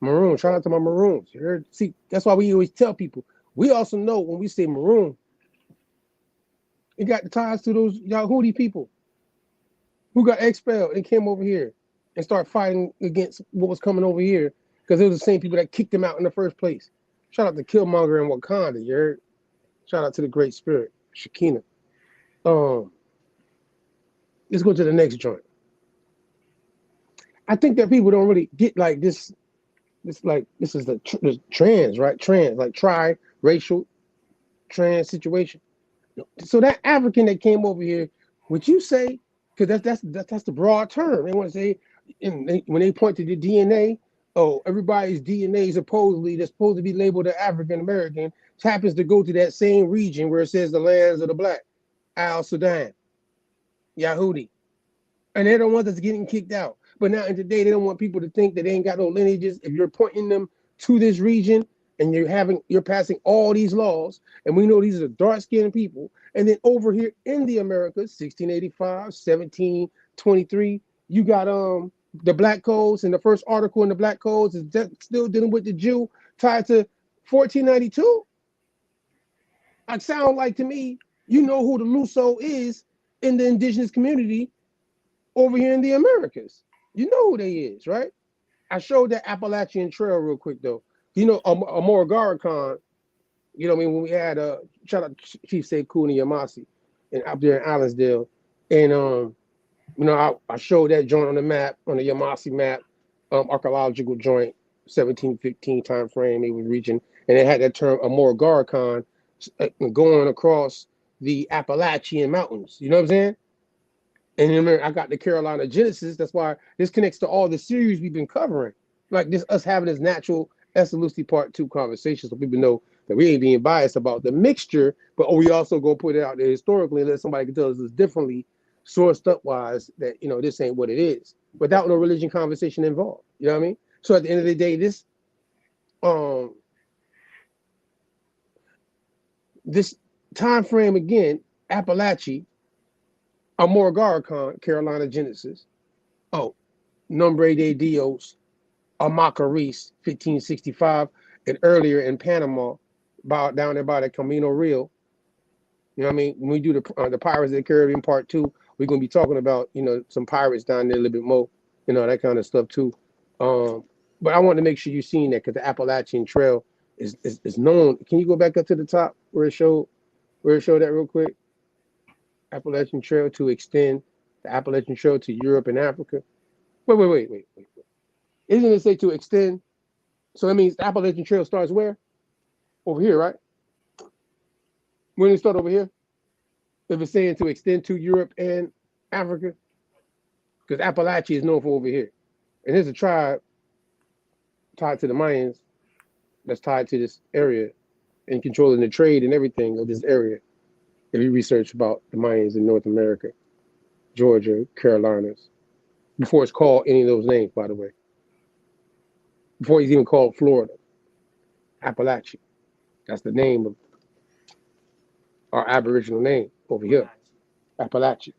Maroon. Shout out to my Maroons. You heard? See, that's why we always tell people. We also know when we say Maroon, it got the ties to those Yahudi people who got expelled and came over here and started fighting against what was coming over here because it was the same people that kicked them out in the first place. Shout out to Killmonger and Wakanda, you heard? Shout out to the Great Spirit, Shekinah. Let's go to the next joint. I think that people don't really get like this. This is the trans, right? Trans, like tri-racial trans situation. So that African that came over here, would you say? Because that's the broad term. They want to say, when they point to the DNA, oh, everybody's DNA supposedly that's supposed to be labeled as African American happens to go to that same region where it says the lands of the black, Al Sudan, Yahudi, and they're the ones that's getting kicked out. But now in today, they don't want people to think that they ain't got no lineages. If you're pointing them to this region and you're passing all these laws, and we know these are dark-skinned people, and then over here in the Americas, 1685, 1723, you got the Black Codes, and the first article in the Black Codes is still dealing with the Jew tied to 1492. It sound like to me, you know who the Luso is in the indigenous community over here in the Americas. You know who they is, right? I showed that Appalachian Trail real quick though. You know, Amor Khan, you know what I mean, when we had shout out Chief Sekou and Yamasi and up there in Allensdale. And you know, I showed that joint on the map, on the Yamasi map, archaeological joint, 1715 time frame it was reaching, and it had that term Amor Khan going across the Appalachian Mountains. You know what I'm saying? And remember, I got the Carolina Genesis. That's why this connects to all the series we've been covering. Like this, us having this natural Estelusti Part 2 conversation, so people know that we ain't being biased about the mixture, but we also go put it out there historically and let somebody can tell us this differently, sourced up wise, that this ain't what it is, without no religion conversation involved. You know what I mean? So at the end of the day, this time frame again, Appalachia. Amor Khan, Carolina Genesis. Oh, Nombre de Dios, Amacaris, 1565, and earlier in Panama, down there by the Camino Real. You know what I mean? When we do the Pirates of the Caribbean Part 2, we're going to be talking about, some pirates down there a little bit more, that kind of stuff too. But I want to make sure you've seen that because the Appalachian Trail is known. Can you go back up to the top where it showed that real quick? Appalachian Trail to extend the Appalachian Trail to Europe and Africa. Wait. Isn't it say to extend? So that means the Appalachian Trail starts where? over here, right? When it start over here, if it's saying to extend to Europe and Africa, because Appalachia is known for over here, and there's a tribe tied to the Mayans that's tied to this area and controlling the trade and everything of this area. If you research about the Mayans in North America, Georgia, Carolinas, before it's called any of those names, by the way, before he's even called Florida, Appalachia. That's the name of our Aboriginal name over here, Appalachia.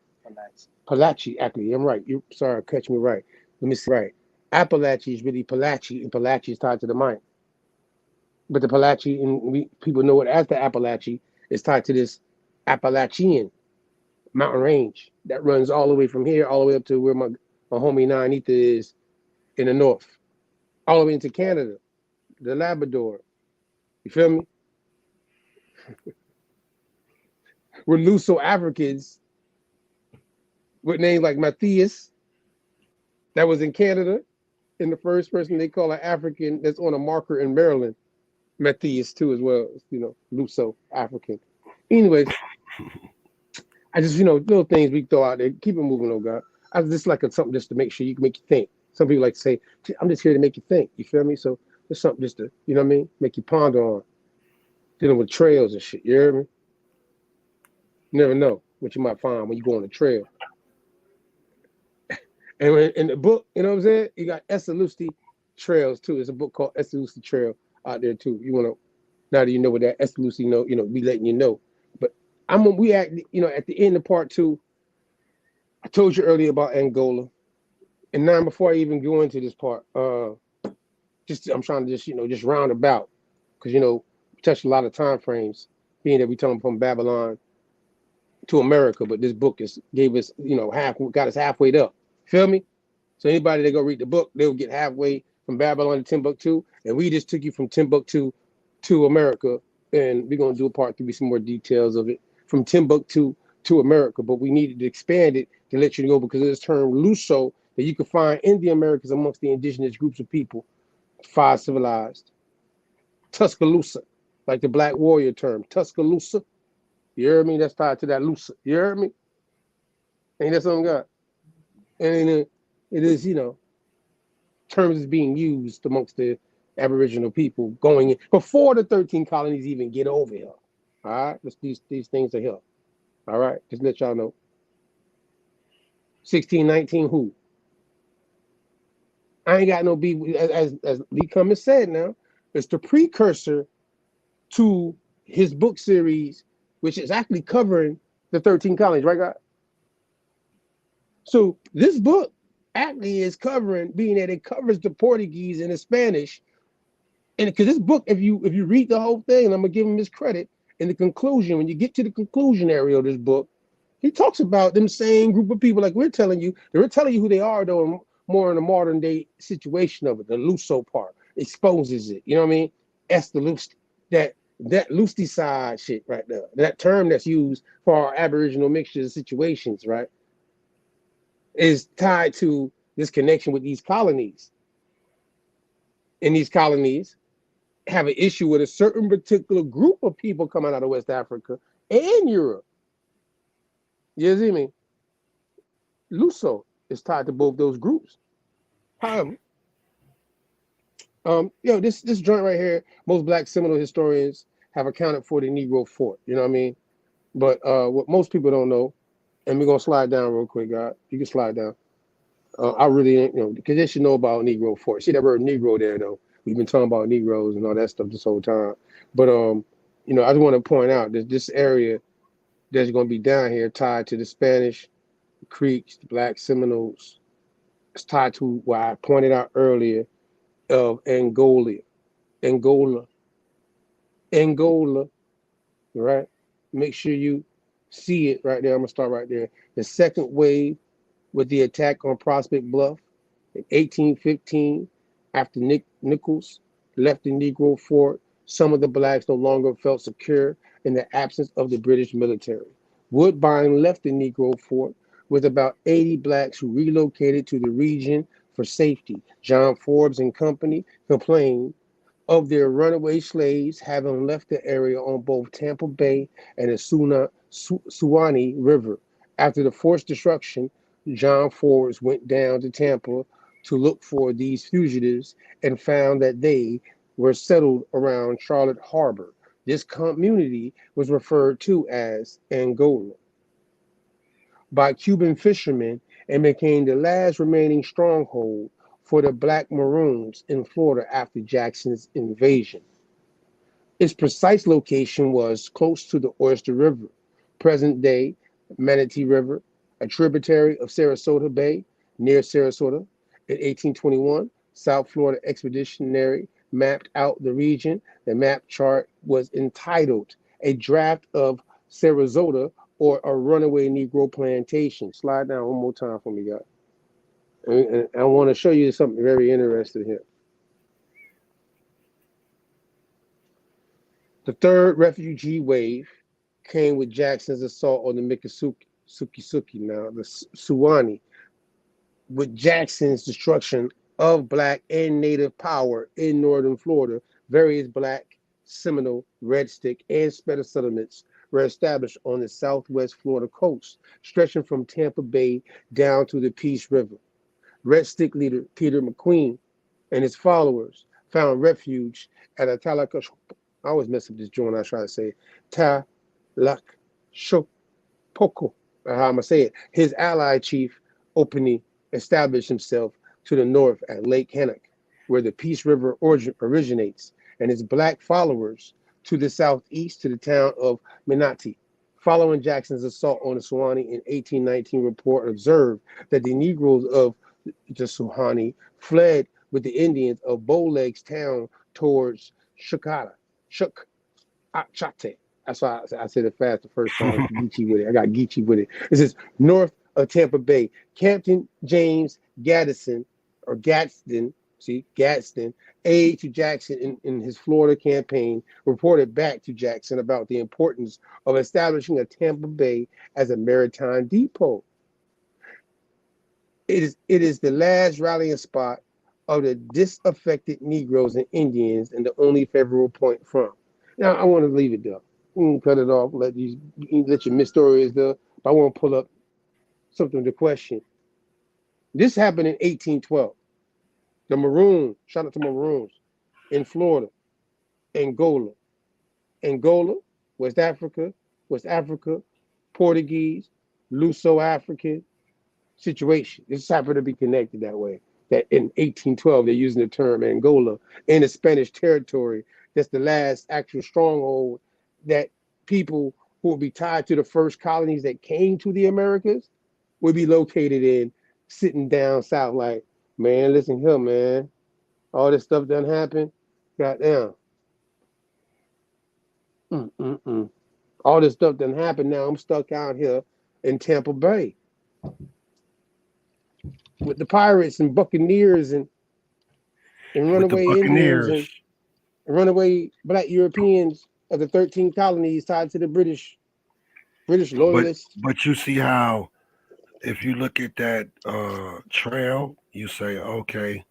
Palachi, actually, I'm right. You sorry, catch me right. Let me see right. Appalachia is really Palachi, and Palachi is tied to the Mayan. But the Palachi, and people know it as the Appalachia, is tied to this Appalachian mountain range that runs all the way from here, all the way up to where my homie Nine Ether is in the north, all the way into Canada, the Labrador. You feel me? We're Luso-Africans with names like Matthias, that was in Canada, and the first person they call an African that's on a marker in Maryland, Matthias too as well, Luso-African. Anyways, I just, little things we throw out there. Keep it moving, oh God. I just like something just to make sure you can make you think. Some people like to say, I'm just here to make you think. You feel me? So there's something just to, you know what I mean? Make you ponder on. Dealing with trails and shit. You hear me? You never know what you might find when you go on a trail. And in the book, you know what I'm saying? You got Estelusti Trails too. There's a book called Estelusti Trail out there too. You want to, now that you know what that Estelusti be letting you know. But we at the end of part 2, I told you earlier about Angola. And now before I even go into this part, I'm trying to just round about, because we touched a lot of time frames, being that we talking from Babylon to America, but this book gave us, got us halfway up. Feel me? So anybody that go read the book, they'll get halfway from Babylon to Timbuktu, and we just took you from Timbuktu to America, and we're gonna do a part 3, some more details of it from Timbuktu to America. But we needed to expand it to let you know, because of this term Luso that you can find in the Americas amongst the indigenous groups of people, 5 civilized. Tuscaloosa, like the Black Warrior term, Tuscaloosa. You heard me? That's tied to that Lusa. You heard me? Ain't that something God? And it is, terms is being used amongst the Aboriginal people going in before the 13 colonies even get over here. All right, these things are here. All right, just let y'all know. 1619, who? I ain't got no beef. As Lee Cummins said, now it's the precursor to his book series, which is actually covering the 13 colonies, right, God? So this book actually is covering, being that it covers the Portuguese and the Spanish, and because this book, if you read the whole thing, and I'm gonna give him his credit, in the conclusion, when you get to the conclusion area of this book, he talks about them same group of people, like we're telling you. They're telling you who they are, though, more in a modern day situation of it. The Luso part exposes it. You know what I mean? Estelusti, that Lusty side shit right there. That term that's used for our Aboriginal mixtures situations, right, is tied to this connection with these colonies. And these colonies have an issue with a certain particular group of people coming out of West Africa and Europe. You see me? Luso is tied to both those groups. However, this joint right here, most Black Seminole historians have accounted for the Negro Fort. You know what I mean? But what most people don't know, and we're gonna slide down real quick, God. You can slide down. I really ain't, because they should know about Negro Fort. See that word Negro there, though. We've been talking about Negroes and all that stuff this whole time. But I just want to point out that this area that's going to be down here tied to the Spanish, the Creeks, the Black Seminoles. It's tied to what I pointed out earlier of Angola, right? Make sure you see it right there. I'm gonna start right there. The second wave with the attack on Prospect Bluff in 1815, after Nichols left the Negro Fort, some of the Blacks no longer felt secure in the absence of the British military. Woodbine left the Negro Fort with about 80 Blacks who relocated to the region for safety. John Forbes and company complained of their runaway slaves having left the area on both Tampa Bay and the Suwannee River. After the forced destruction, John Forbes went down to Tampa to look for these fugitives and found that they were settled around Charlotte Harbor. This community was referred to as Angola by Cuban fishermen and became the last remaining stronghold for the Black Maroons in Florida after Jackson's invasion. Its precise location was close to the Oyster River, present day Manatee River, a tributary of Sarasota Bay near Sarasota. In 1821, South Florida Expeditionary mapped out the region. The map chart was entitled A Draft of Sarasota or a Runaway Negro Plantation. Slide down one more time for me, guys. And I want to show you something very interesting here. The third refugee wave came with Jackson's assault on the Miccosukee, now the Suwannee, with Jackson's destruction of Black and Native power in northern Florida. Various Black, Seminole, Red Stick, and Spanish settlements were established on the southwest Florida coast, stretching from Tampa Bay down to the Peace River. Red Stick leader Peter McQueen and his followers found refuge at Atalakashoko. I always mess up this joint. I try to say Talakshopoko. How I'm gonna say it. His ally chief openly established himself to the north at Lake Hannock, where the Peace River originates, and his Black followers to the southeast to the town of Manatee. Following Jackson's assault on the Suwannee in 1819, report observed that the Negroes of the Suwannee fled with the Indians of Bowlegs town towards Shukachate. That's why I said it fast the first time. Geechee with it. I got Geechee with it. It says north of Tampa Bay. Captain James Gadsden, aide to Jackson in his Florida campaign, reported back to Jackson about the importance of establishing a Tampa Bay as a maritime depot. It is the last rallying spot of the disaffected Negroes and Indians and the only favorable point from. Now I want to leave it there. Cut it off. Let your myth stories there. But I want to pull up something to question. This happened in 1812. The Maroon, shout out to Maroons in Florida, Angola, West Africa, Portuguese, Luso-African situation. This happened to be connected that way. That in 1812 they're using the term Angola in the Spanish territory. That's the last actual stronghold that people who will be tied to the first colonies that came to the Americas would be located in, sitting down south like, man, listen here, man. All this stuff done happened. Goddamn. All this stuff done happened. Now I'm stuck out here in Tampa Bay with the pirates and buccaneers and runaway Indians and runaway Black Europeans of the 13 colonies tied to the British loyalists. But you see how, if you look at that trail, you say, okay,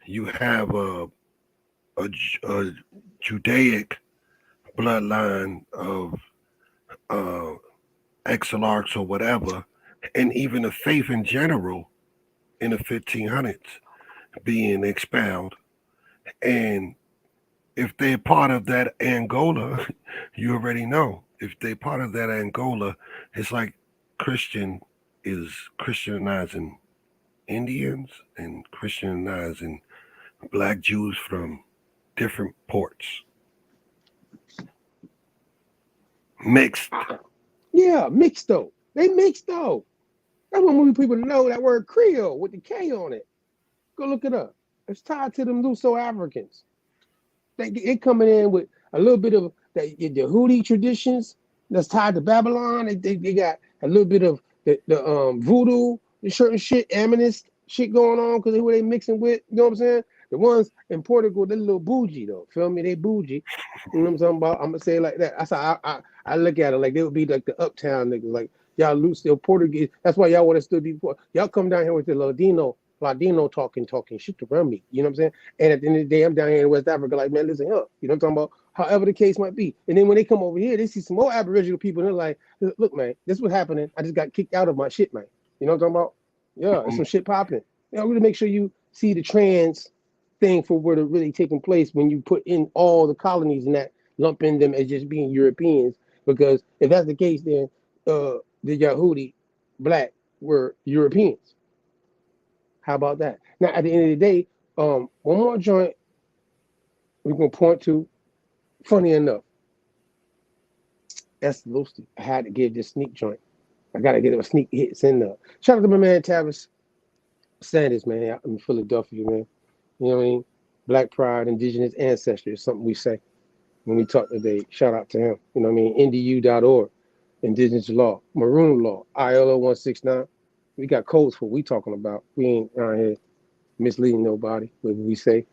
you have a Judaic bloodline of exilarchs or whatever, and even a faith in general in the 1500s being expelled. And if they're part of that Angola, you already know. If they're part of that Angola, it's like Christian is Christianizing Indians and Christianizing Black Jews from different ports. Mixed. Yeah, mixed though. They mixed though. That's what movie people know that word Creole with the K on it. Go look it up. It's tied to them Luso Africans. They coming in with a little bit of the Yehudi traditions that's tied to Babylon. They got a little bit of the voodoo, the certain shit, Amonist shit going on because who they mixing with. You know what I'm saying? The ones in Portugal, they're a little bougie though. Feel me? They bougie. You know what I'm talking about? I'm gonna say it like that. That's how I look at it. Like they would be like the uptown niggas. Like y'all loose, still Portuguese. That's why y'all want to still be poor. Y'all come down here with the Ladino Ladino talking shit around me. You know what I'm saying? And at the end of the day, I'm down here in West Africa, like, man, listen here. You know what I'm talking about? However the case might be. And then when they come over here, they see some more Aboriginal people, and they're like, look, man, this is what's happening. I just got kicked out of my shit, man. You know what I'm talking about? Yeah, there's some shit popping. You know, really make sure you see the trans thing for what are really taking place when you put in all the colonies and that lumping them as just being Europeans. Because if that's the case, then the Yahudi black were Europeans. How about that? Now, at the end of the day, one more joint we're gonna point to. Funny enough, Estelusti. I had to give this sneak joint. I gotta get a sneak hits in there. Shout out to my man Tavis Sanders, man, out in Philadelphia, man. You know what I mean? Black pride, indigenous ancestry is something we say when we talk today. Shout out to him. You know what I mean? NDU.org, indigenous law, maroon law, ILO 169. We got codes for what we talking about. We ain't around here misleading nobody, what we say.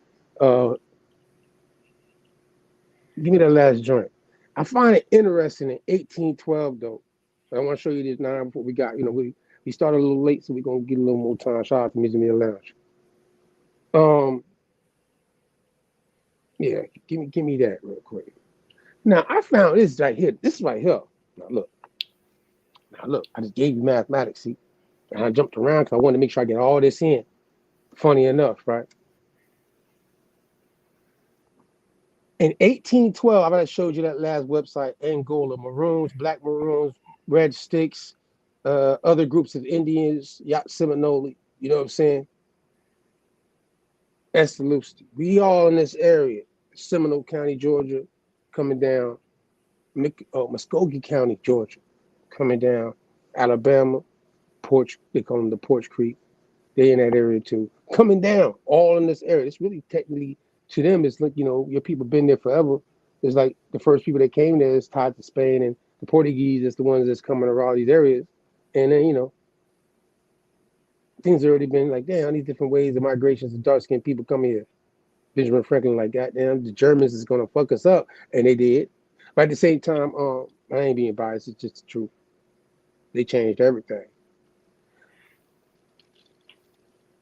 Give me that last joint. I find it interesting in 1812, though. I want to show you this now before we got, we started a little late, so we're going to get a little more time. Shout out to Misery Lounge. Yeah, give me that real quick. Now, I found this right here. This is right here. Now, look. I just gave you mathematics, see? And I jumped around because I wanted to make sure I get all this in. Funny enough, right? In 1812, I already showed you that last website, Angola, Maroons, Black Maroons, Red Sticks, other groups of Indians, Yacht Seminole, you know what I'm saying? Estelusti. We all in this area, Seminole County, Georgia, coming down, Muskogee County, Georgia, coming down, Alabama, they call them the Porch Creek, they in that area too, coming down, all in this area. It's really technically, to them, it's like, your people been there forever. It's like the first people that came there is tied to Spain, and the Portuguese is the ones that's coming around these areas. And then, things have already been like, damn, these different ways of migrations of dark-skinned people come here. Benjamin Franklin, like, goddamn, the Germans is going to fuck us up. And they did. But at the same time, I ain't being biased. It's just the truth. They changed everything.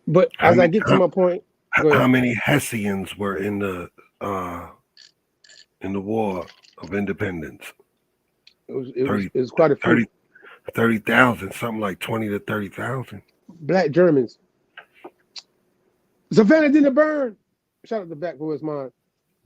But as I get to my point, how many Hessians were in the War of Independence? It was quite a few. 30,000, something like 20 to 30,000. Black Germans. Savannah didn't burn. Shout out to Backwards Mind,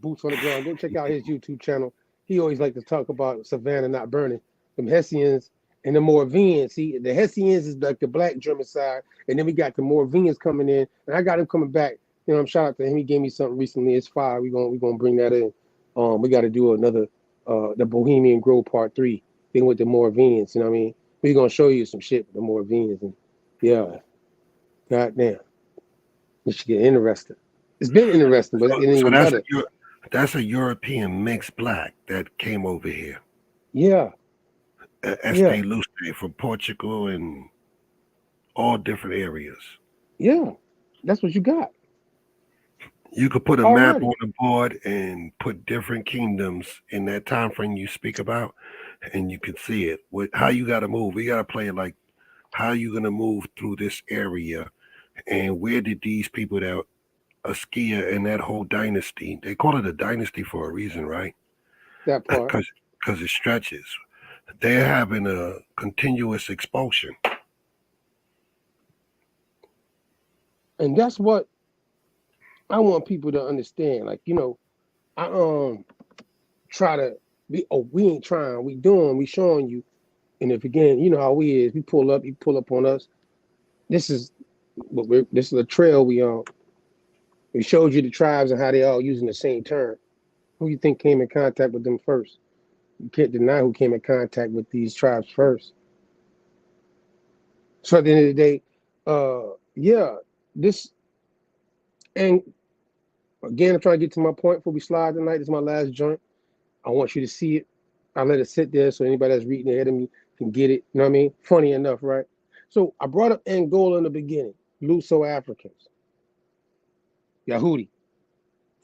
Boots on the Ground. Go check out his YouTube channel. He always like to talk about Savannah not burning. Them Hessians and the Moravians. See, the Hessians is like the black German side, and then we got the Moravians coming in, and I got him coming back. Shout out to him. He gave me something recently. It's fire. We're gonna bring that in. We got to do another the Bohemian Grove Part 3 thing with the Moravians. You know what I mean? We're gonna show you some shit with the Moravians, and yeah, goddamn, this should get interesting. It's been interesting, but it's getting even better. That's a European mixed black that came over here. Yeah. Estelusti from Portugal and all different areas. Yeah, that's what you got. You could put a map on the board and put different kingdoms in that time frame you speak about, and you could see it. How you got to move. We got to play it like how you going to move through this area, and where did these people that Askia and that whole dynasty, they call it a dynasty for a reason, right? That part. Because it stretches. They're having a continuous expulsion. And that's what I want people to understand. Like, I try to be, we ain't trying, we doing, we showing you. And if again, you know how we is, we pull up, you pull up on us. This is a trail we on. We showed you the tribes and how they all using the same term. Who you think came in contact with them first? You can't deny who came in contact with these tribes first. So at the end of the day, this, and again, I'm trying to get to my point before we slide tonight. This is my last joint. I want you to see it. I let it sit there so anybody that's reading ahead of me can get it. You know what I mean? Funny enough, right? So I brought up Angola in the beginning. Luso Africans. Yahudi.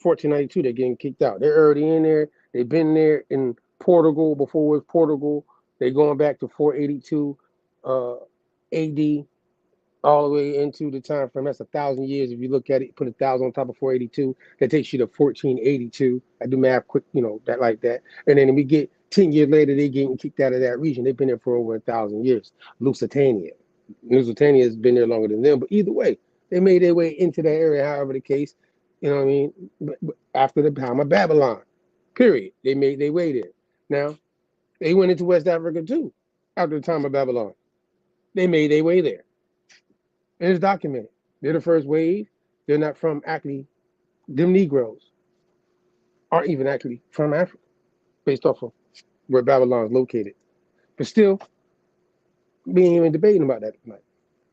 1492, they're getting kicked out. They're already in there. They've been there in Portugal before it was Portugal. They're going back to 482 AD. all the way into the time frame. That's 1,000 years. If you look at it, put 1,000 on top of 482, that takes you to 1482. I do math quick, that like that. And then we get 10 years later, they getting kicked out of that region. They've been there for over 1,000 years. Lusitania. Lusitania has been there longer than them, but either way, they made their way into that area, however the case, you know what I mean? But after the time of Babylon, period. They made their way there. Now, they went into West Africa too, after the time of Babylon. They made their way there. And it's documented. They're the first wave. They're not from actually, them Negroes aren't even actually from Africa, based off of where Babylon is located. But still, we ain't even debating about that tonight.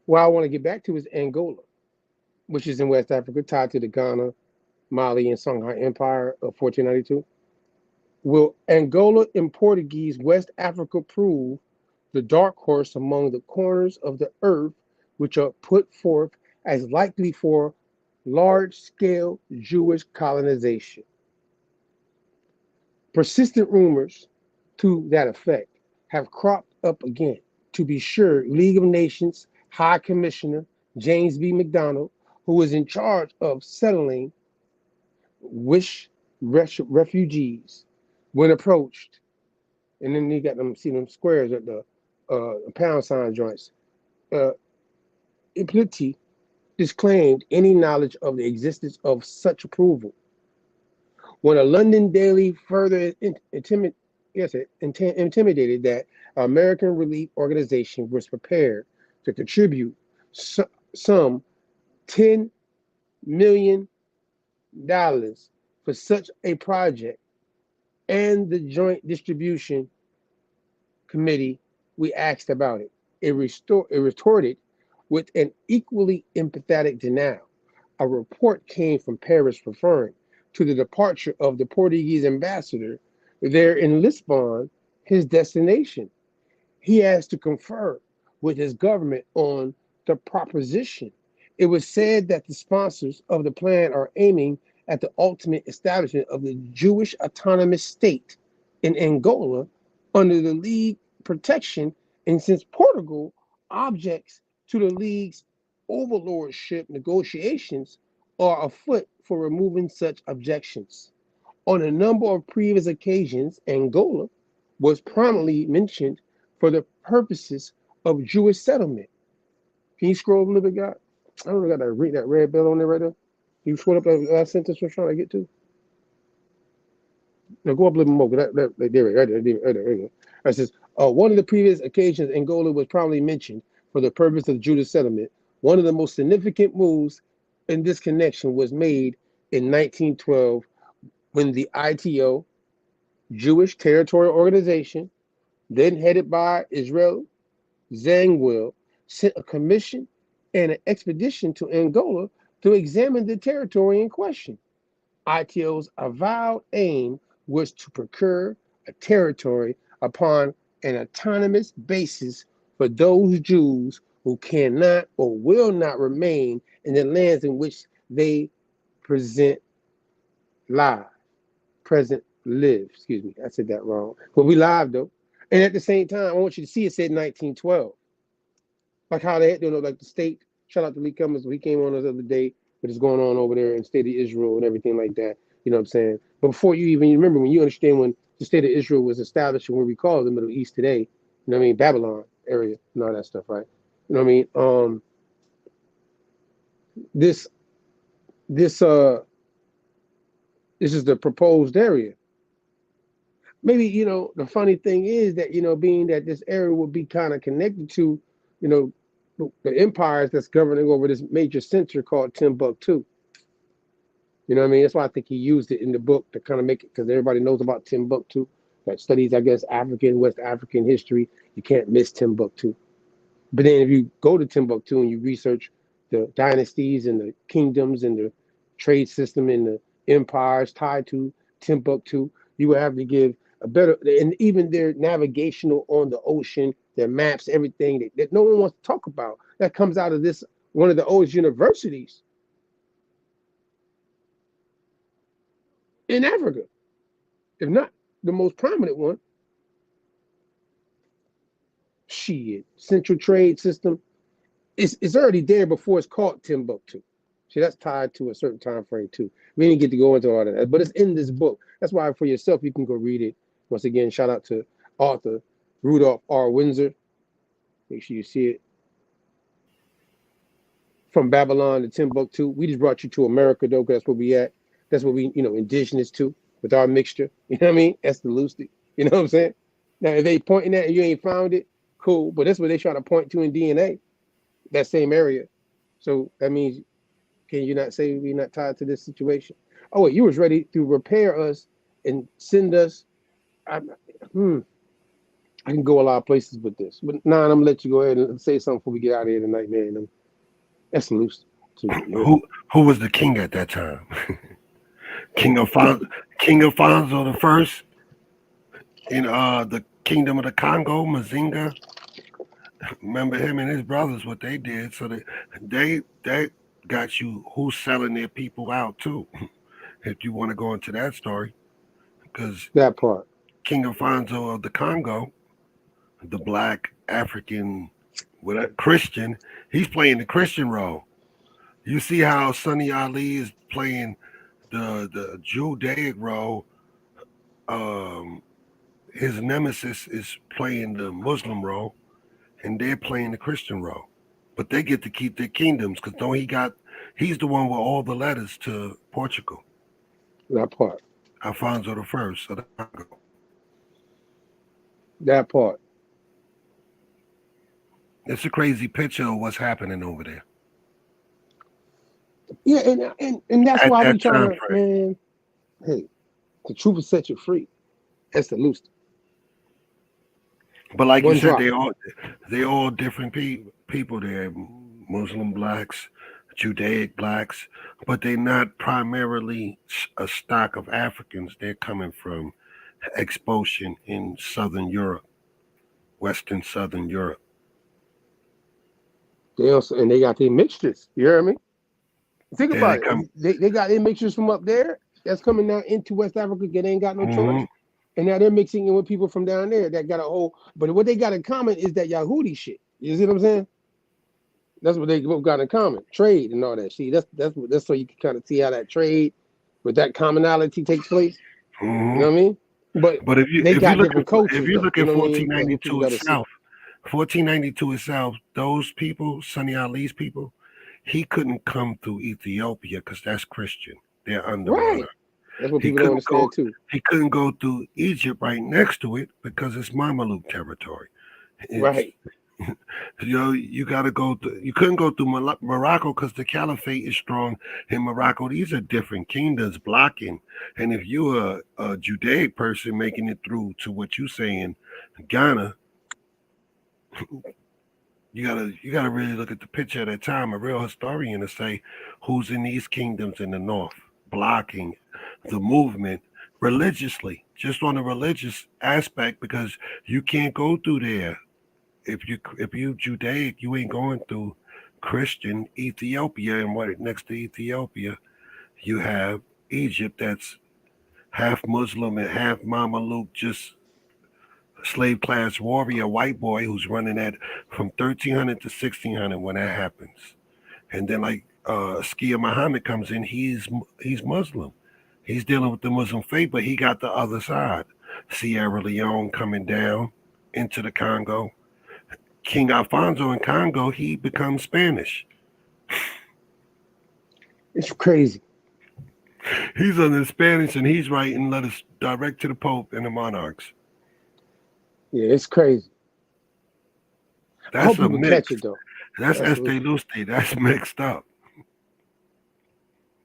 What I want to get back to is Angola, which is in West Africa, tied to the Ghana, Mali, and Songhai Empire of 1492. Will Angola in Portuguese West Africa prove the dark horse among the corners of the earth which are put forth as likely for large-scale Jewish colonization? Persistent rumors to that effect have cropped up again. To be sure, League of Nations High Commissioner James B. McDonald, who is in charge of settling wish refugees, when approached, and then you got them, see them squares at the pound sign joints. Ipplity disclaimed any knowledge of the existence of such approval. When a London daily further intimidated that American Relief Organization was prepared to contribute some $10 million for such a project, and the Joint Distribution Committee, we asked about it. It retorted with an equally empathetic denial. A report came from Paris referring to the departure of the Portuguese ambassador there in Lisbon, his destination. He has to confer with his government on the proposition. It was said that the sponsors of the plan are aiming at the ultimate establishment of the Jewish autonomous state in Angola under the League protection, and since Portugal objects to the League's overlordship, negotiations are afoot for removing such objections. On a number of previous occasions, Angola was prominently mentioned for the purposes of Jewish settlement. Can you scroll a little bit, guy? I don't know, got that red bell on there right there. You scroll up that last sentence we're trying to get to. Now go up a little more. There, right there. It says, one of the previous occasions, Angola was probably mentioned for the purpose of Jewish settlement. One of the most significant moves in this connection was made in 1912 when the ITO, Jewish Territorial Organization, then headed by Israel Zangwill, sent a commission and an expedition to Angola to examine the territory in question. ITO's avowed aim was to procure a territory upon an autonomous basis for those Jews who cannot or will not remain in the lands in which they present live. Excuse me, I said that wrong. But we live though. And at the same time, I want you to see it said 1912. Like how they, like the state, shout out to Lee Cummings, he came on the other day, what is going on over there in the state of Israel and everything like that. You know what I'm saying? But before you remember, when you understand when the state of Israel was established and what we call the Middle East today, you know what I mean? Babylon area and all that stuff, right? You know what I mean? This is the proposed area. Maybe, the funny thing is that, being that this area will be kind of connected to, the empires that's governing over this major center called Timbuktu. You know what I mean? That's why I think he used it in the book to kind of make it, because everybody knows about Timbuktu, that studies, I guess, West African history. You can't miss Timbuktu. But then if you go to Timbuktu and you research the dynasties and the kingdoms and the trade system and the empires tied to Timbuktu, you will have to give a better, and even their navigational on the ocean, their maps, everything that no one wants to talk about. That comes out of this, one of the oldest universities in Africa, if not the most prominent one. Shit, Central Trade System it's already there before it's called Timbuktu. See, that's tied to a certain time frame too. We didn't get to go into all of that, but it's in this book. That's why for yourself you can go read it. Once again, shout out to author Rudolph R. Windsor. Make sure you see it. From Babylon to Timbuktu. We just brought you to America though, because that's where we at. That's what we, indigenous to with our mixture. You know what I mean? Estelusti. You know what I'm saying? Now, if they pointing at and you ain't found it, cool. But that's what they try to point to in DNA, that same area. So that means, can you not say we're not tied to this situation? Oh, wait, you was ready to repair us and send us. I can go a lot of places with this. But I'm going to let you go ahead and say something before we get out of here tonight, man. That's loose. Who was the king at that time? King Alfonso the First in the Kingdom of the Congo, Mazinga. Remember him and his brothers, what they did. So they got you who's selling their people out too. If you want to go into that story, because that part, King Alfonso of the Congo, the black African with a Christian, he's playing the Christian role. You see how Sonny Ali is playing the Judaic role. His nemesis is playing the Muslim role, and they're playing the Christian role. But they get to keep their kingdoms because he's the one with all the letters to Portugal. That part. Alfonso the First of the Congo. That part. It's a crazy picture of what's happening over there. Yeah, and that's why we trying to, man. Hey, the truth will set you free. That's the loose. But like you said, they all different people. They're Muslim blacks, Judaic blacks, but they're not primarily a stock of Africans. They're coming from expulsion in Southern Europe, Western Southern Europe. They got their mixtures. You hear me? Think about it. They got their mixtures from up there that's coming down into West Africa. They ain't got no choice. And now they're mixing in with people from down there that got a whole. But what they got in common is that Yahudi shit. You see what I'm saying? That's what they both got in common. Trade and all that. See, that's so you can kind of see how that trade with that commonality takes place. You know what I mean? But if you look at 1492 itself, 1492 itself, those people, Sonny Ali's people, he couldn't come through Ethiopia because that's Christian. They're under honor. That's what people don't understand too. He couldn't go through Egypt right next to it because it's Mameluke territory. Right. You got to go through. You couldn't go through Morocco because the caliphate is strong in Morocco. These are different kingdoms blocking. And if you're a Judaic person making it through to what you're saying, Ghana, you gotta really look at the picture at that time. A real historian to say who's in these kingdoms in the north blocking the movement religiously, just on a religious aspect, because you can't go through there. If you Judaic, you ain't going through Christian Ethiopia, and what next to Ethiopia, you have Egypt that's half Muslim and half Mameluke, just slave class warrior white boy who's running at from 1300 to 1600 when that happens. And then like Skia Muhammad comes in, he's Muslim. He's dealing with the Muslim faith, but he got the other side. Sierra Leone coming down into the Congo. King Alfonso in Congo, he becomes Spanish. It's crazy. He's under Spanish and he's writing letters direct to the Pope and the monarchs. Yeah, it's crazy. That's a mix. Catch it, though. That's Estelusti. That's mixed up.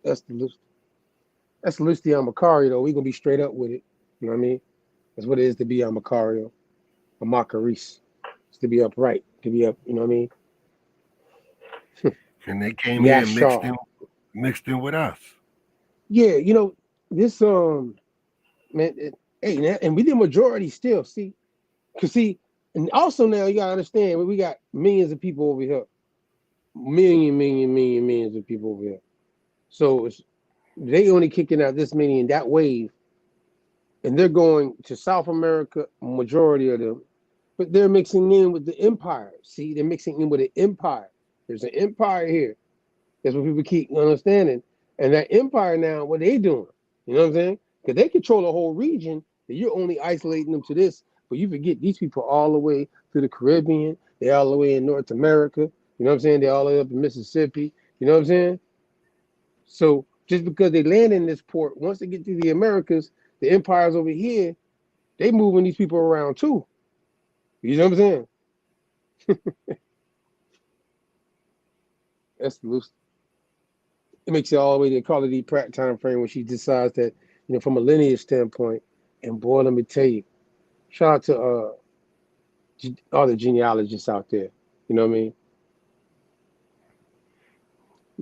Estelusti. Estelusti on Macario, though. We're going to be straight up with it. You know what I mean? That's what it is to be on Macario. A Macaris. It's to be upright. To be up, you know what I mean? And they came here and mixed in with us. Yeah, this, man, and we the majority still, see? Because, see, and also now you got to understand, we got millions of people over here. Millions of people over here. So they only kicking out this many in that wave. And they're going to South America, majority of them. But they're mixing in with the empire. See, they're mixing in with the empire. There's an empire here. That's what people keep understanding. And that empire now, what they doing? You know what I'm saying? Because they control the whole region, and you're only isolating them to this. But you forget these people all the way to the Caribbean. They're all the way in North America. You know what I'm saying? They're all the way up in Mississippi. You know what I'm saying? So just because they land in this port, once they get to the Americas, the empires over here, they moving these people around too. You know what I'm saying? That's loose. It makes it all the way to Carly Pratt time frame when she decides that, from a lineage standpoint. And boy, let me tell you, shout out to all the genealogists out there. You know what I mean?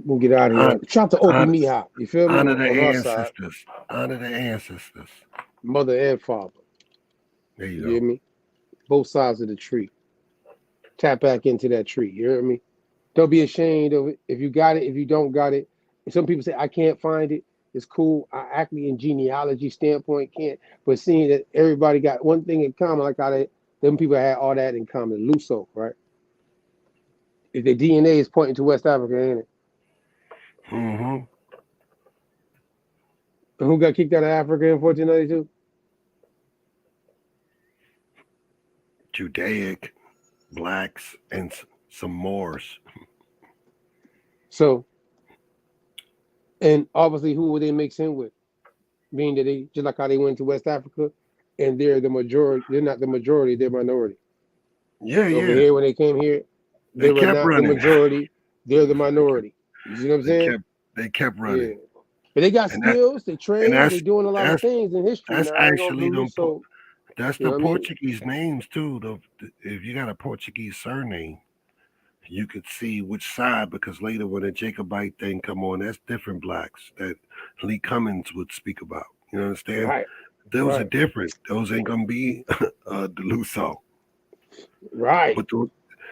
We'll get out of here. Shout out to Opie Mihawk. You feel me? Honor the On our side, ancestors. Honor the ancestors. mother and father. There you You go. hear me? Both sides of the tree. Tap back into that tree. You hear me? Don't be ashamed of it. If you got it, if you don't got it. Some people say, I can't find it. It's cool. I actually, in genealogy standpoint, can't. But seeing that everybody got one thing in common, like how them people had all that in common. Luso, right? If their DNA is pointing to West Africa, ain't it? Mm-hmm. And who got kicked out of Africa in 1492? Judaic, blacks, and some Moors. So, and obviously, who would they mix in with? Being that they, just like how they went to West Africa, and they're the majority. They're not the majority, they're minority. Yeah, Over here, when they came here, they were kept not running. the majority, they're the minority. You see what I'm saying? They kept running. Yeah. But they got skills, they train, they doing a lot of that's things in history. That's Now, I ain't actually gonna them. so That's you know the what I mean? Portuguese names too. If you got a Portuguese surname, you could see which side, because later when the Jacobite thing come on, that's different blacks that Lee Cummings would speak about. You understand? Right. Those are Right. different. Those ain't gonna be the Luso. Right. But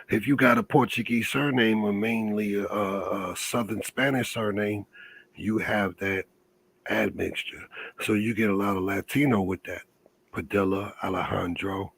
if you got a Portuguese surname or mainly a Southern Spanish surname, you have that admixture. So you get a lot of Latino with that. Padilla, Alejandro,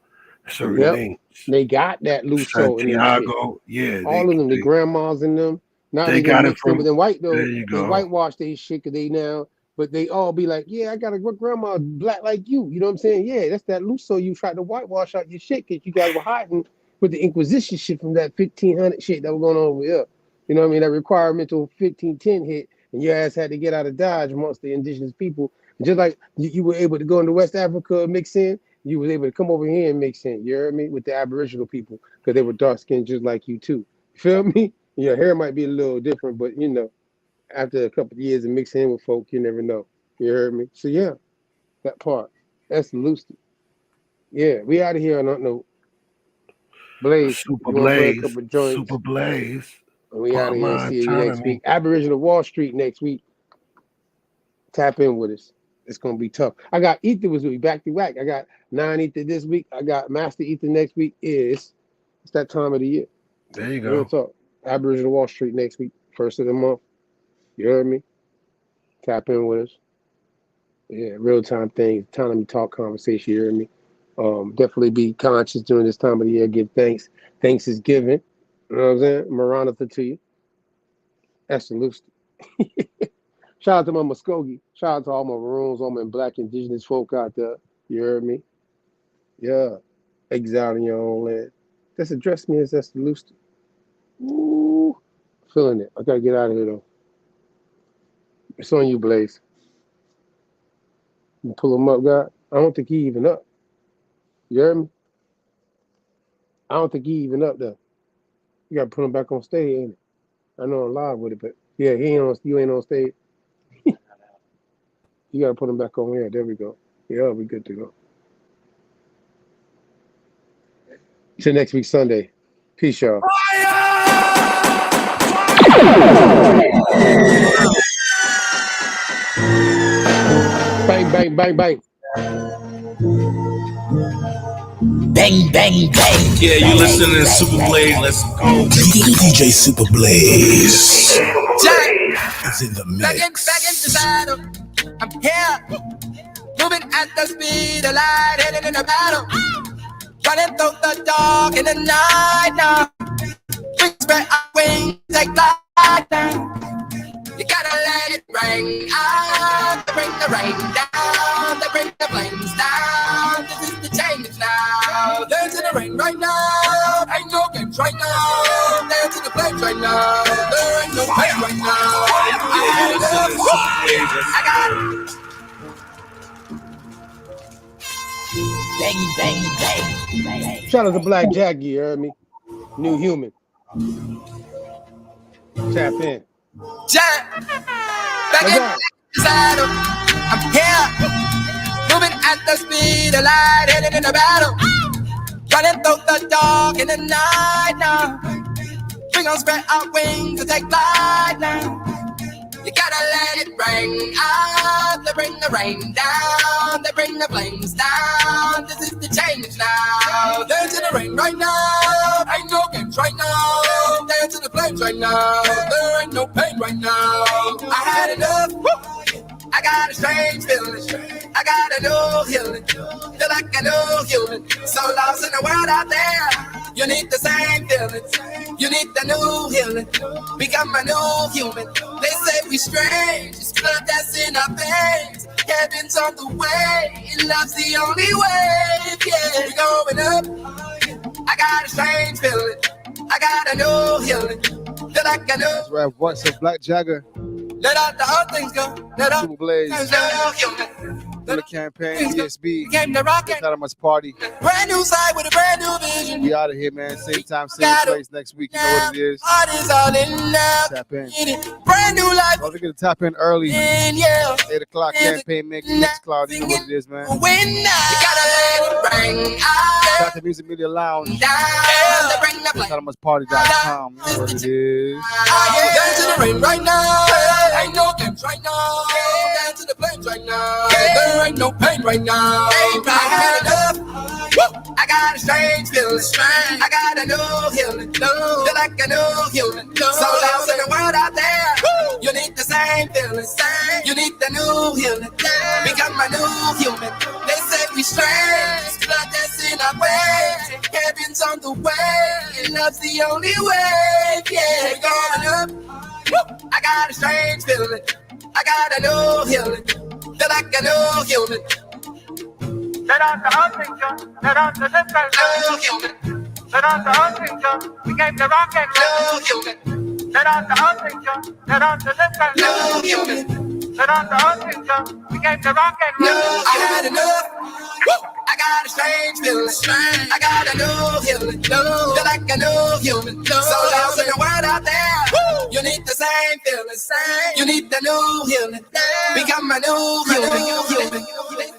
certain Yep. names. They got that Luso in them shit. Santiago, yeah. All of them, the grandmas in them. Now they they got it mixed in from. with them white though. There you They go. whitewash they shit because they now, but they all be like, yeah, I got a grandma black like you. You know what I'm saying? Yeah, that's that Luso. You tried to whitewash out your shit because you guys were hiding with the Inquisition shit from that 1500 shit that was going on over here. You know what I mean? That requirement 1510 hit, and your ass had to get out of Dodge amongst the indigenous people. Just like you were able to go into West Africa and mix in, you was able to come over here and mix in. You heard me? With the Aboriginal people, because they were dark skinned just like you too. You feel me? Your hair might be a little different, but after a couple of years of mixing in with folk, you never know. You heard me? So yeah, that part. That's Estelusti. Yeah, we out of here on that note. Blaze, Super you want to play a Blaze. couple of joints? Super Blaze. And we out of here and see you next week. Aboriginal Wall Street next week. Tap in with us. It's gonna be tough. I got Ether was week back to back. I got 9 Ether this week. I got Master Ether next week. It's that time of the year. There you go. Real talk. Aboriginal Wall Street next week, first of the month. You heard me? Tap in with us. Yeah, real time things, autonomy talk conversation. You heard me? Definitely be conscious during this time of the year. Give thanks. Thanks is given. You know what I'm saying? Maranatha to you. Estelusti. Shout out to my Muskogee. Shout out to all my Maroons, all my Black indigenous folk out there. You heard me? Yeah. Exiled in your own land. Just address me as Estelusti. Ooh. Feeling it. I gotta get out of here though. It's on you, Blaze. You pull him up, God. I don't think he even up. You heard me? I don't think he even up there. You gotta put him back on stage, ain't it? I know I'm live with it, but yeah, you ain't on stage. You gotta put him back on here. There we go. Yeah, we good to go. Till next week Sunday. Peace, y'all. Bang, bang, bang, bang. Bang, bang, bang. Yeah, you listening to Super Blaze. Let's go. DJ Super Blaze Jack is in the mix. back in the battle. I'm here. Moving at the speed of light, heading in the battle. Running through the dark in the night now. We spread our wings. take flight now. You gotta let it rain out to bring the rain down, to bring the flames down. This is the change now. Dance in the rain right now. Ain't no games right now. Dance in the flames right now. There ain't no pain right now. I got it. Bang, bang, bang. Shout out to Black Jackie, you heard me? New Human. Tap in. Jack, back in the saddle. I'm here, moving at the speed of light, headed in the battle. Running through the dark in the night now. We gon' spread our wings and take flight now. You gotta let it rain out to bring the rain down, to bring the flames down. This is the change now. Dance in the rain right now. Ain't no games right now. Dance in the flames right now. There ain't no pain right now. I had enough. I got a strange feeling. I got a new healing. Feel like a new human. So lost in the world out there. You need the same feeling. You need the new healing. Become a new human. They say we strange. It's blood that's in our veins. Heaven's on the way. Love's the only way. Yeah, going up. I got a strange feeling. I got a new healing. Feel like a new. That's right. What's up, Black Jagger? Let out the old things go. Let out Super Blaze. the the campaign, ESB. Came to rock it. Not a much party. Brand new side with a brand new vision. We out of here, man. Same time, same place next week. You know what it is. Party's all in now. Tap in. Brand new life. Don't forget to tap in early. Yeah. 8 o'clock campaign mix, Mixcloud. You know what it is, man. When you gotta let it bring out. Got the Music Media Lounge. Party.com. You know what it is. Dance in the rain right now. Ain't no games right now. Dance in the flames right now. There ain't no pain right now. I had enough. I got a strange feeling. I got a new healing. Feel like a new human. So lost in the world out there. You need the same feeling. You need the new healing. Become a new human. They say we strange. Blood that's in our way. Heaven's on the way. Love's the only way. Yeah, going up. I got a strange feeling. I got a new healing. Feel like a new human. Let out the old picture. Let out the different new human. Let out the old picture. We came to rock and roll. New human. Let out the old picture. Let out the different new human. Let out the old picture. We came to rock and roll. I had enough. I got a strange feeling. I got a new healing. Feel like a new human. So lost in the world out there. You need the same feeling. You need the new healing. Become a new human.